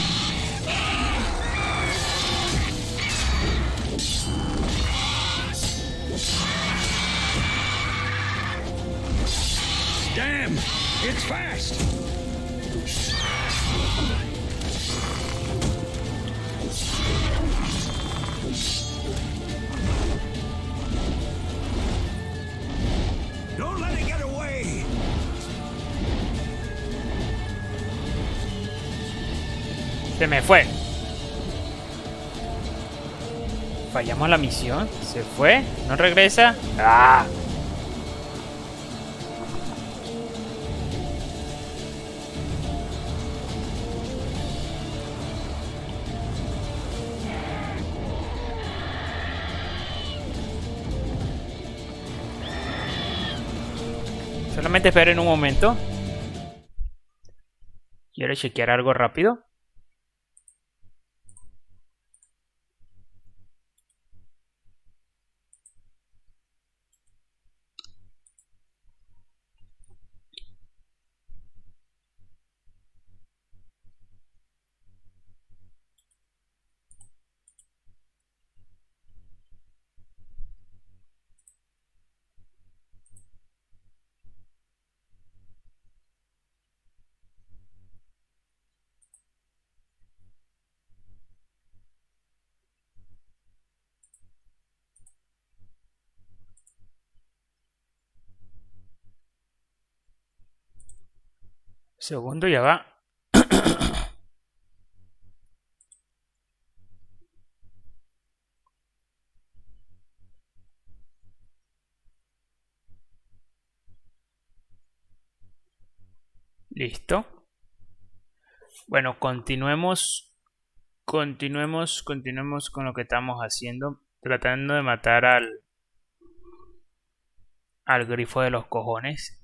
Damn! It's fast! Don't let it get away! Se me fue. Fallamos la misión. Se fue. No regresa. ¡Ah! Solamente esperen un momento. Quiero chequear algo rápido. Segundo, ya va. Listo. Bueno, continuemos con lo que estamos haciendo. Tratando de matar al grifo de los cojones.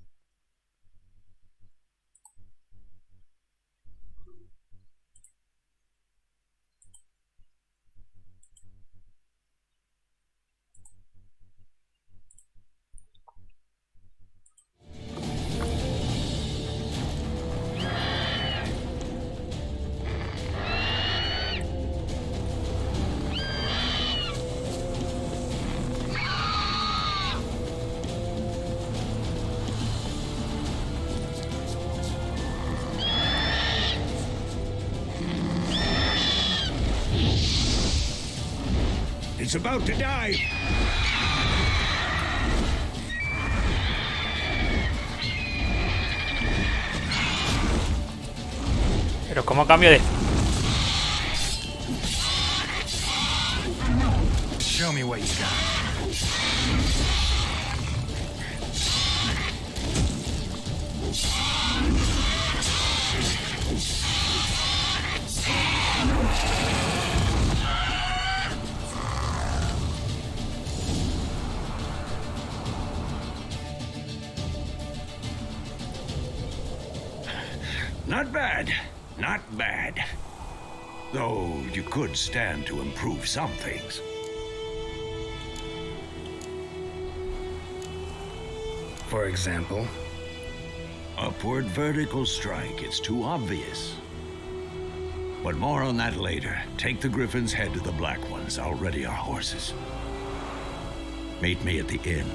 It's about to die. Pero ¿cómo cambio de...? Show me what you got. Not bad. Not bad. Though you could stand to improve some things. For example? Upward vertical strike. It's too obvious. But more on that later. Take the Griffin's head to the Black Ones. I'll ready our horses. Meet me at the inn.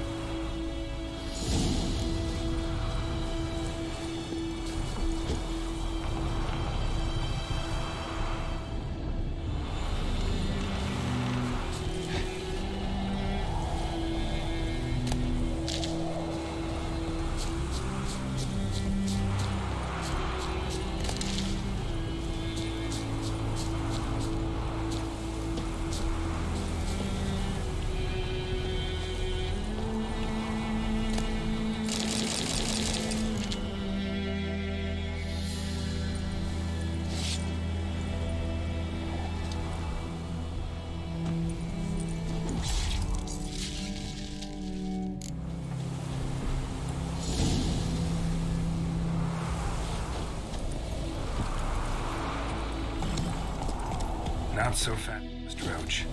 Not so fast, Roach.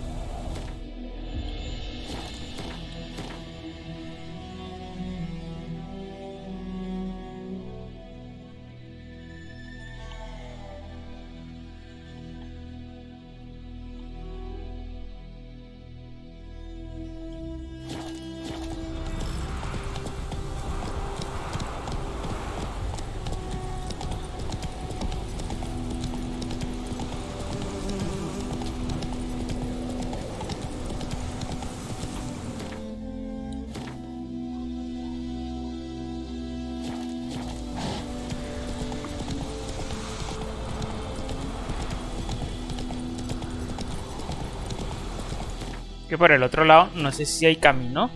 Que por el otro lado, no sé si hay camino.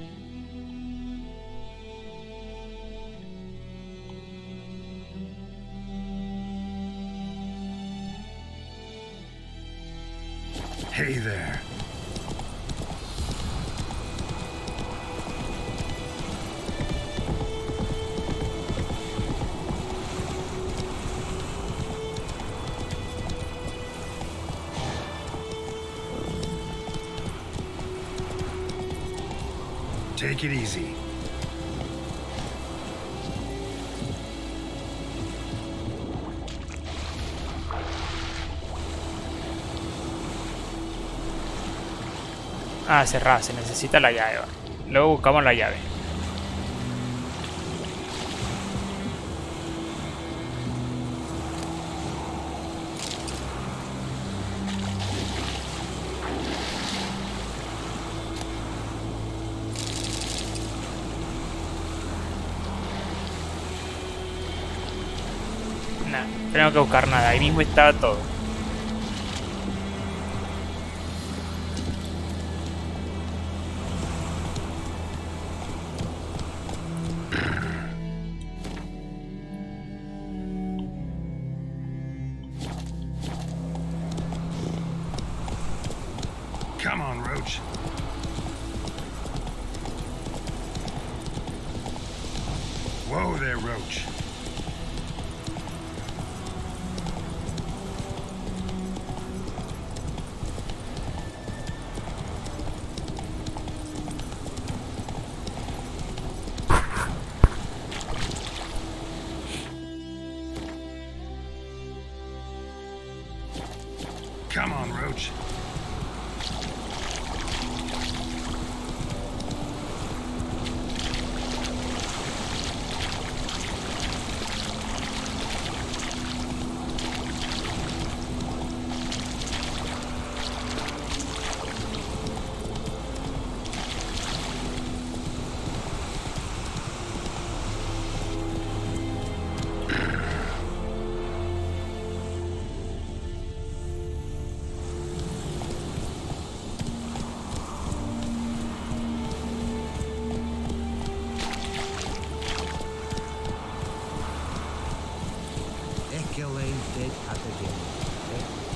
Hey there. Take it easy. Ah, cerrada, se necesita la llave. Vale. Luego buscamos la llave. tengo que buscar nada, ahí mismo estaba todo. Come on, Roach. Whoa there, Roach. Come on, Roach.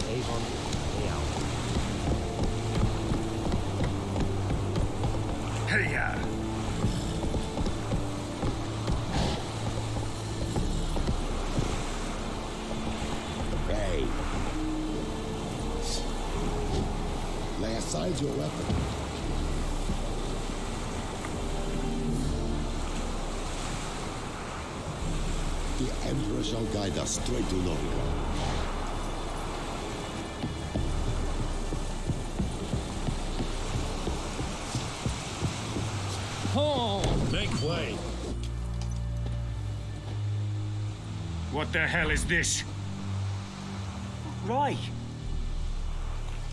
Hey, Hey. Lay aside your weapon. The Emperor shall guide us straight to Norika. Make way. What the hell is this? Roy!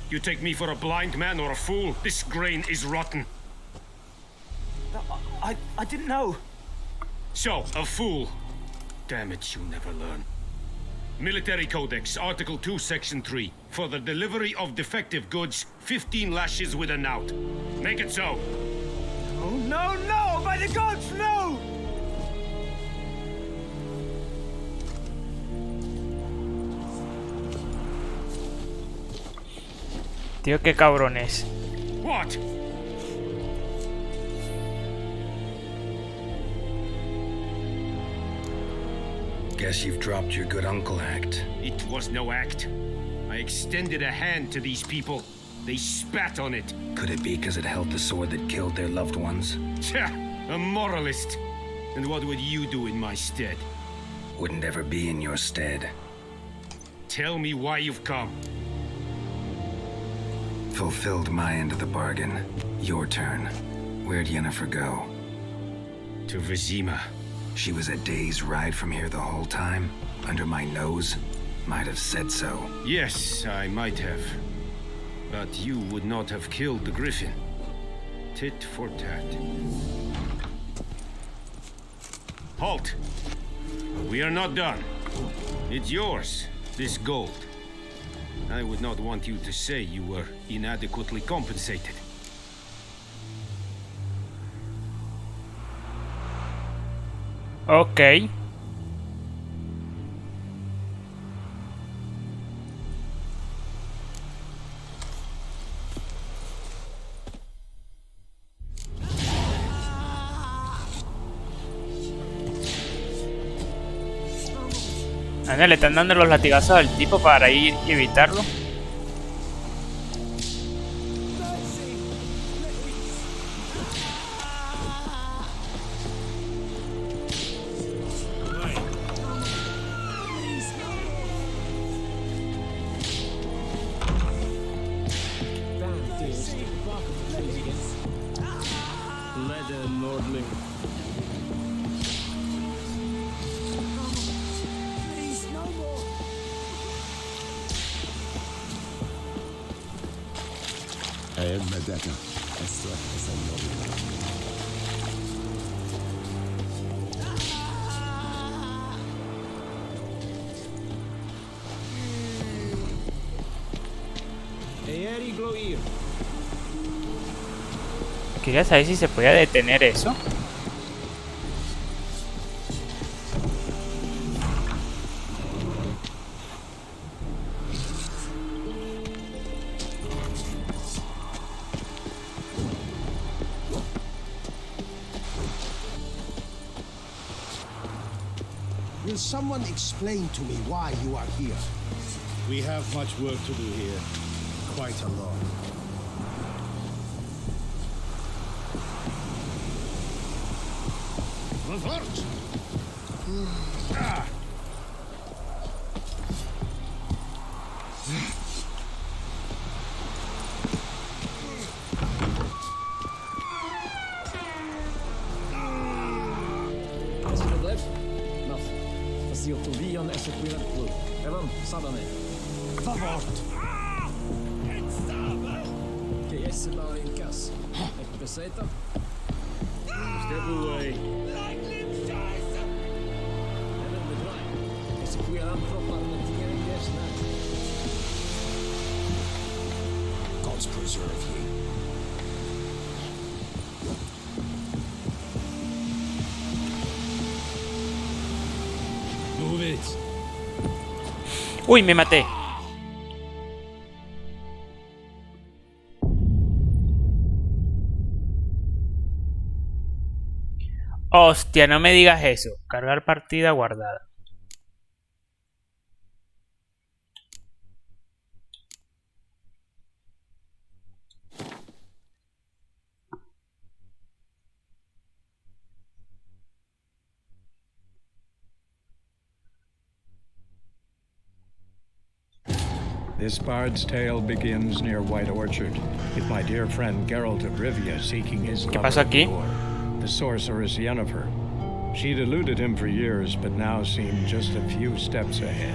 You take me for a blind man or a fool? This grain is rotten. I didn't know. So, a fool. Damn it, you never learn. Military Codex, Article 2, Section 3. For the delivery of defective goods, 15 lashes with a knout. Make it so. Oh, no, no! By the gods, no! Tío, qué cabrones. What? Guess you've dropped your good uncle act. It was no act. I extended a hand to these people. They spat on it. Could it be because it held the sword that killed their loved ones? Tja, a moralist. And what would you do in my stead? Wouldn't ever be in your stead. Tell me why you've come. Fulfilled my end of the bargain. Your turn. Where'd Yennefer go? To Vizima. She was a day's ride from here the whole time? Under my nose? Might have said so. Yes, I might have. But you would not have killed the griffin. Tit for tat. Halt! We are not done. It's yours, this gold. I would not want you to say you were inadequately compensated. Ok. Anda, le están dando los latigazos al tipo para ir y evitarlo. Leather lordling. Medeka. Esto es el novio. here. Quería saber si se podía detener eso. Will someone explain to me why you are here? We have much work to do here. Quite a lot. Revert! Tobian är så skillnad blod. Även Sadane. Favort! Que esse bara inkas. Ett beseta. Step away. Även med dry. Esse skillnad proppar med tigaren gästna. Gods preserve you. Move it. Uy, me maté. Hostia, no me digas eso. Cargar partida guardada. This bard's tale begins near White Orchard, with my dear friend Geralt of Rivia seeking his ¿Qué lover pasa aquí? Yor, the sorceress Yennefer. She'd eluded him for years, but now seemed just a few steps ahead.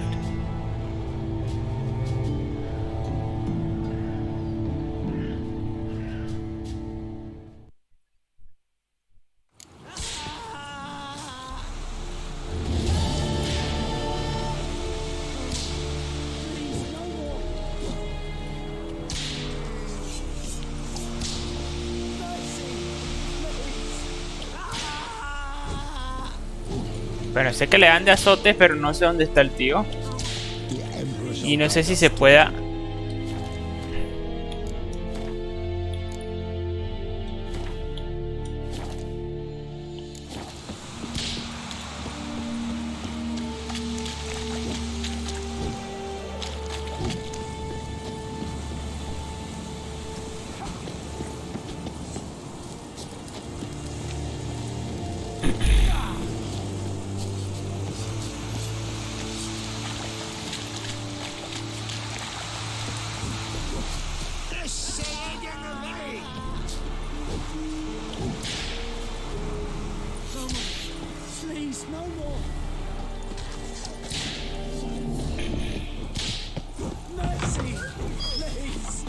Bueno, sé que le dan de azotes, pero no sé dónde está el tío. Y no sé si se pueda... Please, no more. Mercy, please.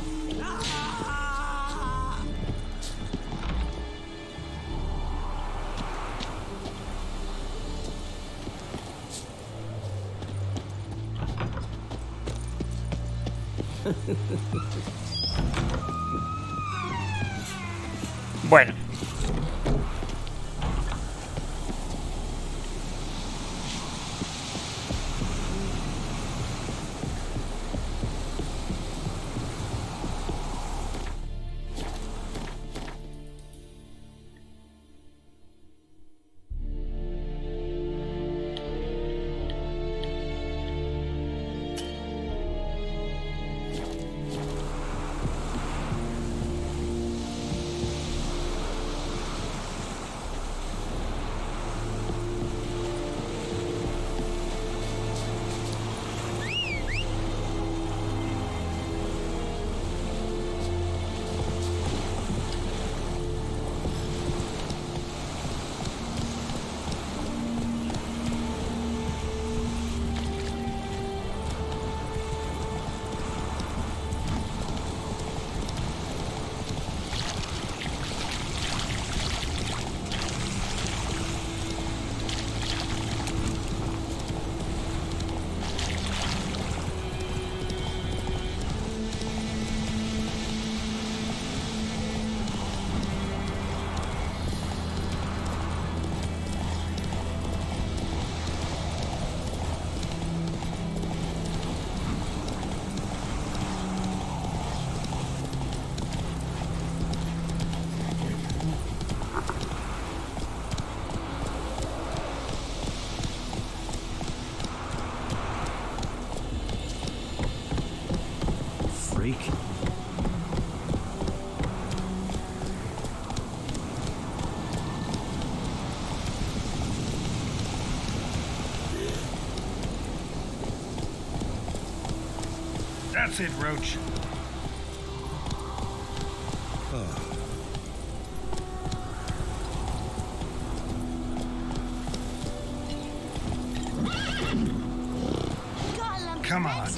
Bueno. That's it, Roach. Come on.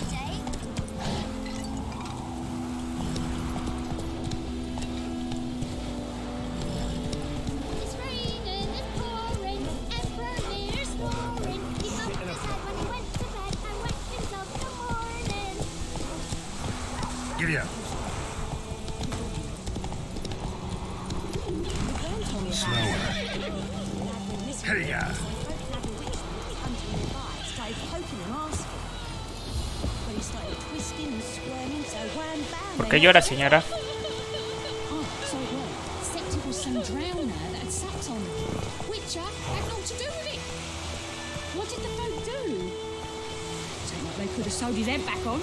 Giddy up. Slower. Hey, ya. ¿Por qué llora, señora? Oh, so it was. Except it was some drowner that had sat on it. Wicher had naught to do with it. What did the folk do? Don't like they could have sewed his head back on.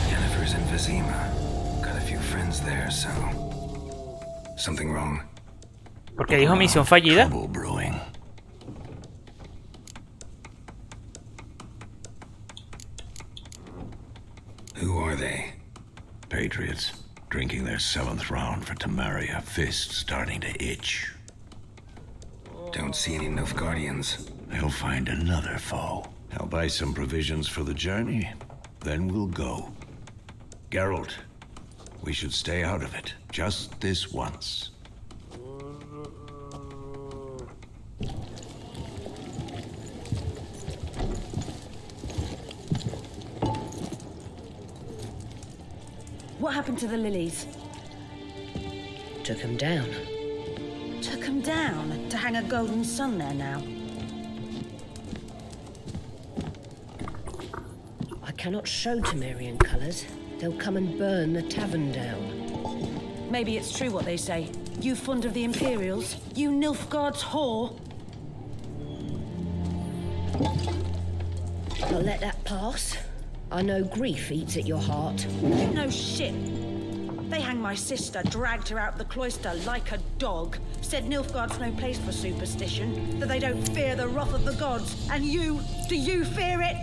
Jennifer's in Vizima. Got a few friends there, so... Something wrong? Porque dijo misión fallida. Trouble brewing. Who are they? Patriots, drinking their 7th round for Tamaria, fist starting to itch. Don't see any Nilfgaardians. They'll find another foe. I'll buy some provisions for the journey, then we'll go. Geralt, we should stay out of it, just this once. What happened to the lilies? Took him down. Took them down to hang a golden sun there now. I cannot show Temerian colours. They'll come and burn the tavern down. Maybe it's true what they say. You fond of the Imperials? You Nilfgaard's whore? I'll let that pass. I know grief eats at your heart. You know shit. They hanged my sister, dragged her out the cloister like a dog, said Nilfgaard's no place for superstition, that they don't fear the wrath of the gods. And you, do you fear it?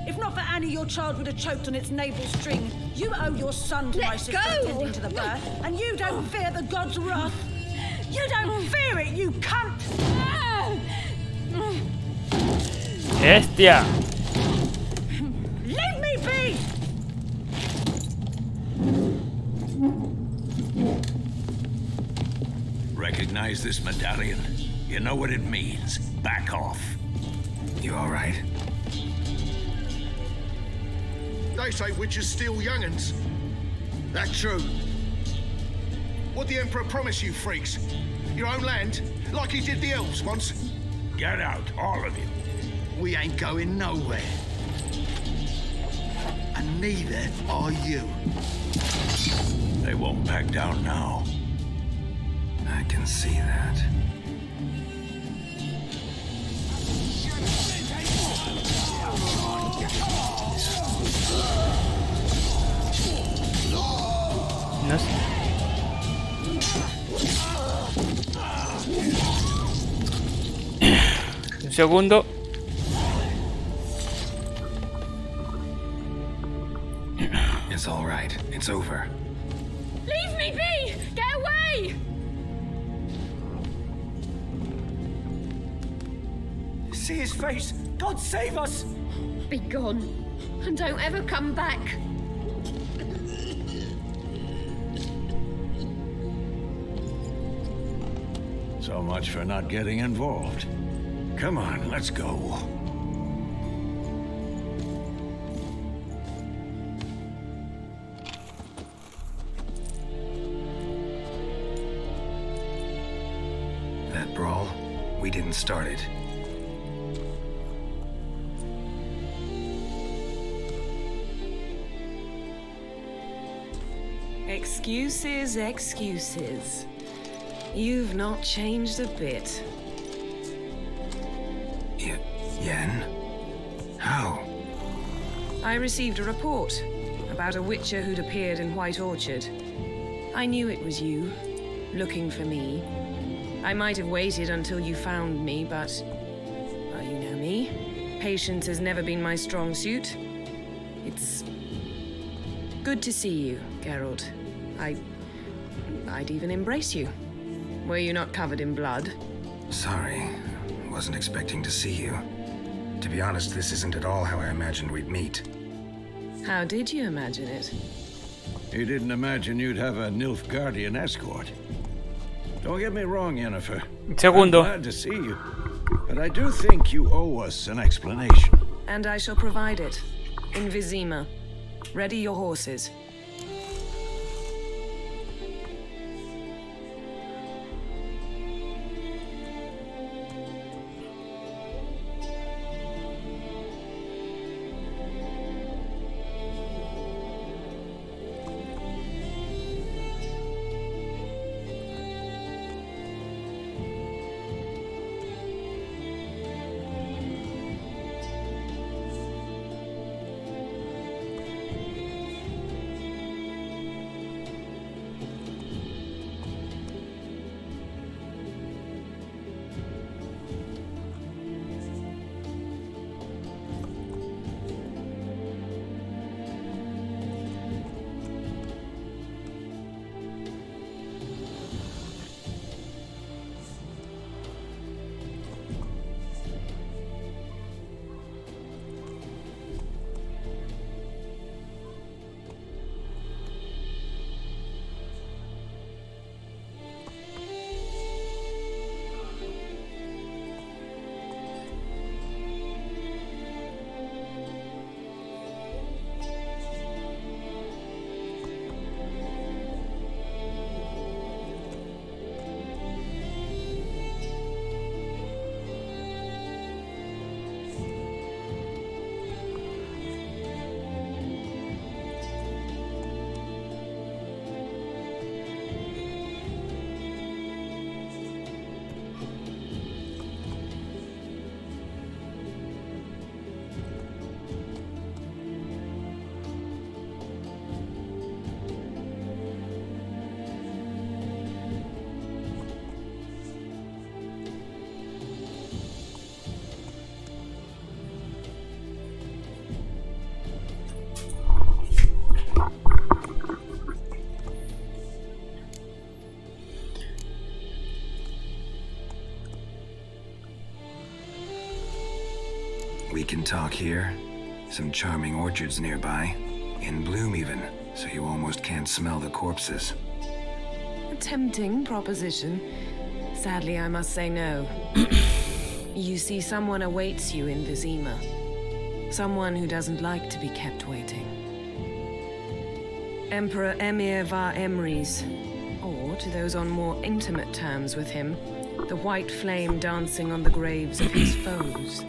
If not for Annie, your child would have choked on its navel string. You owe your son to my sister attending to the birth, and you don't fear the gods' wrath. You don't fear it, you cunt! Bestia. Leave me be! Recognize this medallion? You know what it means. Back off. You all right? They say witches steal young'uns. That true. What'd the Emperor promise you freaks? Your own land? Like he did the elves once? Get out, all of you. We ain't going nowhere. And neither are you. They won't back down now. I can see that. No sé. Un segundo. It's all right. It's over. Leave me be! Get away! See his face! God save us! Be gone, and don't ever come back. So much for not getting involved. Come on, let's go. That brawl, we didn't start it. Excuses, excuses. You've not changed a bit. Yen? How? I received a report about a Witcher who'd appeared in White Orchard. I knew it was you, looking for me. I might have waited until you found me, but... well, you know me. Patience has never been my strong suit. It's... good to see you, Geralt. I'd even embrace you. Were you not covered in blood? Sorry. Wasn't expecting to see you. To be honest, this isn't at all how I imagined we'd meet. How did you imagine it? You didn't imagine you'd have a Nilfgaardian escort. Don't get me wrong, Yennefer. Segundo. I'm glad to see you. But I do think you owe us an explanation. And I shall provide it. In Vizima. Ready your horses. We can talk here. Some charming orchards nearby. In bloom even, so you almost can't smell the corpses. A tempting proposition. Sadly, I must say no. You see, someone awaits you in Vizima. Someone who doesn't like to be kept waiting. Emperor Emir var Emrys. Or, to those on more intimate terms with him, the white flame dancing on the graves of his foes.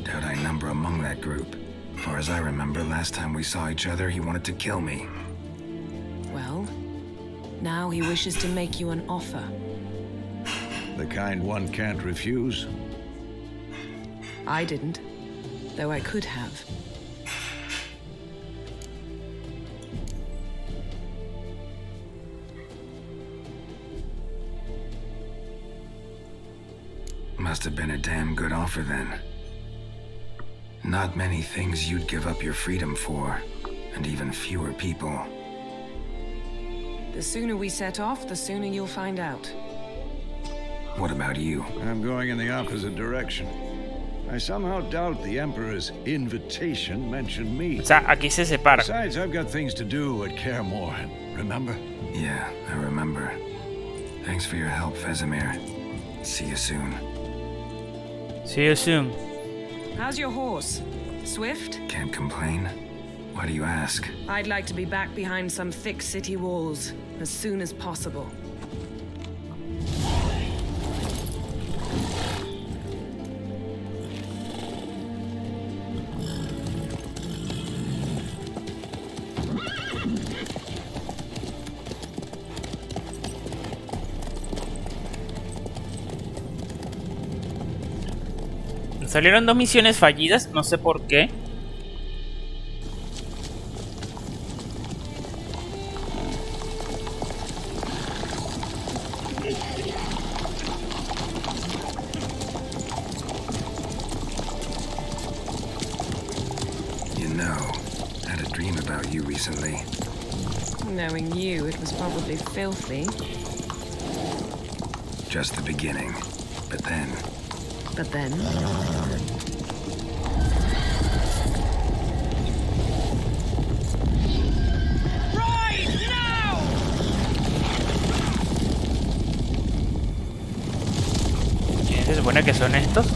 Doubt I number among that group. Far as I remember, last time we saw each other, he wanted to kill me. Well, now he wishes to make you an offer. The kind one can't refuse. I didn't, though I could have. Must have been a damn good offer then. Not many things you'd give up your freedom for, and even fewer people. The sooner we set off, the sooner you'll find out. What about you? I'm going in the opposite direction. I somehow doubt the Emperor's invitation mentioned me. O sea, aquí se separa. Besides, I've got things to do at Kaer Morhen, remember? Yeah, I remember. Thanks for your help, Vesemir. See you soon. See you soon. How's your horse? Swift? Can't complain. Why do you ask? I'd like to be back behind some thick city walls as soon as possible. Salieron dos misiones fallidas, no sé por qué. recently. Knowing you, it was probably filthy. Just the beginning. But then... But then? Right now! ¿Quién se supone que son estos?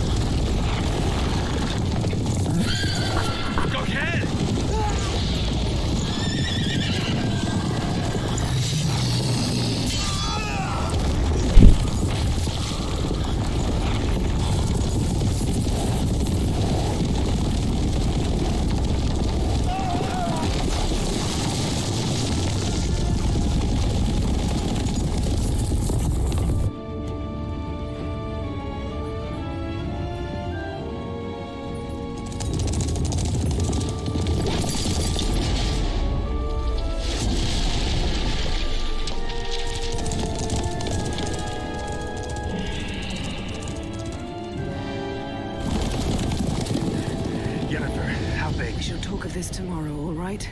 We shall talk of this tomorrow, all right?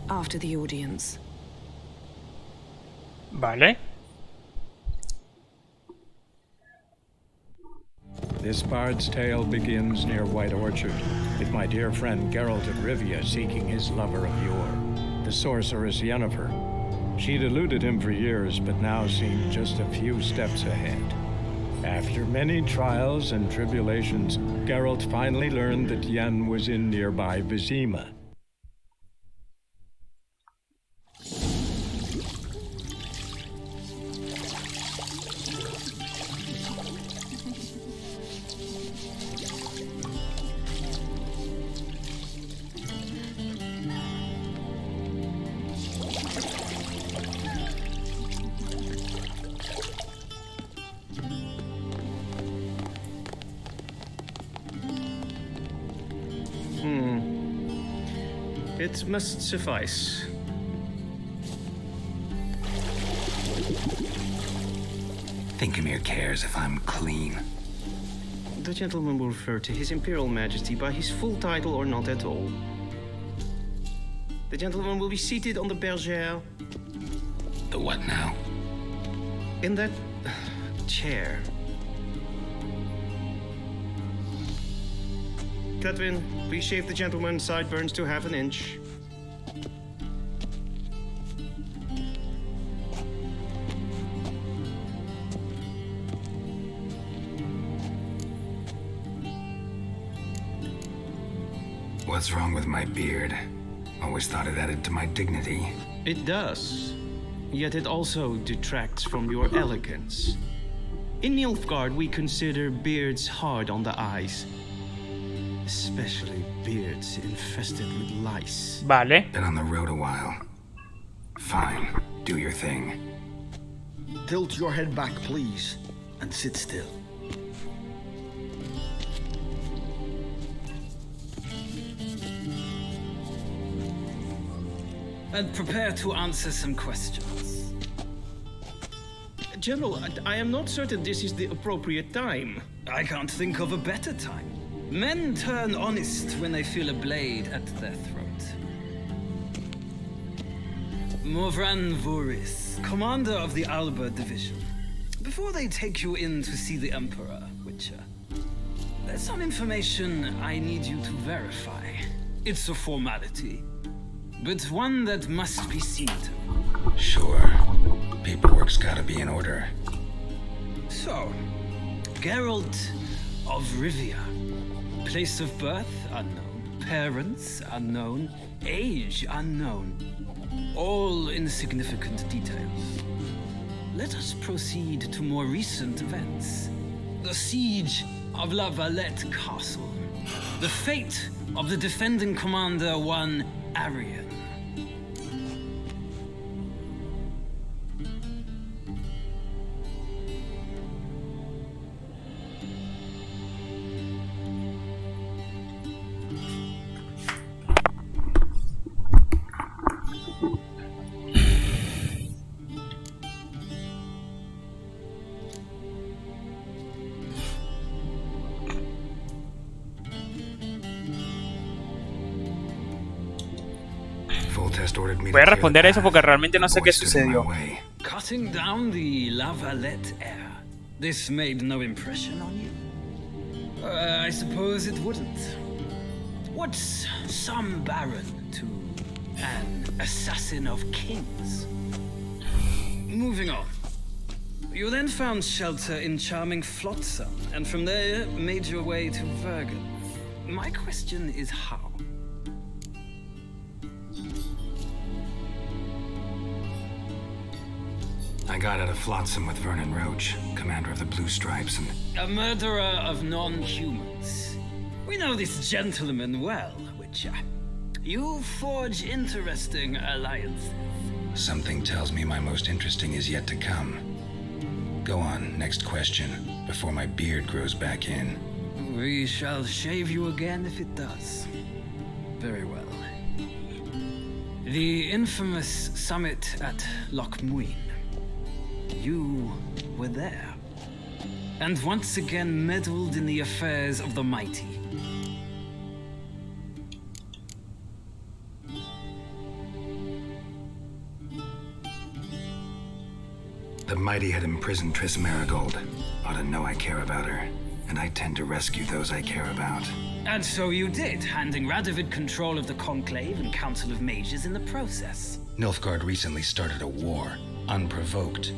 After the audience. Vale. This bard's tale begins near White Orchard, with my dear friend Geralt of Rivia seeking his lover of yore, the sorceress Yennefer. She'd eluded him for years, but now seemed just a few steps ahead. After many trials and tribulations, Geralt finally learned that Yen was in nearby Vizima. It must suffice. Thinkamere cares if I'm clean. The gentleman will refer to His Imperial Majesty by his full title or not at all. The gentleman will be seated on the bergère. The what now? In that chair. Cledwyn, please shave the gentleman's sideburns to half an inch. What's wrong with my beard? Always thought it added to my dignity. It does. Yet it also detracts from your elegance. In Nilfgaard, we consider beards hard on the eyes. Especially beards infested with lice. Vale. Been on the road a while. Fine. Do your thing. Tilt your head back, please, and sit still. And prepare to answer some questions. General, I am not certain this is the appropriate time. I can't think of a better time. Men turn honest when they feel a blade at their throat. Morvran Voris, commander of the Alba Division. Before they take you in to see the Emperor, Witcher, there's some information I need you to verify. It's a formality, but one that must be seen to. Sure. Paperwork's gotta be in order. So, Geralt of Rivia. Place of birth unknown, parents unknown, age unknown. All insignificant details. Let us proceed to more recent events. The siege of La Valette Castle. The fate of the defending commander, one Arian. test ordered me to Voy a clear the responder eso path. porque realmente no sé The qué boy stood in my sucedió. way. Cutting down the Lavalette air. This made no impression on you? I suppose it wouldn't. What's some baron to an assassin of kings? Moving on. You then found shelter in charming Flotsam, and from there made your way to Vergen. My question is how? I got out of Flotsam with Vernon Roach, commander of the Blue Stripes, and A murderer of non-humans. We know this gentleman well, Witcher. You forge interesting alliances. something tells me my most interesting is yet to come. Go on, next question, before my beard grows back in. We shall shave you again if it does. Very well. The infamous summit at Loch Muin. You were there. And once again meddled in the affairs of the mighty. The mighty had imprisoned Triss Marigold. Ought to know I care about her, and I tend to rescue those I care about. And so you did, handing Radovid control of the Conclave and Council of Mages in the process. Nilfgaard recently started a war, unprovoked.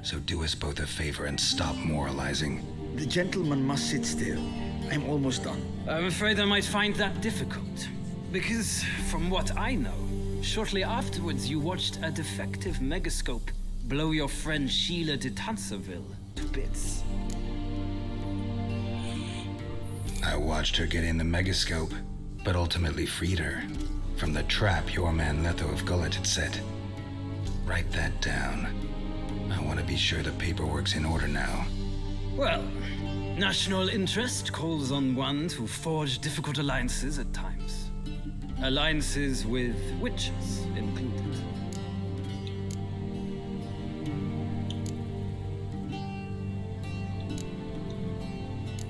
So do us both a favor and stop moralizing. The gentleman must sit still. I'm almost done. I'm afraid I might find that difficult. Because, from what I know, shortly afterwards you watched a defective megascope blow your friend Sheila de Tanserville to bits. I watched her get in the megascope, but ultimately freed her from the trap your man Letho of Gullet had set. Write that down. I want to be sure the paperwork's in order now. Well, national interest calls on one to forge difficult alliances at times. Alliances with witches included.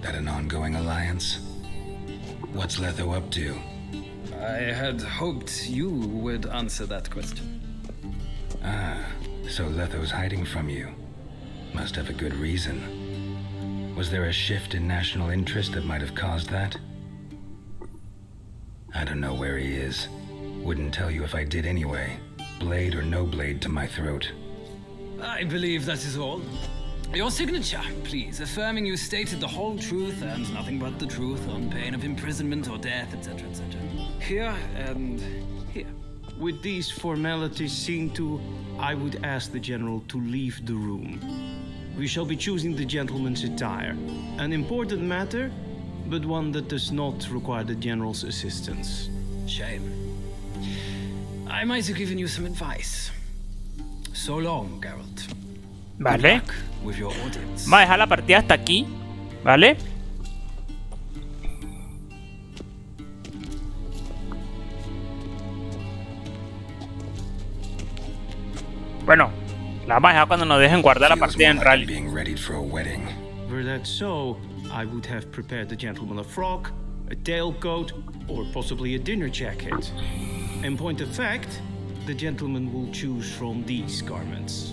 That an ongoing alliance? What's Letho up to? I had hoped you would answer that question. Ah, so Letho's hiding from you. Must have a good reason. Was there a shift in national interest that might have caused that? I don't know where he is. Wouldn't tell you if I did anyway. Blade or no blade to my throat. I believe that is all. Your signature, please, affirming you stated the whole truth and nothing but the truth on pain of imprisonment or death, etc., etc. Here and here. With these formalities seen to, I would ask the General to leave the room. We shall be choosing the gentleman's attire. An important matter, but one that does not require the General's assistance. Shame. I might have given you some advice. So long, Geralt. Vale. With your audience. Vamos a dejar la partida hasta aquí, ¿vale? Bueno, la vamos a dejar cuando nos dejen guardar la partida en rally. Being readied for a wedding. Were that so, I would have prepared the gentleman a frock, a tailcoat, or possibly a dinner jacket. In point of fact, the gentleman will choose from these garments.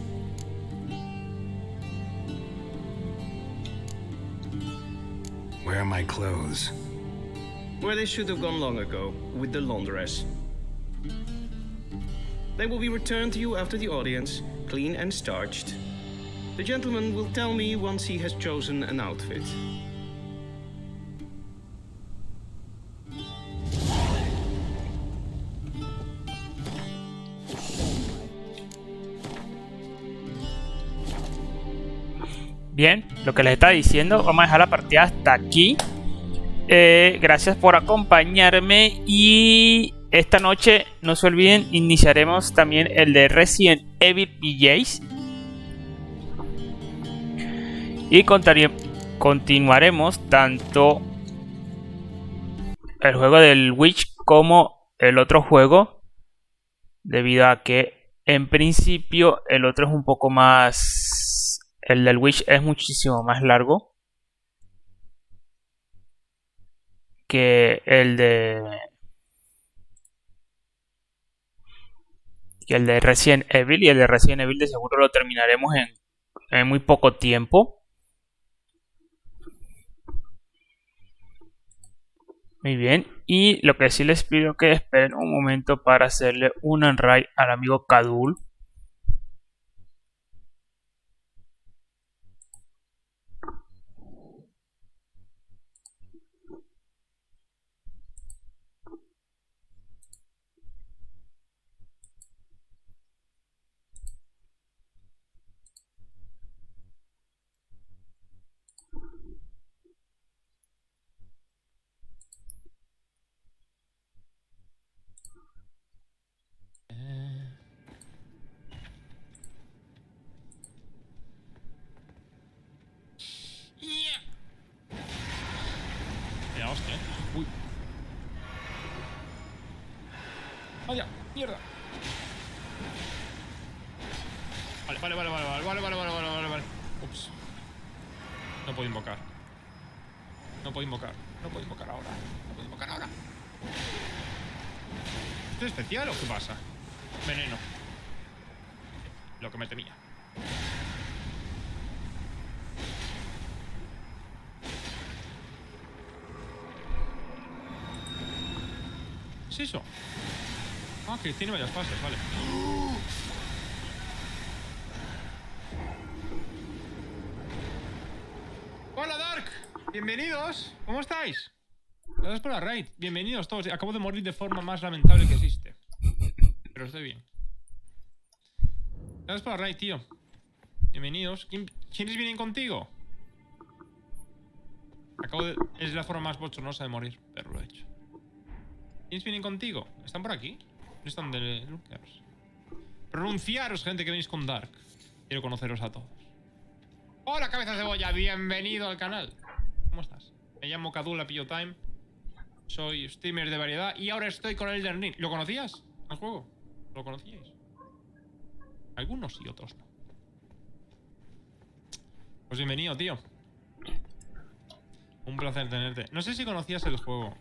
Where are my clothes? Where they should have gone long ago, with the laundress. They will be returned to you after the audience, clean and starched. The gentleman will tell me once he has chosen an outfit. Bien, lo que les estaba diciendo, vamos a dejar la partida hasta aquí. Gracias por acompañarme y esta noche, no se olviden, iniciaremos también el de Resident Evil PJs. Y continuaremos tanto el juego del Witch como el otro juego, debido a que en principio el otro es un poco más... El del Witch es muchísimo más largo que el de... y el de Resident Evil. Y el de Resident Evil de seguro lo terminaremos en muy poco tiempo. Muy bien. Y lo que sí les pido que esperen un momento para hacerle un unraid al amigo Kadul. Ya, hostia. Uy. Vaya, mierda. Vale. Ups. No puedo invocar. No puedo invocar ahora. ¿Esto es especial o qué pasa? Veneno. Lo que me temía. ¿Qué es eso? Ah, que tiene varias fases, vale. ¡Hola, Dark! Bienvenidos. ¿Cómo estáis? Gracias por la raid. Bienvenidos todos. Acabo de morir de forma más lamentable que existe. Pero estoy bien. Gracias por la raid, tío. Bienvenidos. ¿Quiénes vienen contigo? Es la forma más bochornosa de morir, pero lo he hecho. ¿Quiénes vienen contigo? ¿Están por aquí? ¿No están de Lookers? Pronunciaros, gente, que venís con Dark. Quiero conoceros a todos. Hola, cabeza de cebolla. Bienvenido al canal. ¿Cómo estás? Me llamo Kadula Pillo Time. Soy streamer de variedad y ahora estoy con Elden Ring. ¿Lo conocías? ¿El juego? ¿Lo conocíais? Algunos y otros no. Pues bienvenido, tío. Un placer tenerte. No sé si conocías el juego.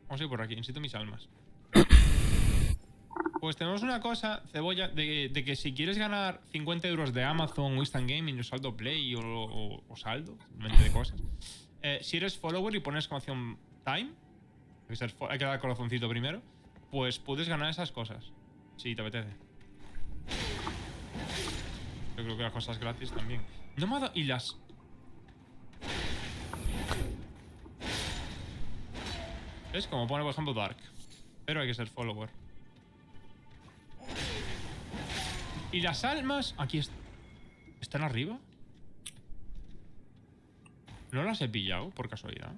Vamos a ir por aquí. Necesito mis almas. Pues tenemos una cosa, cebolla, de que si quieres ganar 50 euros de Amazon o Instant Gaming o saldo Play o saldo, simplemente de cosas. Si eres follower y pones exclamación time, hay que dar corazoncito primero, pues puedes ganar esas cosas. Si te apetece. Yo creo que las cosas gratis también. No me ha dado... Y las... ¿Ves? Como pone por ejemplo Dark. Pero hay que ser follower. Y las almas... Aquí están arriba. ¿No las he pillado por casualidad?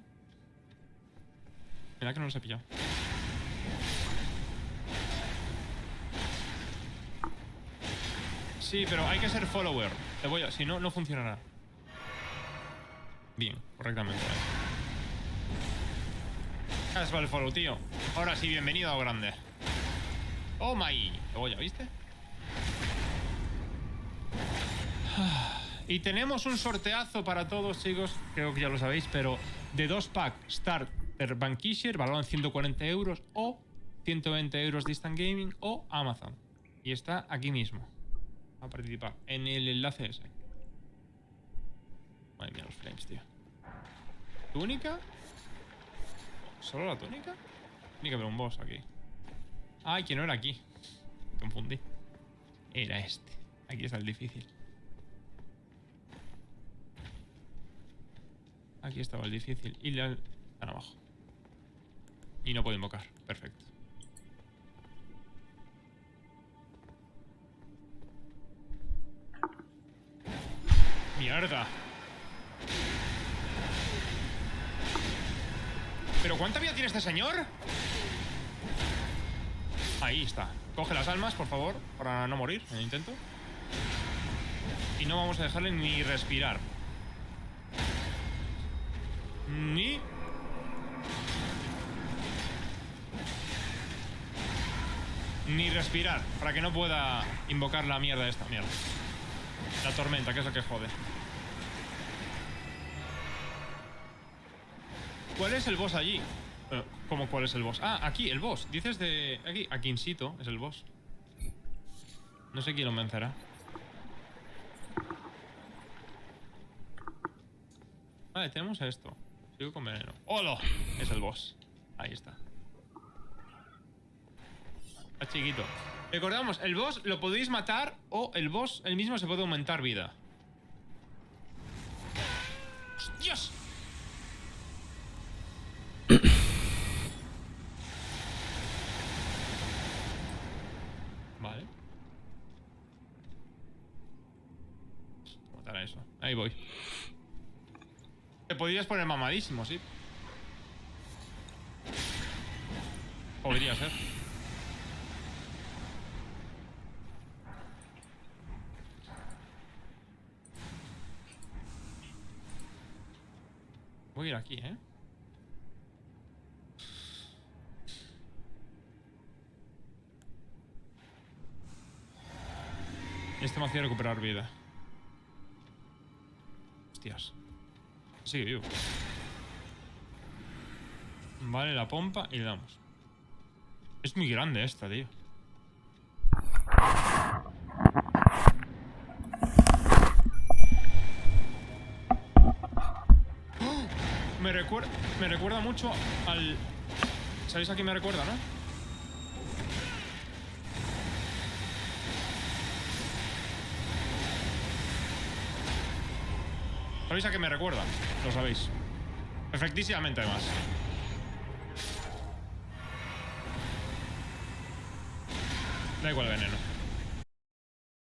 Mira que no las he pillado. Sí, pero hay que ser follower. Si no, no funcionará. Bien, correctamente. Gracias por el follow, tío. Ahora sí, bienvenido a grande. Oh my. Cebolla, ¿viste? Y tenemos un sorteazo para todos, chicos. Creo que ya lo sabéis, pero de 2 packs Starter Vanquisher, valoran 140 euros o 120 euros de Instant Gaming o Amazon. Y está aquí mismo. A participar en el enlace ese. Madre mía, los frames, tío. ¿Túnica? ¿Solo la túnica? Tiene que haber un boss aquí. Ay, que no era aquí. Me confundí. Era este. Aquí está el difícil. Aquí estaba el difícil. Y están abajo. Y no puedo invocar. Perfecto. ¡Mierda! ¿Pero cuánta vida tiene este señor? Ahí está. Coge las almas, por favor, para no morir en el intento. Y no vamos a dejarle ni respirar. Ni respirar, para que no pueda invocar la mierda esta. Mierda. La tormenta, que es lo que jode. ¿Cuál es el boss allí? ¿Cómo cuál es el boss? Ah, aquí, el boss. Dices de... Aquí in situ es el boss. No sé quién lo vencerá. Vale, tenemos esto. Sigo con veneno. ¡Hola! Es el boss. Ahí está. Está chiquito. Recordamos, el boss lo podéis matar o el boss él mismo se puede aumentar vida. ¡Hostias! Vale. Matar a eso. Ahí voy. Te podrías poner mamadísimo, sí. Podría ser. Voy a ir aquí, ¿eh? Este me hacía recuperar vida. Hostias. Sigue vivo. Vale, la pompa y le damos. Es muy grande esta, tío. Me recuerda mucho al... ¿Sabéis a quién me recuerda, no? ¿Sabéis a qué me recuerda? Lo sabéis. Perfectísimamente, además. Da igual el veneno.